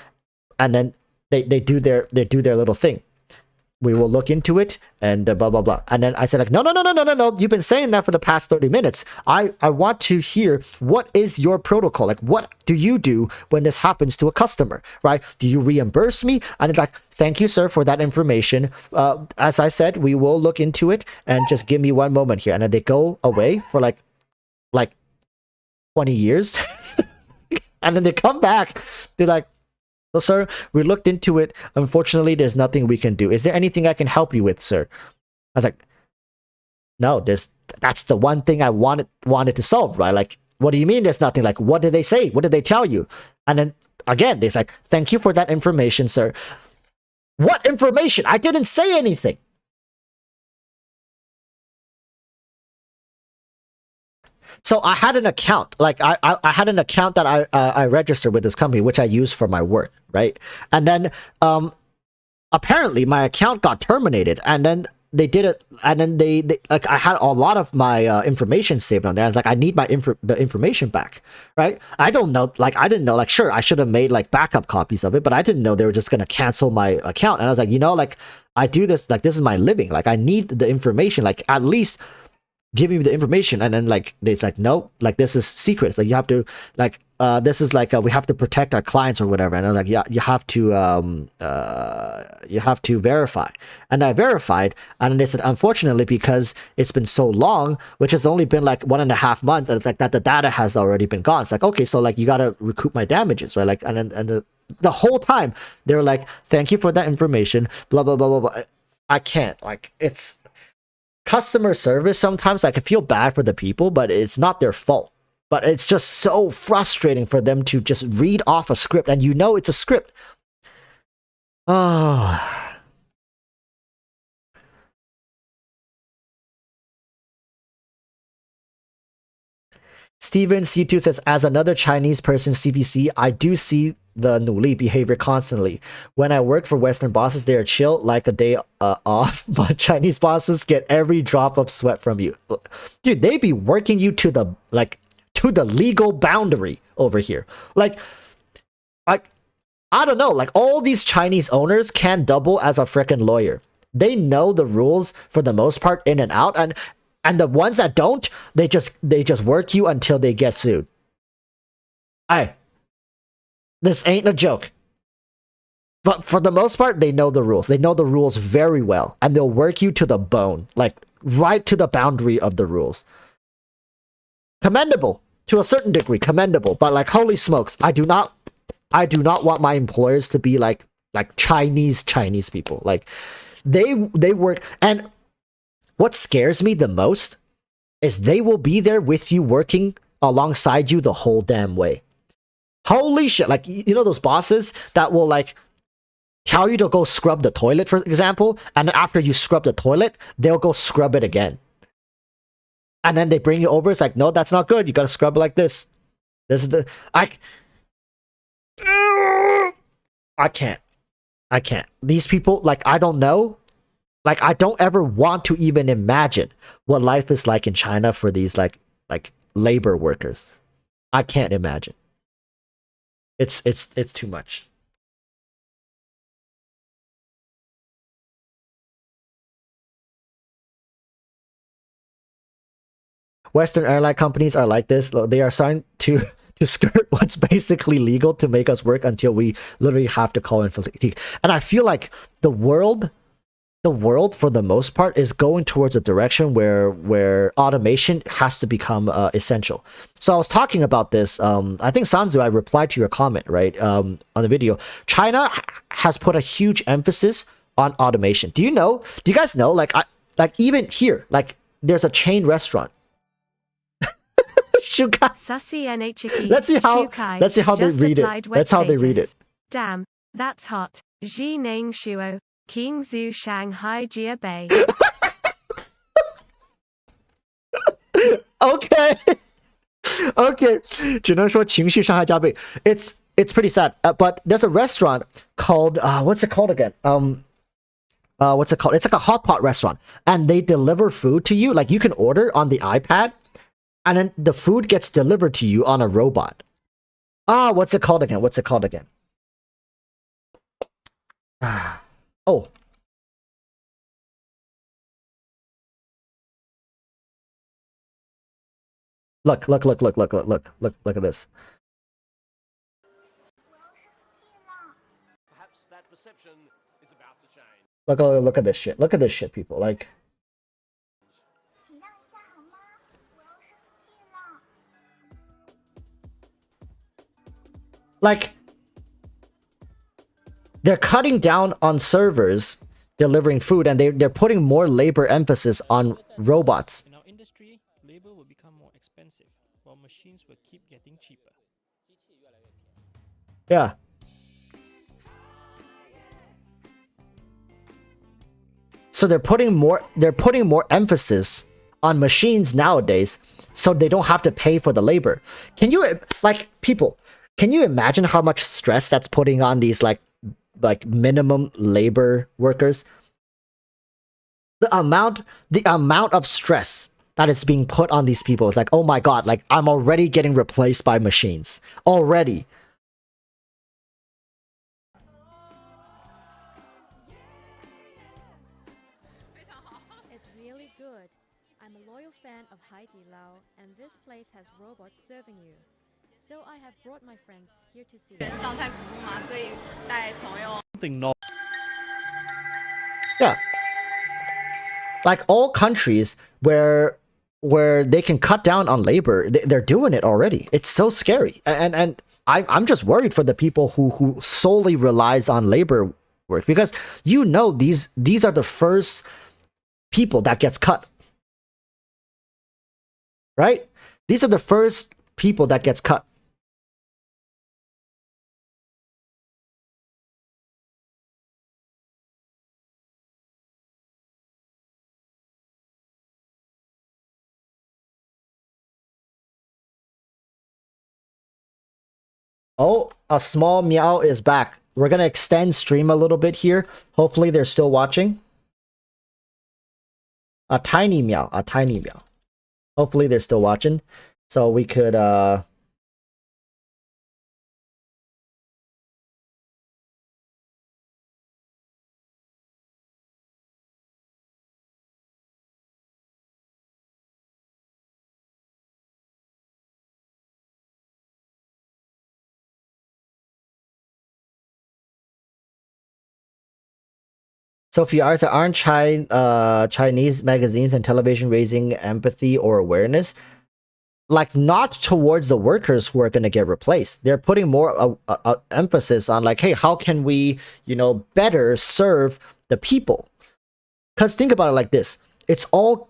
A: And then they do their little thing. We will look into it and blah, blah, blah. And then I said like, no. You've been saying that for the past 30 minutes. I want to hear, what is your protocol? Like, what do you do when this happens to a customer, right? Do you reimburse me? And it's like, thank you, sir, for that information. As I said, we will look into it, and just give me one moment here. And then they go away for like 20 years. And then they come back. They're like, so, sir, we looked into it. Unfortunately, there's nothing we can do. Is there anything I can help you with, sir? I was like, no, that's the one thing I wanted to solve, right? Like, what do you mean there's nothing? Like, what did they say? What did they tell you? And then, again, they're like, thank you for that information, sir. What information? I didn't say anything. So I had an account, like I had an account that I registered with this company, which I use for my work, right? And then apparently my account got terminated, and then they did it, and then they like, I had a lot of my information saved on there. I was like, I need the information back, right? I didn't know, like, sure, I should have made like backup copies of it, but I didn't know they were just gonna cancel my account. And I was like, like, I do this, like, this is my living, like, I need the information, like, at least give me the information. And then like it's like, no, like, this is secret, like, you have to, like, this is like, we have to protect our clients or whatever. And I'm like, yeah, you have to verify. And I verified, and then they said, unfortunately, because it's been so long, which has only been like 1.5 months, and it's like that the data has already been gone. It's like, okay, so like, you gotta recoup my damages, right? Like, and the whole time they're like, thank you for that information, blah blah blah blah blah. I can't, like, it's customer service. Sometimes I can feel bad for the people, but it's not their fault. But it's just so frustrating for them to just read off a script, and it's a script. Oh. Steven C2 says, as another Chinese person CPC, I do see the 努力 behavior constantly. When I work for Western bosses, they are chill like a day off, but Chinese bosses get every drop of sweat from you. Dude, they be working you to the legal boundary over here. Like, I don't know, like, all these Chinese owners can double as a freaking lawyer. They know the rules for the most part in and out, and the ones that don't, they just work you until they get sued. This ain't a joke. But for the most part, they know the rules. They know the rules very well, and they'll work you to the bone, like right to the boundary of the rules. Commendable to a certain degree commendable, but like holy smokes, I do not want my employers to be like Chinese people. Like they work, and what scares me the most is they will be there with you working alongside you the whole damn way. Holy shit, like you know those bosses that will like tell you to go scrub the toilet, for example, and after you scrub the toilet, they'll go scrub it again. And then they bring you over, it's like, no, that's not good. You gotta scrub it like this. This is the I can't. These people, like, I don't know. Like, I don't ever want to even imagine what life is like in China for these like labor workers. I can't imagine. It's too much. Western airline companies are like this. They are starting to skirt what's basically legal to make us work until we literally have to call in fatigue. And I feel like the world for the most part is going towards a direction where automation has to become essential. So I was talking about this. I think Sanzu, I replied to your comment, right, on the video. China has put a huge emphasis on automation. Do you guys know? Like even here, like there's a chain restaurant. Let's see how they read it. That's how they read it.
B: Damn, that's hot. Ji Ning Shuo, King Zhu Shanghai Jia Bei.
A: Okay. Okay. 只能说情绪伤害加倍. It's pretty sad. But there's a restaurant called what's it called again? What's it called? It's like a hot pot restaurant, and they deliver food to you. Like you can order on the iPad, and then the food gets delivered to you on a robot. What's it called again? Oh. Look at this.
D: Perhaps that perception is about to change.
A: Look at this shit. Look at this shit, people. Like they're cutting down on servers delivering food, and they're putting more labor emphasis on robots.
E: In our industry, labor will become more expensive, while machines will keep getting cheaper.
A: Yeah. So they're putting more emphasis on machines nowadays, so they don't have to pay for the labor. Can you can you imagine how much stress that's putting on these like minimum labor workers? The amount of stress that is being put on these people is like, oh my god, like I'm already getting replaced by machines already.
F: It's really good. I'm a loyal fan of Haidi Lao, and this place has robots serving you. So I have brought my friends here to see it.
A: Yeah. Like all countries where they can cut down on labor, they're doing it already. It's so scary. And I'm just worried for the people who solely relies on labor work, because these are the first people that gets cut. Right? These are the first people that gets cut. Oh, a small meow is back. We're gonna extend stream a little bit here. Hopefully they're still watching. A tiny meow. Hopefully they're still watching. So we could Sophie asks, aren't Chinese magazines and television raising empathy or awareness? like not towards the workers who are going to get replaced. They're putting more emphasis on like, hey, how can we, better serve the people? Because think about it like this: it's all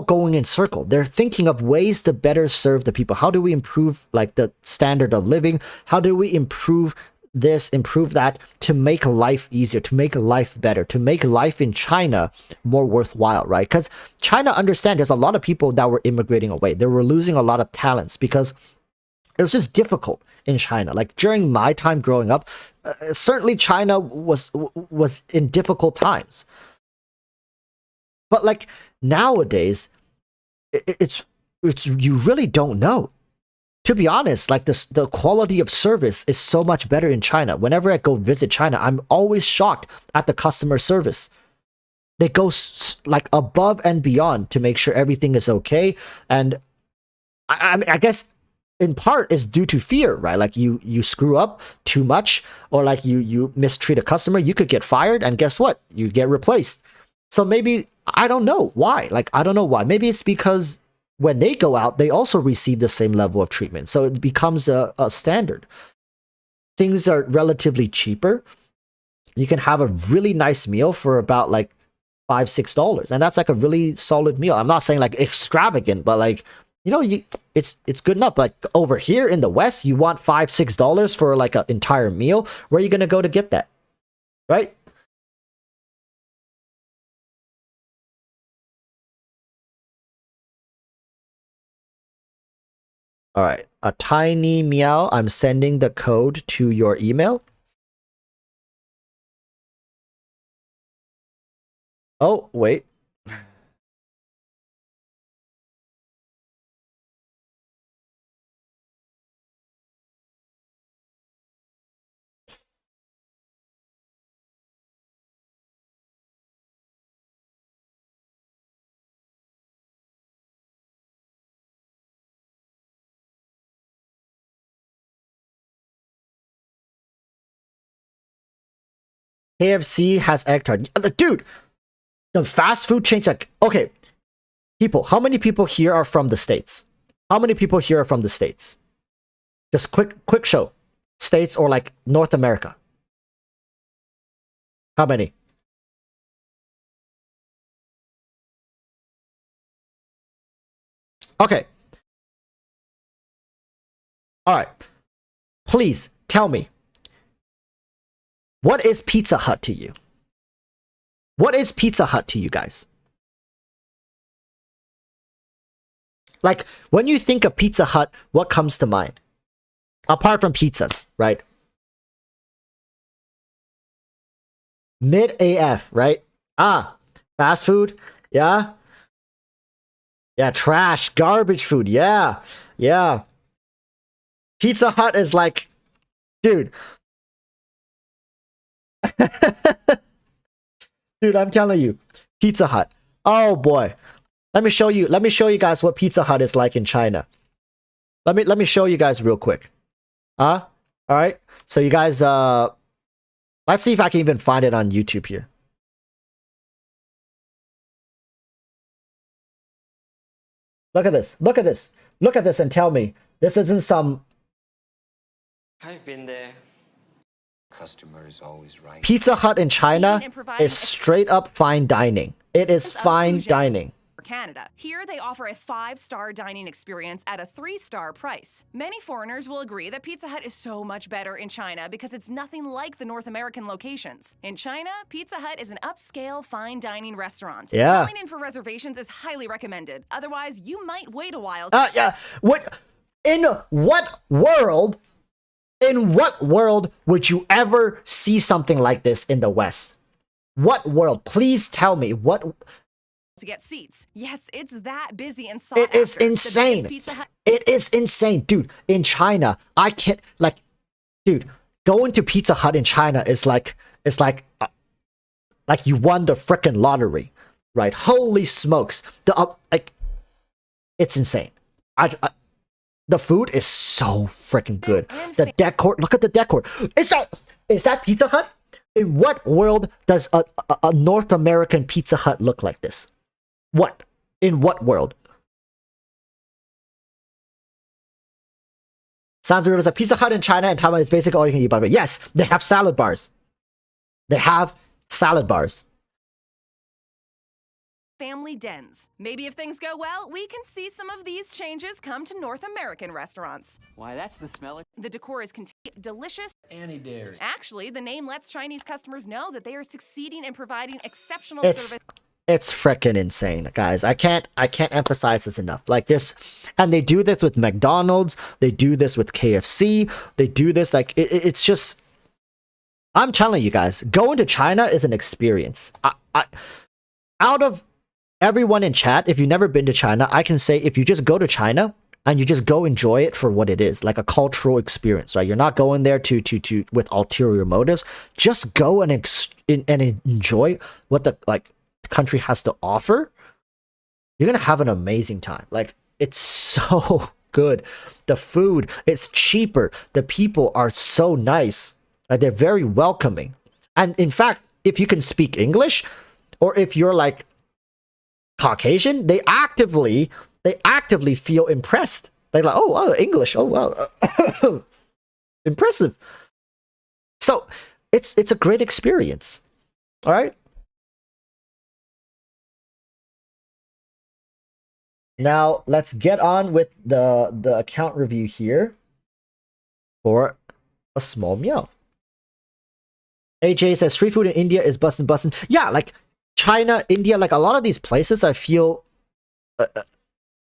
A: going in circle. They're thinking of ways to better serve the people. How do we improve like the standard of living? How do we improve this, improve that, to make life easier, to make life better, to make life in China more worthwhile, right? Because China understands there's a lot of people that were immigrating away. They were losing a lot of talents because it was just difficult in China. Like during my time growing up, certainly China was in difficult times. But like nowadays, it's you really don't know. To be honest, like the quality of service is so much better in China. Whenever I go visit China, I'm always shocked at the customer service. They go like above and beyond to make sure everything is okay. And I guess in part is due to fear, right? Like you screw up too much, or like you mistreat a customer, you could get fired, and guess what? You get replaced. So maybe, I don't know why. Like, I don't know why. Maybe it's because when they go out, they also receive the same level of treatment. So it becomes a standard. Things are relatively cheaper. You can have a really nice meal for about like $5-6. And that's like a really solid meal. I'm not saying like extravagant, but like, it's good enough. Like over here in the West, you want $5-6 for like an entire meal. Where are you going to go to get that? Right? All right, a tiny meow. I'm sending the code to your email. Oh, wait. KFC has egg tart. Dude, the fast food chains, like, okay, people, how many people here are from the States? How many people here are from the States? Just quick show. States or like North America. How many? Okay. All right. Please tell me, what is Pizza Hut to you? What is Pizza Hut to you guys? Like, when you think of Pizza Hut, what comes to mind? Apart from pizzas, right? Mid AF, right? Fast food, yeah? Yeah, trash, garbage food, yeah. Pizza Hut is like, dude. Dude, I'm telling you, Pizza Hut. Oh boy. Let me show you guys what Pizza Hut is like in China. Let me show you guys real quick. All right. So you guys let's see if I can even find it on YouTube here. Look at this. Look at this. Look at this and tell me this isn't some
G: I've been there. Customer is always right.
A: Pizza Hut in China is straight up fine dining. It is fine dining.
H: For Canada. Here they offer a 5-star dining experience at a 3-star price. Many foreigners will agree that Pizza Hut is so much better in China because it's nothing like the North American locations. In China, Pizza Hut is an upscale fine dining restaurant.
A: Yeah.
H: Calling in for reservations is highly recommended. Otherwise, you might wait a while.
A: Yeah. In what world would you ever see something like this in the West? What world? Please tell me what.
H: To get seats. Yes, it's that busy and sought
A: It is
H: after.
A: insane. It is insane, dude. In China, I can't dude. Going to Pizza Hut in China is like you won the frickin' lottery, right? Holy smokes! It's insane. The food is so freaking good. The decor, look at the decor. Is that Pizza Hut? In what world does a North American Pizza Hut look like this? What? In what world? Sounds like Pizza Hut in China and Taiwan is basically all you can eat. But yes, they have salad bars. They have salad bars.
H: Family dens. Maybe if things go well, we can see some of these changes come to North American restaurants.
G: Why, that's the smell of
H: The decor is delicious.
G: Annie Dairy.
H: Actually, the name lets Chinese customers know that they are succeeding in providing exceptional
A: It's
H: service.
A: it's freaking insane, guys. I can't emphasize this enough. Like this, and they do this with McDonald's. They do this with KFC. They do this like it's just. I'm telling you guys, going to China is an experience. Out of everyone in chat, if you've never been to China, I can say if you just go to China and you just go enjoy it for what it is, like a cultural experience, right? You're not going there to with ulterior motives. Just go and enjoy what the country has to offer. You're gonna have an amazing time. Like, it's so good. The food, it's cheaper. The people are so nice. Like, they're very welcoming. And in fact, if you can speak English, or if you're like Caucasian, they actively feel impressed. They're like, oh, English, oh wow, impressive. So it's a great experience. All right. Now let's get on with the account review here for a small meow. AJ says street food in India is bussin'. Yeah, like China, India, like a lot of these places, I feel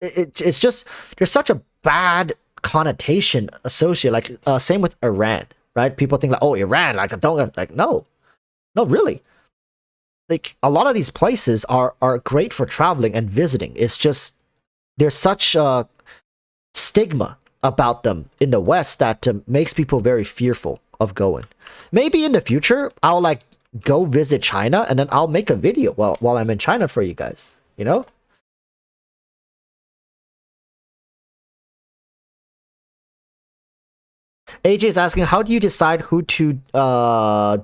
A: it's just there's such a bad connotation associated. Like same with Iran, right? People think like, oh, Iran, like don't like no, really. Like a lot of these places are great for traveling and visiting. It's just there's such a stigma about them in the West that makes people very fearful of going. Maybe in the future I'll like go visit China and then I'll make a video while I'm in China for you guys, you know? AJ is asking, how do you decide who to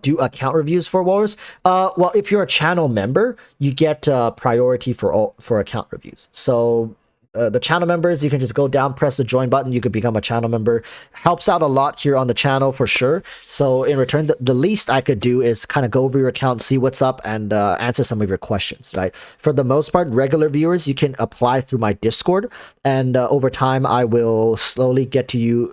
A: do account reviews for Walrus? Well, if you're a channel member, you get priority for account reviews. So the channel members, you can just go down, press the join button, you could become a channel member. Helps out a lot here on the channel for sure. So in return, the least I could do is kind of go over your account, see what's up, and answer some of your questions, right? For the most part, regular viewers, you can apply through my Discord, and over time, I will slowly get to you.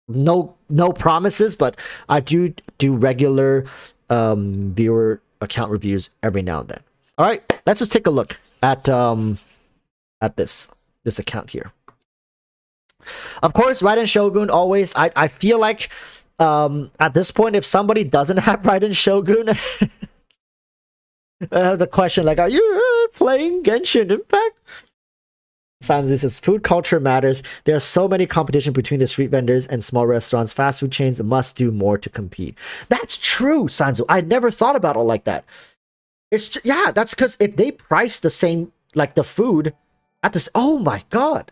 A: No promises, but I do regular viewer account reviews every now and then. All right, let's just take a look at this account here. Of course, Raiden Shogun always. I feel like at this point, if somebody doesn't have Raiden Shogun, the question like, are you playing Genshin Impact? Sanzi says, food culture matters. There's so many competition between the street vendors and small restaurants. Fast food chains must do more to compete. That's true, Sanzu. I never thought about it like that. It's just, yeah, that's because if they price the same, like the food at this, oh my god.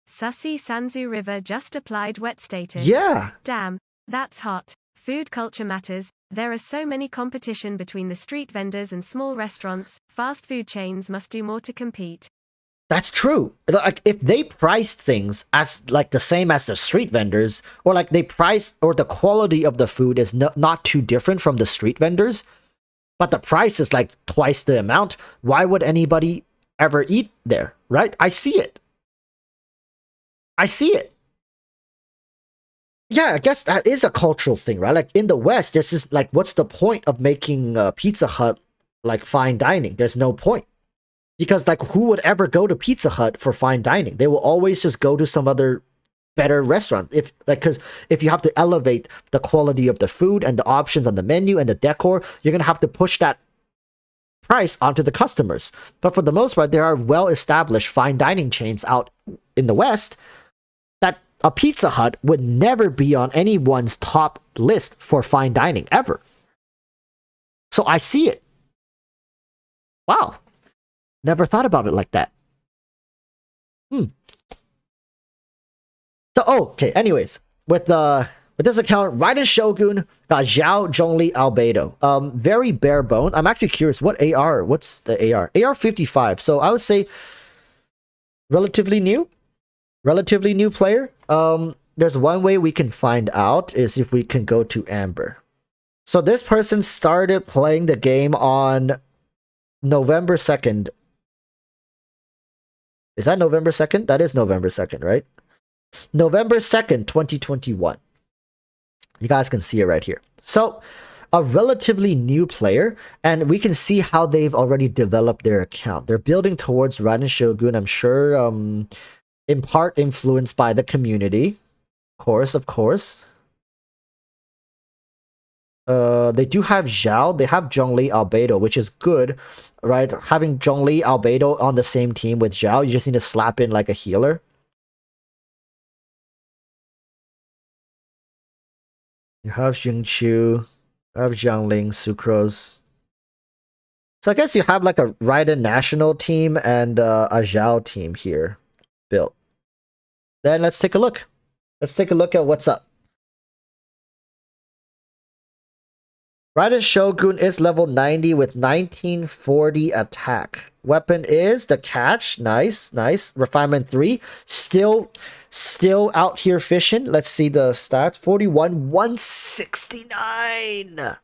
B: Sussy Sanzu River just applied wet status.
A: Yeah.
B: Damn, that's hot. Food culture matters. There are so many competition between the street vendors and small restaurants. Fast food chains must do more to compete.
A: That's true. Like if they priced things as like the same as the street vendors, or like they price, or the quality of the food is not too different from the street vendors, but the price is like twice the amount, why would anybody ever eat there, right? I see it. Yeah, I guess that is a cultural thing, right? Like in the West, there's this like, what's the point of making Pizza Hut like fine dining? There's no point. Because like who would ever go to Pizza Hut for fine dining? They will always just go to some other better restaurant. If like, because if you have to elevate the quality of the food and the options on the menu and the decor, you're gonna have to push that price onto the customers. But for the most part, there are well-established fine dining chains out in the West that a Pizza Hut would never be on anyone's top list for fine dining ever. So I see it. Wow. Never thought about it like that. So okay, anyways, with this account, Raiden Shogun got Zhao Zhongli Albedo. Very bare bone. I'm actually curious, what's the AR? AR 55. So I would say relatively new player. There's one way we can find out is if we can go to Amber. So this person started playing the game on November 2nd. Is that November 2nd? That is November 2nd, right? November 2nd, 2021. You guys can see it right here. So, a relatively new player, and we can see how they've already developed their account. They're building towards Raiden Shogun, I'm sure, in part influenced by the community. Of course. They do have Zhao. They have Zhongli Albedo, which is good, right? Having Zhongli Albedo on the same team with Zhao, you just need to slap in like a healer. You have Xingqiu, you have Jiangling, Sucrose. So I guess you have like a Raiden national team and a Zhao team here built. Then let's take a look. Let's take a look at what's up. Raiden Shogun is level 90 with 1940 attack. Weapon is the catch. Nice, nice. Refinement 3. Still out here fishing. Let's see the stats. 41, 169.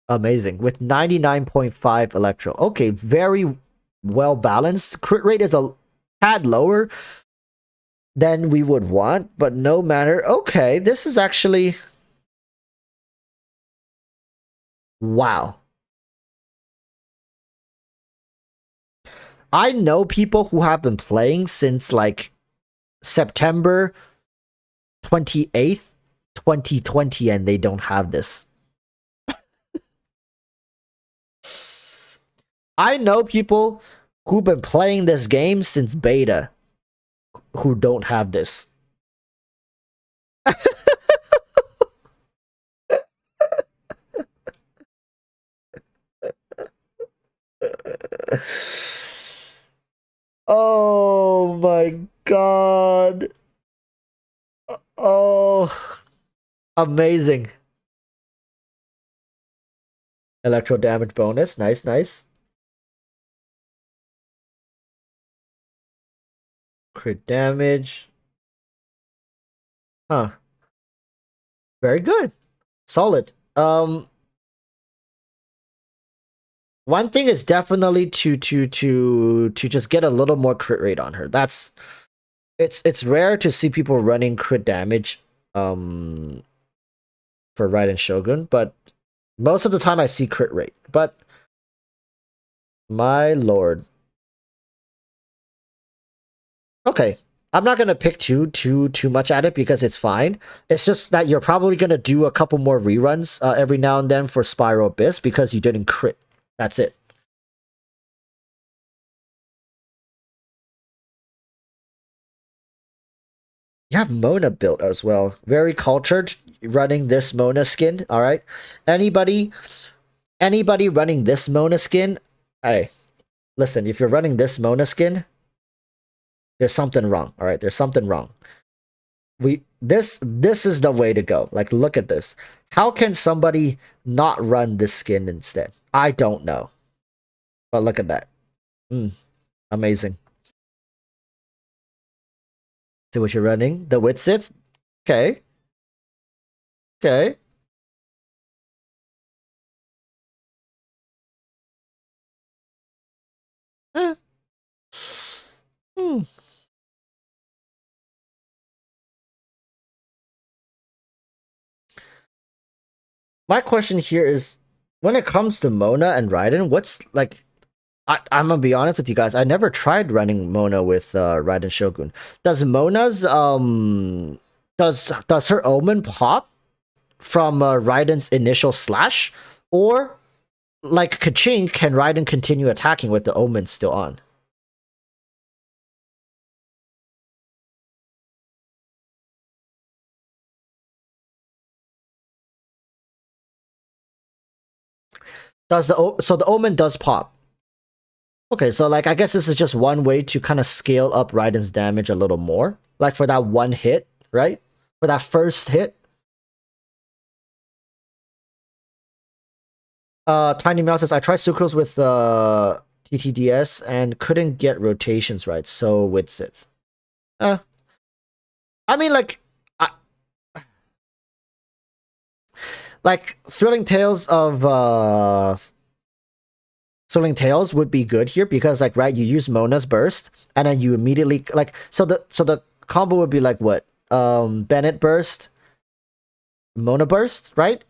A: Amazing. With 99.5 electro. Okay, very well balanced. Crit rate is a tad lower than we would want, but no matter. Okay, this is actually... Wow. I know people who have been playing since like September 28th, 2020, and they don't have this. I know people who've been playing this game since beta who don't have this. Oh my god. Oh, amazing. Electro damage bonus. Nice, nice. Crit damage. Huh. Very good. Solid. One thing is definitely to just get a little more crit rate on her. That's it's rare to see people running crit damage for Raiden Shogun, but most of the time I see crit rate. But my lord. Okay. I'm not gonna pick too much at it because it's fine. It's just that you're probably gonna do a couple more reruns every now and then for Spiral Abyss because you didn't crit. That's it. You have Mona built as well. Very cultured running this Mona skin. All right. Anybody running this Mona skin? Hey, listen. If you're running this Mona skin, there's something wrong. All right. There's something wrong. This is the way to go. Like, look at this. How can somebody not run this skin instead? I don't know. But look at that. Amazing. See what you're running? The Witsith? Okay. Okay. My question here is, when it comes to Mona and Raiden, what's like... I'm gonna be honest with you guys. I never tried running Mona with Raiden Shogun. Does Mona's does her Omen pop from Raiden's initial slash, or like Kaching, can Raiden continue attacking with the Omen still on? So the Omen does pop. Okay, so like I guess this is just one way to kind of scale up Raiden's damage a little more. Like for that one hit, right? For that first hit. Tiny Meow says, I tried Sucrose with TTDS and couldn't get rotations right, so with it. I mean, like Thrilling Tales of Thrilling Tales would be good here because like right, you use Mona's burst and then you immediately like so the combo would be like what? Bennett burst, Mona burst, right?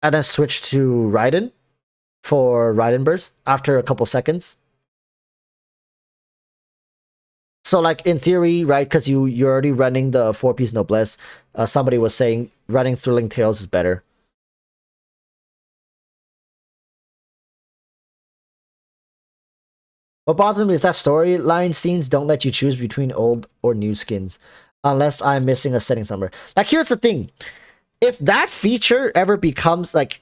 A: And then switch to Raiden for Raiden burst after a couple seconds. So like in theory, right, because you're already running the 4-piece noblesse, somebody was saying running Thrilling Tales is better. What bothers me is that storyline scenes don't let you choose between old or new skins, unless I'm missing a setting somewhere. Like here's the thing, if that feature ever becomes like,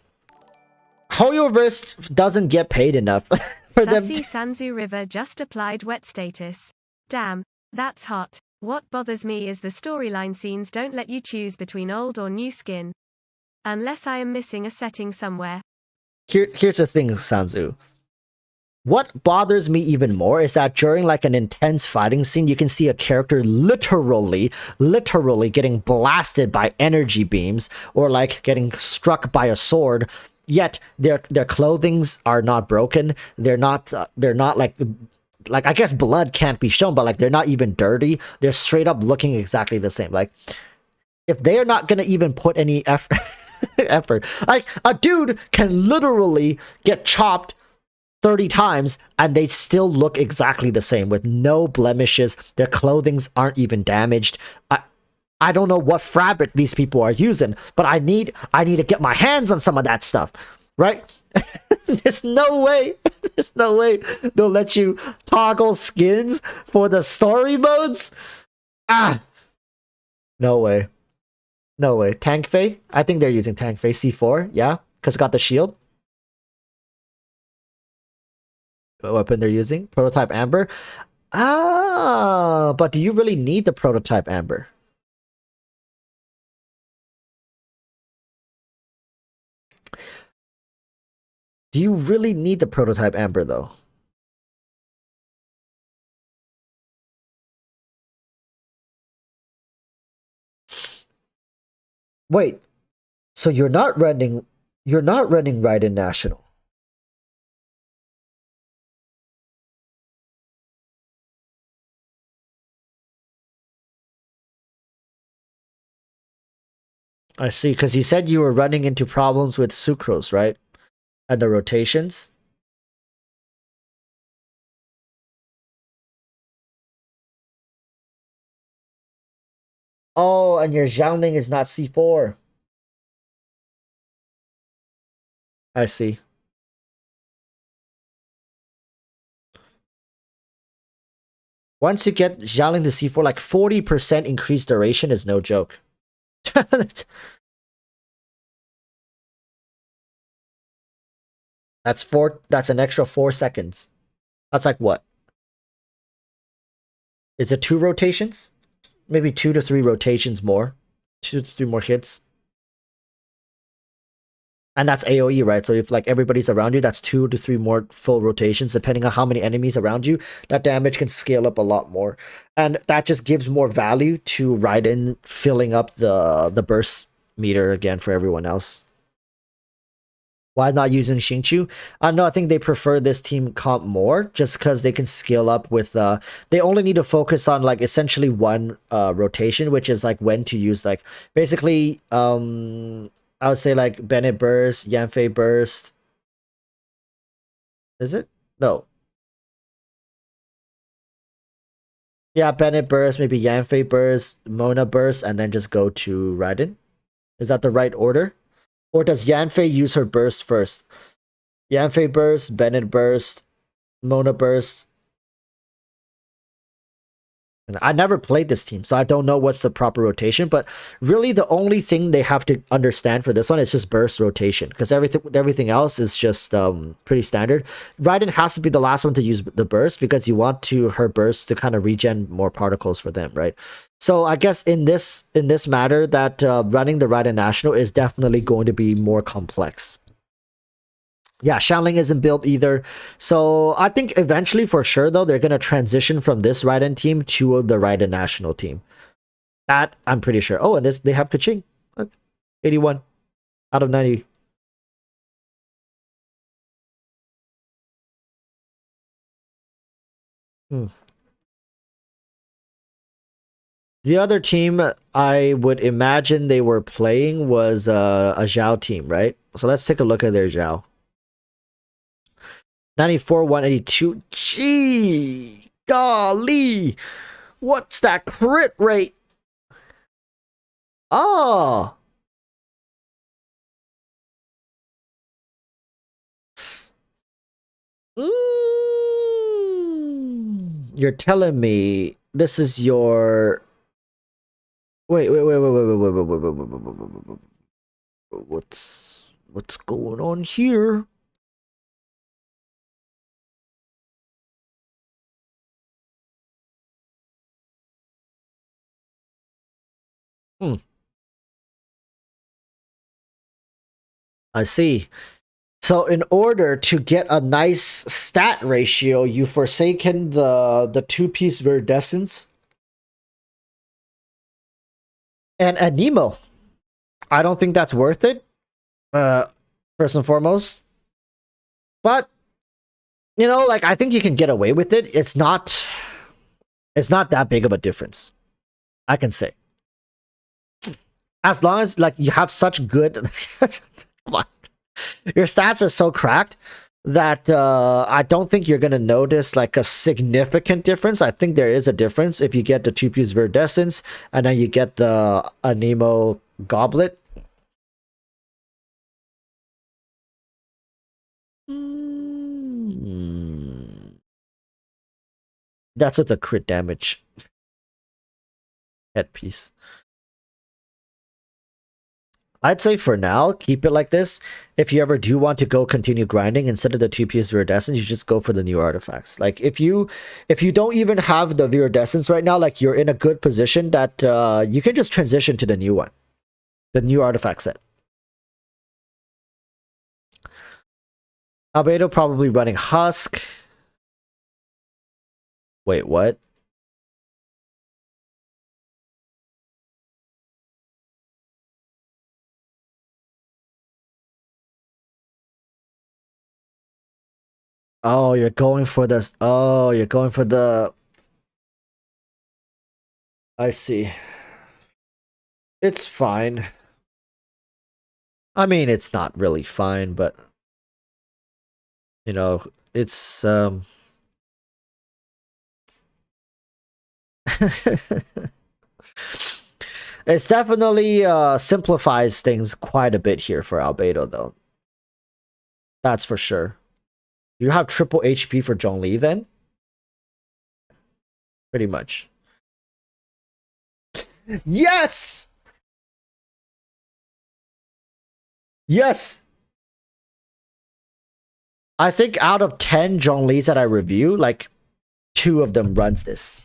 A: HoYoverse doesn't get paid enough for them.
B: Sussy Sanzu River just applied wet status. Damn, that's hot. What bothers me is the storyline scenes don't let you choose between old or new skin. Unless I am missing a setting somewhere.
A: Here's the thing, Sanzu. What bothers me even more is that during like an intense fighting scene, you can see a character literally getting blasted by energy beams or like getting struck by a sword. Yet their clothings are not broken. They're not like I guess blood can't be shown, but like they're not even dirty. They're straight up looking exactly the same. Like if they're not gonna even put any effort, like a dude can literally get chopped 30 times and they still look exactly the same with no blemishes. Their clothings aren't even damaged. I don't know what fabric these people are using, but I need to get my hands on some of that stuff, right? There's no way they'll let you toggle skins for the story modes. No way. Tank Fae? I think they're using Tank Fae C4, yeah, because it got the shield. What weapon they're using? Prototype Amber. But do you really need the Prototype Amber? Do you really need the Prototype Amber though? Wait, so you're not running Raiden National. I see, because you said you were running into problems with Sucrose, right? And the rotations. Oh, and your Xiaoling is not C4. I see. Once you get Xiaoling to C4, like 40% increased duration is no joke. That's an extra 4 seconds. That's like what? Is it 2 rotations? Maybe 2 to 3 rotations more. 2 to 3 more hits. And that's AoE, right? So if like everybody's around you, that's 2 to 3 more full rotations, depending on how many enemies around you. That damage can scale up a lot more. And that just gives more value to Raiden filling up the burst meter again for everyone else. Why not using Xingqiu? No, I think they prefer this team comp more, just because they can scale up with, they only need to focus on like essentially one rotation, which is like when to use like, basically, I would say like Bennett burst, Yanfei burst. Is it? No. Yeah, Bennett burst, maybe Yanfei burst, Mona burst, and then just go to Raiden. Is that the right order? Or does Yanfei use her burst first? Yanfei burst, Bennett burst, Mona burst. And I never played this team, so I don't know what's the proper rotation, but really the only thing they have to understand for this one is just burst rotation, because everything else is just pretty standard. Raiden has to be the last one to use the burst, because you want her burst to kind of regen more particles for them, right? So I guess in this matter, that running the Raiden National is definitely going to be more complex. Yeah, Shanling isn't built either. So I think eventually, for sure, though, they're going to transition from this Raiden team to the Raiden national team. That, I'm pretty sure. Oh, and this they have Kaching. 81 out of 90. The other team I would imagine they were playing was a Zhao team, right? So let's take a look at their Zhao. 94, 182. Gee, golly. What's that crit rate? Oh. You're telling me this is your... Wait. What's going on here? I see. So in order to get a nice stat ratio, you forsaken the two-piece viridescence and a Nemo. I don't think that's worth it. First and foremost. But you know, like I think you can get away with it. It's not that big of a difference. I can say. As long as like you have such good come on. Your stats are so cracked that I don't think you're gonna notice like a significant difference. I think there is a difference if you get the two-piece viridescence and then you get the Anemo goblet. That's with the crit damage headpiece. I'd say for now, keep it like this. If you ever do want to go continue grinding, instead of the two-piece viridescence, you just go for the new artifacts. Like if you don't even have the viridescence right now, like you're in a good position that you can just transition to the new one. The new artifact set. Albedo probably running Husk. Wait, what? Oh, you're going for this. Oh, you're going for the... I see. It's fine. I mean, it's not really fine, but... You know, it's... It's definitely simplifies things quite a bit here for Albedo, though. That's for sure. You have triple HP for Zhongli then? Pretty much. Yes! Yes! I think out of 10 Zhonglis that I review, like 2 of them runs this.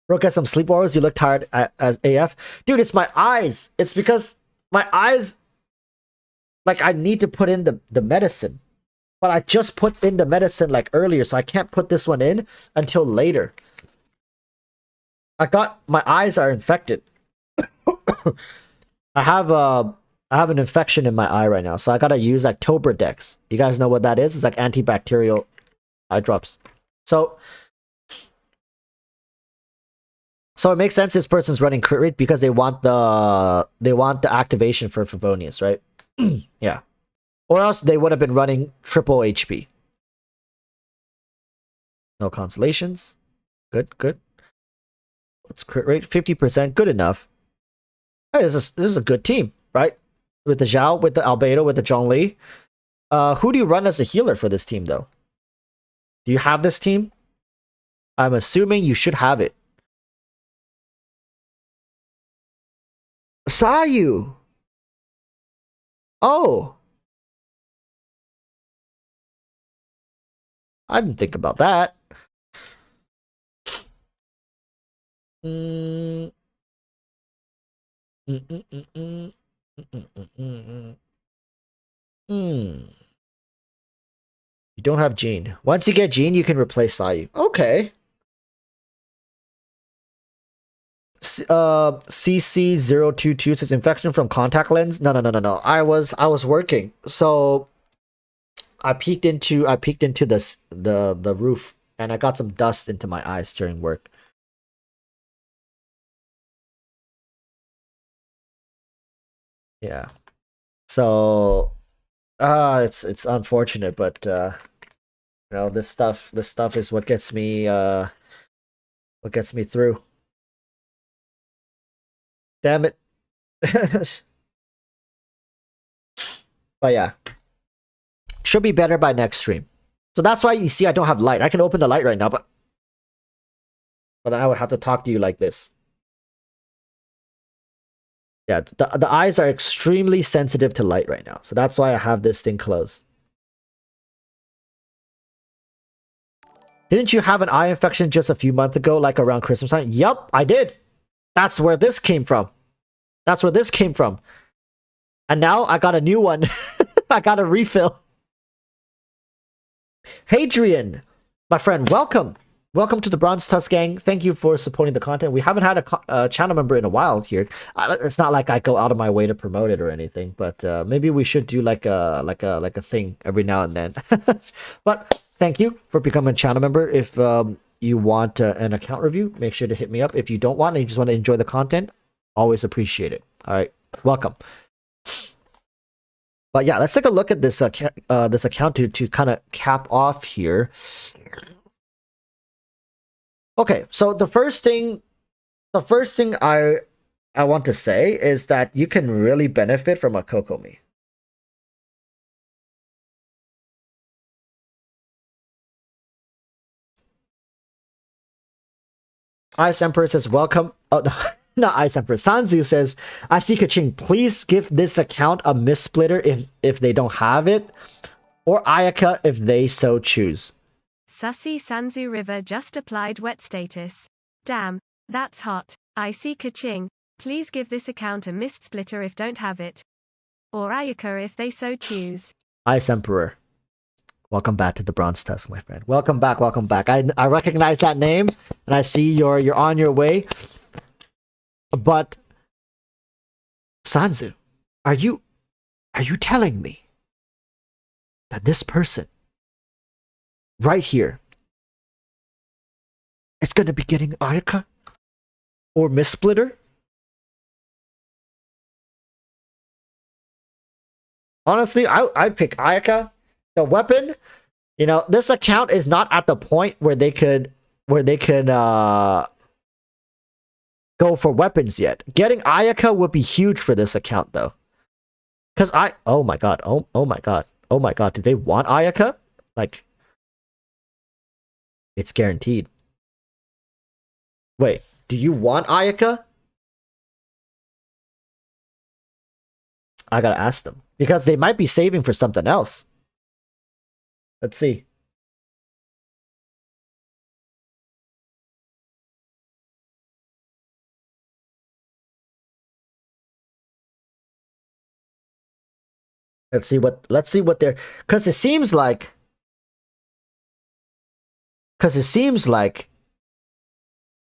A: Bro, get some sleep, Warriors. You look tired as AF. Dude, it's my eyes. It's because my eyes... Like, I need to put in the medicine. But I just put in the medicine, like, earlier, so I can't put this one in until later. My eyes are infected. I have an infection in my eye right now, so I gotta use like Tobradex. You guys know what that is? It's like antibacterial eye drops. So it makes sense this person's running crit rate because they want the activation for Favonius, right? Yeah. Or else they would have been running triple HP. No consolations. Good. What's crit rate? 50%. Good enough. Hey, this is a good team, right? With the Zhao, with the Albedo, with the Zhongli. Who do you run as a healer for this team, though? Do you have this team? I'm assuming you should have it. Sayu! Oh! I didn't think about that. You don't have Gene. Once you get Gene, you can replace Sayu. Okay. CC022 says infection from contact lens. No. I was working, so I peeked into the roof, and I got some dust into my eyes during work. Yeah. So, it's unfortunate, but you know, this stuff is what gets me through. Damn it. But yeah, should be better by next stream. So that's why you see I don't have light. I can open the light right now, but I would have to talk to you like this. Yeah, the eyes are extremely sensitive to light right now. So that's why I have this thing closed. Didn't you have an eye infection just a few months ago, like around Christmas time? Yup, I did. That's where this came from. And now I got a new one. I got a refill. Hadrian, my friend, welcome. Welcome to the Bronze Tusk Gang. Thank you for supporting the content. We haven't had a channel member in a while here. It's not like I go out of my way to promote it or anything, but maybe we should do like a thing every now and then. But thank you for becoming a channel member. If you want an account review, make sure to hit me up. If you don't want and you just want to enjoy the content, always appreciate it. All right, welcome. But yeah, let's take a look at this account to kind of cap off here. Okay, so the first thing I want to say is that you can really benefit from a Kokomi. Ice Emperor says welcome. Oh no, not Ice Emperor. Sanzu says, I see Kaching. Please give this account a missplitter if they don't have it, or Ayaka if they so choose.
B: Sussy Sanzu River just applied wet status. Damn, that's hot. I see Kaching. Please give this account a mist splitter if don't have it, or Ayaka if they so choose.
A: Ice Emperor. Welcome back to the Bronze Tusk, my friend. Welcome back. I recognize that name, and I see you're on your way. But Sanzu, are you telling me that this person right here is gonna be getting Ayaka or Mistsplitter? Honestly, I'd pick Ayaka. The weapon, you know, this account is not at the point where they could go for weapons yet. Getting Ayaka would be huge for this account though. Cause oh my god, do they want Ayaka? Like, it's guaranteed. Wait, do you want Ayaka? I gotta ask them. Because they might be saving for something else. Let's see. Let's see what they're, because it seems like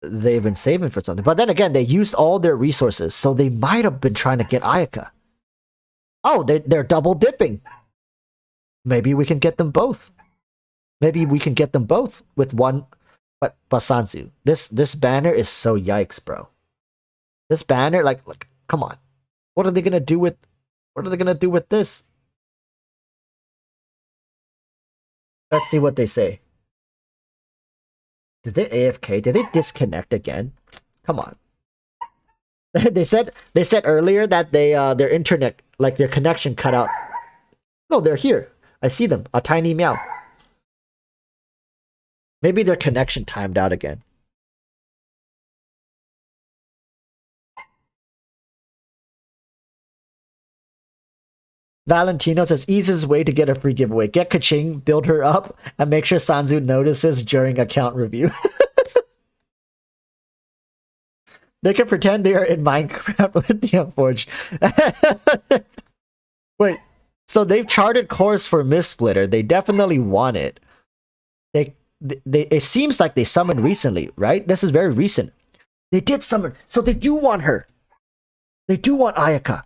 A: they've been saving for something. But then again, they used all their resources, so they might have been trying to get Ayaka. Oh, they're double dipping. Maybe we can get them both. With one. But Sanzu, this banner is so yikes, bro. This banner, like, come on. What are they gonna do with this? Let's see what they say. Did they AFK? Did they disconnect again? Come on. they said earlier that their internet, like their connection cut out. No, they're here. I see them. A tiny meow. Maybe their connection timed out again. Valentino says, easiest way to get a free giveaway. Get Kaching, build her up, and make sure Sanzu notices during account review. They can pretend they are in Minecraft with the Unforged. Wait, So they've charted course for Mist Splitter. They definitely want it. It seems like they summoned recently, right? This is very recent. They did summon, so they do want her. They do want Ayaka.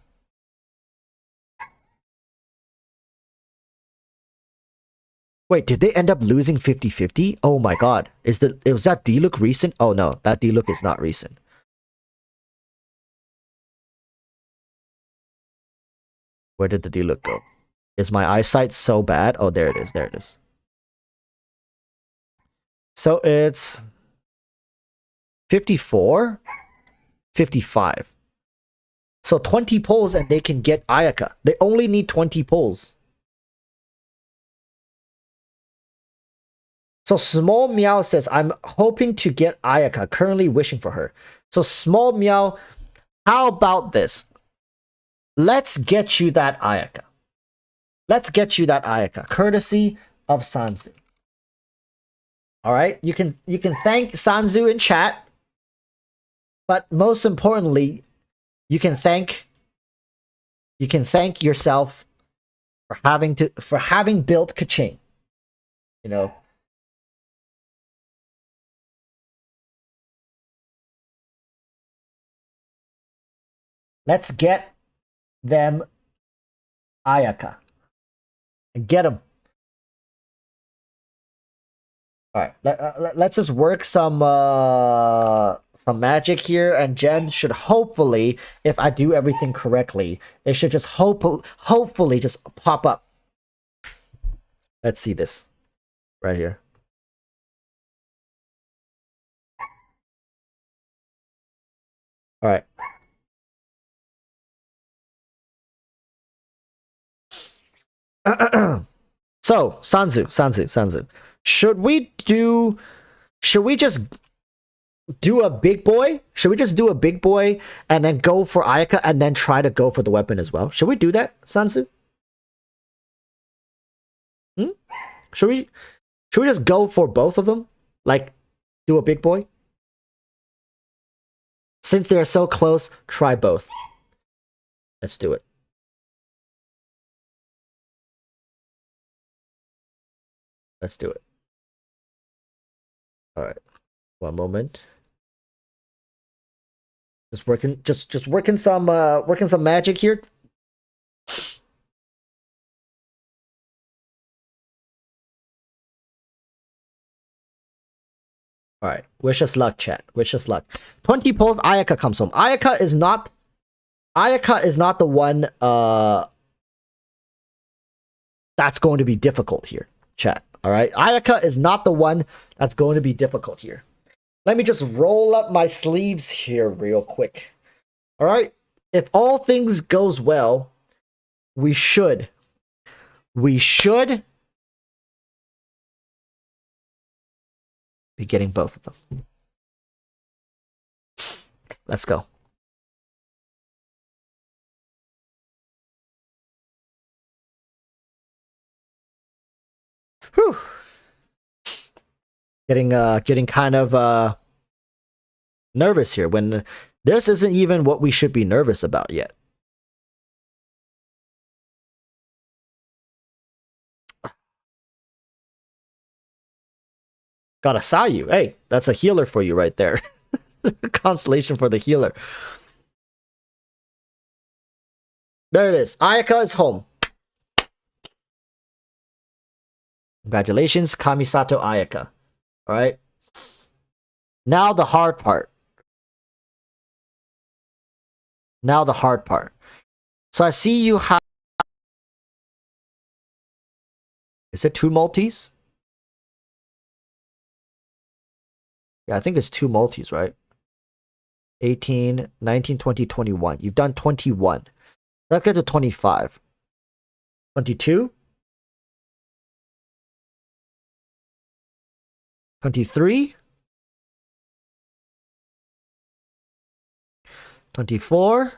A: Wait, did they end up losing 50-50? Oh my god. Was that D-Look recent? Oh no, that D-Look is not recent. Where did the D-Look go? Is my eyesight so bad? Oh, there it is. There it is. So it's 54, 55. So 20 pulls and they can get Ayaka. They only need 20 pulls. So Small Meow says, I'm hoping to get Ayaka, currently wishing for her. So Small Meow, how about this? Let's get you that Ayaka. Let's get you that Ayaka, courtesy of Sanzu. All right, you can thank Sanzu in chat, but most importantly, you can thank yourself for having built Kaching. You know. Let's get them Ayaka. And get them. Alright, let's just work some magic here, and gems should hopefully, if I do everything correctly, it should just hopefully just pop up. Let's see this. Right here. Alright. So, Sanzu. Should we just do a big boy? Should we just do a big boy and then go for Ayaka and then try to go for the weapon as well? Should we do that, Sanzu? Should we just go for both of them? Like, do a big boy? Since they're so close, try both. Let's do it. Let's do it. All right. One moment. Just working some magic here. All right. Wish us luck, chat. Wish us luck. 20 pulls. Ayaka comes home. Ayaka is not the one that's going to be difficult here, chat. All right. Ayaka is not the one that's going to be difficult here. Let me just roll up my sleeves here real quick. All right. If all things goes well, we should be getting both of them. Let's go. Whew. Getting kind of nervous here when this isn't even what we should be nervous about yet. Got a Sayu. Hey, that's a healer for you right there. Constellation for the healer. There it is. Ayaka is home. Congratulations, Kamisato Ayaka. Alright. Now the hard part. So I see you have... Is it 2 multis? Yeah, I think it's 2 multis, right? 18, 19, 20, 21. You've done 21. Let's get to 25. 22? 23? 24?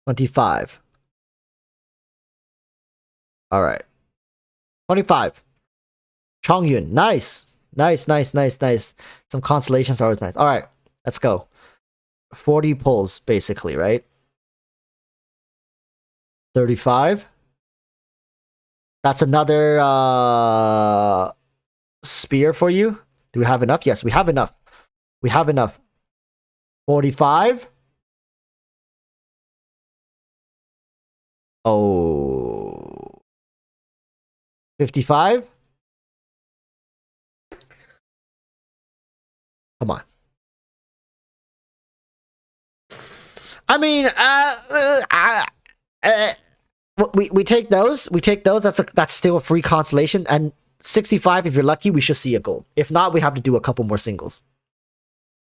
A: 25. All right. 25. Chongyun. Nice. Nice. Some constellations are always nice. All right. Let's go. 40 pulls, basically, right? 35. That's another spear for you. Do we have enough? Yes, we have enough. We have enough. 45. Oh. 55. Come on. I mean, we take those. We take those. That's still a free consolation. And 65, if you're lucky, we should see a gold. If not, we have to do a couple more singles.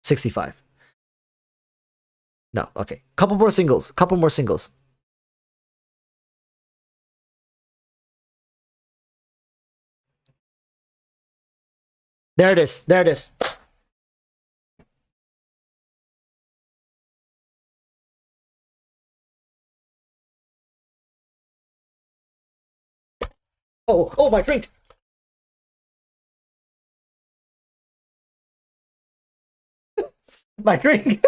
A: 65. No, okay. Couple more singles. Couple more singles. There it is. There it is. Oh, my drink. My drink.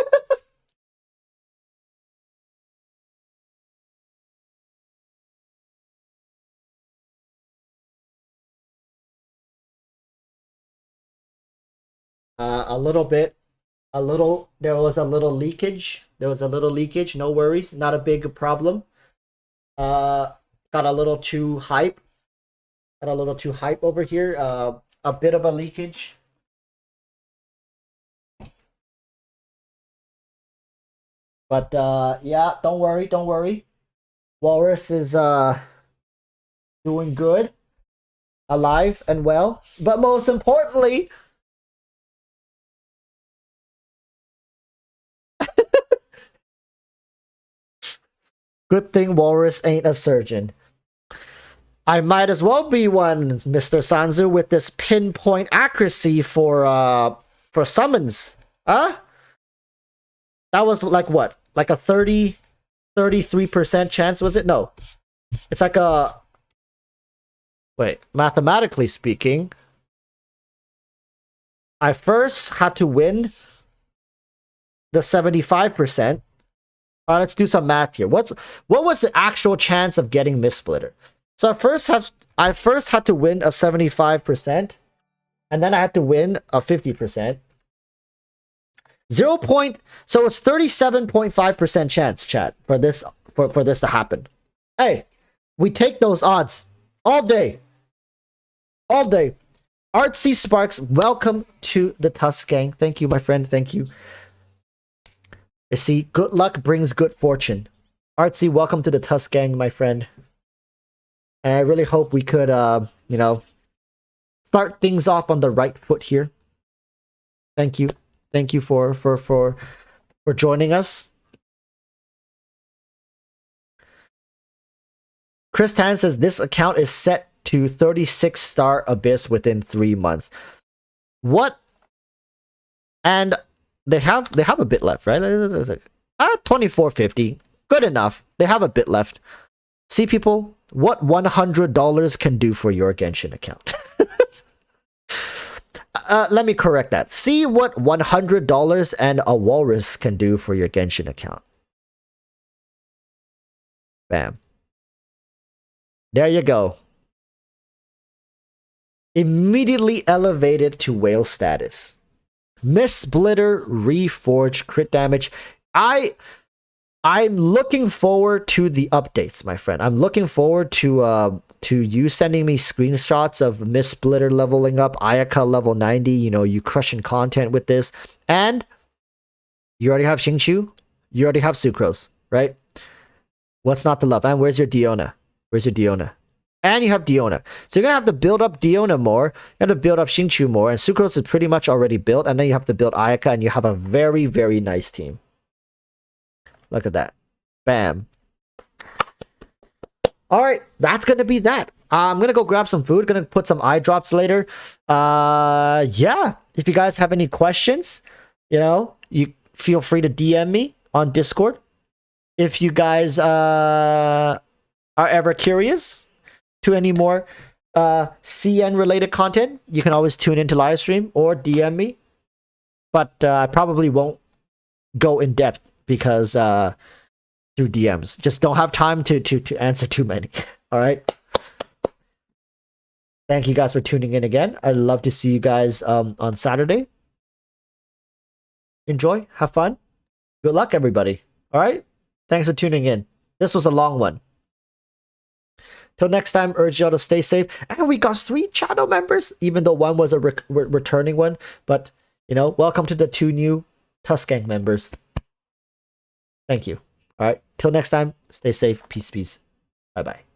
A: A little bit. There was a little leakage. No worries. Not a big problem. Got a little too hype. Got a little too hype over here. A bit of a leakage. But yeah, don't worry. Walrus is doing good, alive and well. But most importantly, good thing Walrus ain't a surgeon. I might as well be one, Mr. Sanzu, with this pinpoint accuracy for summons. Huh? That was like what? Like a 33% chance, was it? No. It's like a... Wait, mathematically speaking, I first had to win the 75%. Let's do some math here. What was the actual chance of getting Mistsplitter? So I first had to win a 75%, and then I had to win a 50%. So it's 37.5% chance, chat, for this to happen. Hey, we take those odds all day. All day. Artsy Sparks, welcome to the Tusk Gang. Thank you, my friend. Thank you. You see, good luck brings good fortune. Artsy, welcome to the Tusk Gang, my friend. And I really hope we could, start things off on the right foot here. Thank you. Thank you for joining us. Chris Tan says this account is set to 36-star Abyss within 3 months. What? And they have a bit left, right? 2450. Good enough. They have a bit left. See, people, what $100 can do for your Genshin account. Let me correct that. See what $100 and a walrus can do for your Genshin account. Bam. There you go. Immediately elevated to whale status. Mistsplitter, reforged, crit damage. I'm looking forward to the updates, my friend. I'm looking forward to you sending me screenshots of Mistsplitter leveling up, Ayaka level 90, you crushing content with this. And you already have Xingqiu, you already have Sucrose, right? What's not to love? And where's your Diona? And you have Diona. So you're gonna have to build up Diona more, you have to build up Xingqiu more, and Sucrose is pretty much already built, and then you have to build Ayaka, and you have a very, very nice team. Look at that. Bam. Alright, that's gonna be that. I'm gonna go grab some food, gonna put some eye drops later. Yeah. If you guys have any questions, you feel free to DM me on Discord. If you guys are ever curious to any more CN related content, you can always tune into livestream or DM me. But I probably won't go in depth because through DMs. Just don't have time to answer too many. All right. Thank you guys for tuning in again. I'd love to see you guys on Saturday. Enjoy, have fun. Good luck, everybody. All right. Thanks for tuning in. This was a long one. Till next time, urge y'all to stay safe. And we got 3 channel members, even though one was a returning one. But, you know, welcome to the 2 new Tuskang members. Thank you. All right. Till next time, stay safe. Peace, peace. Bye-bye.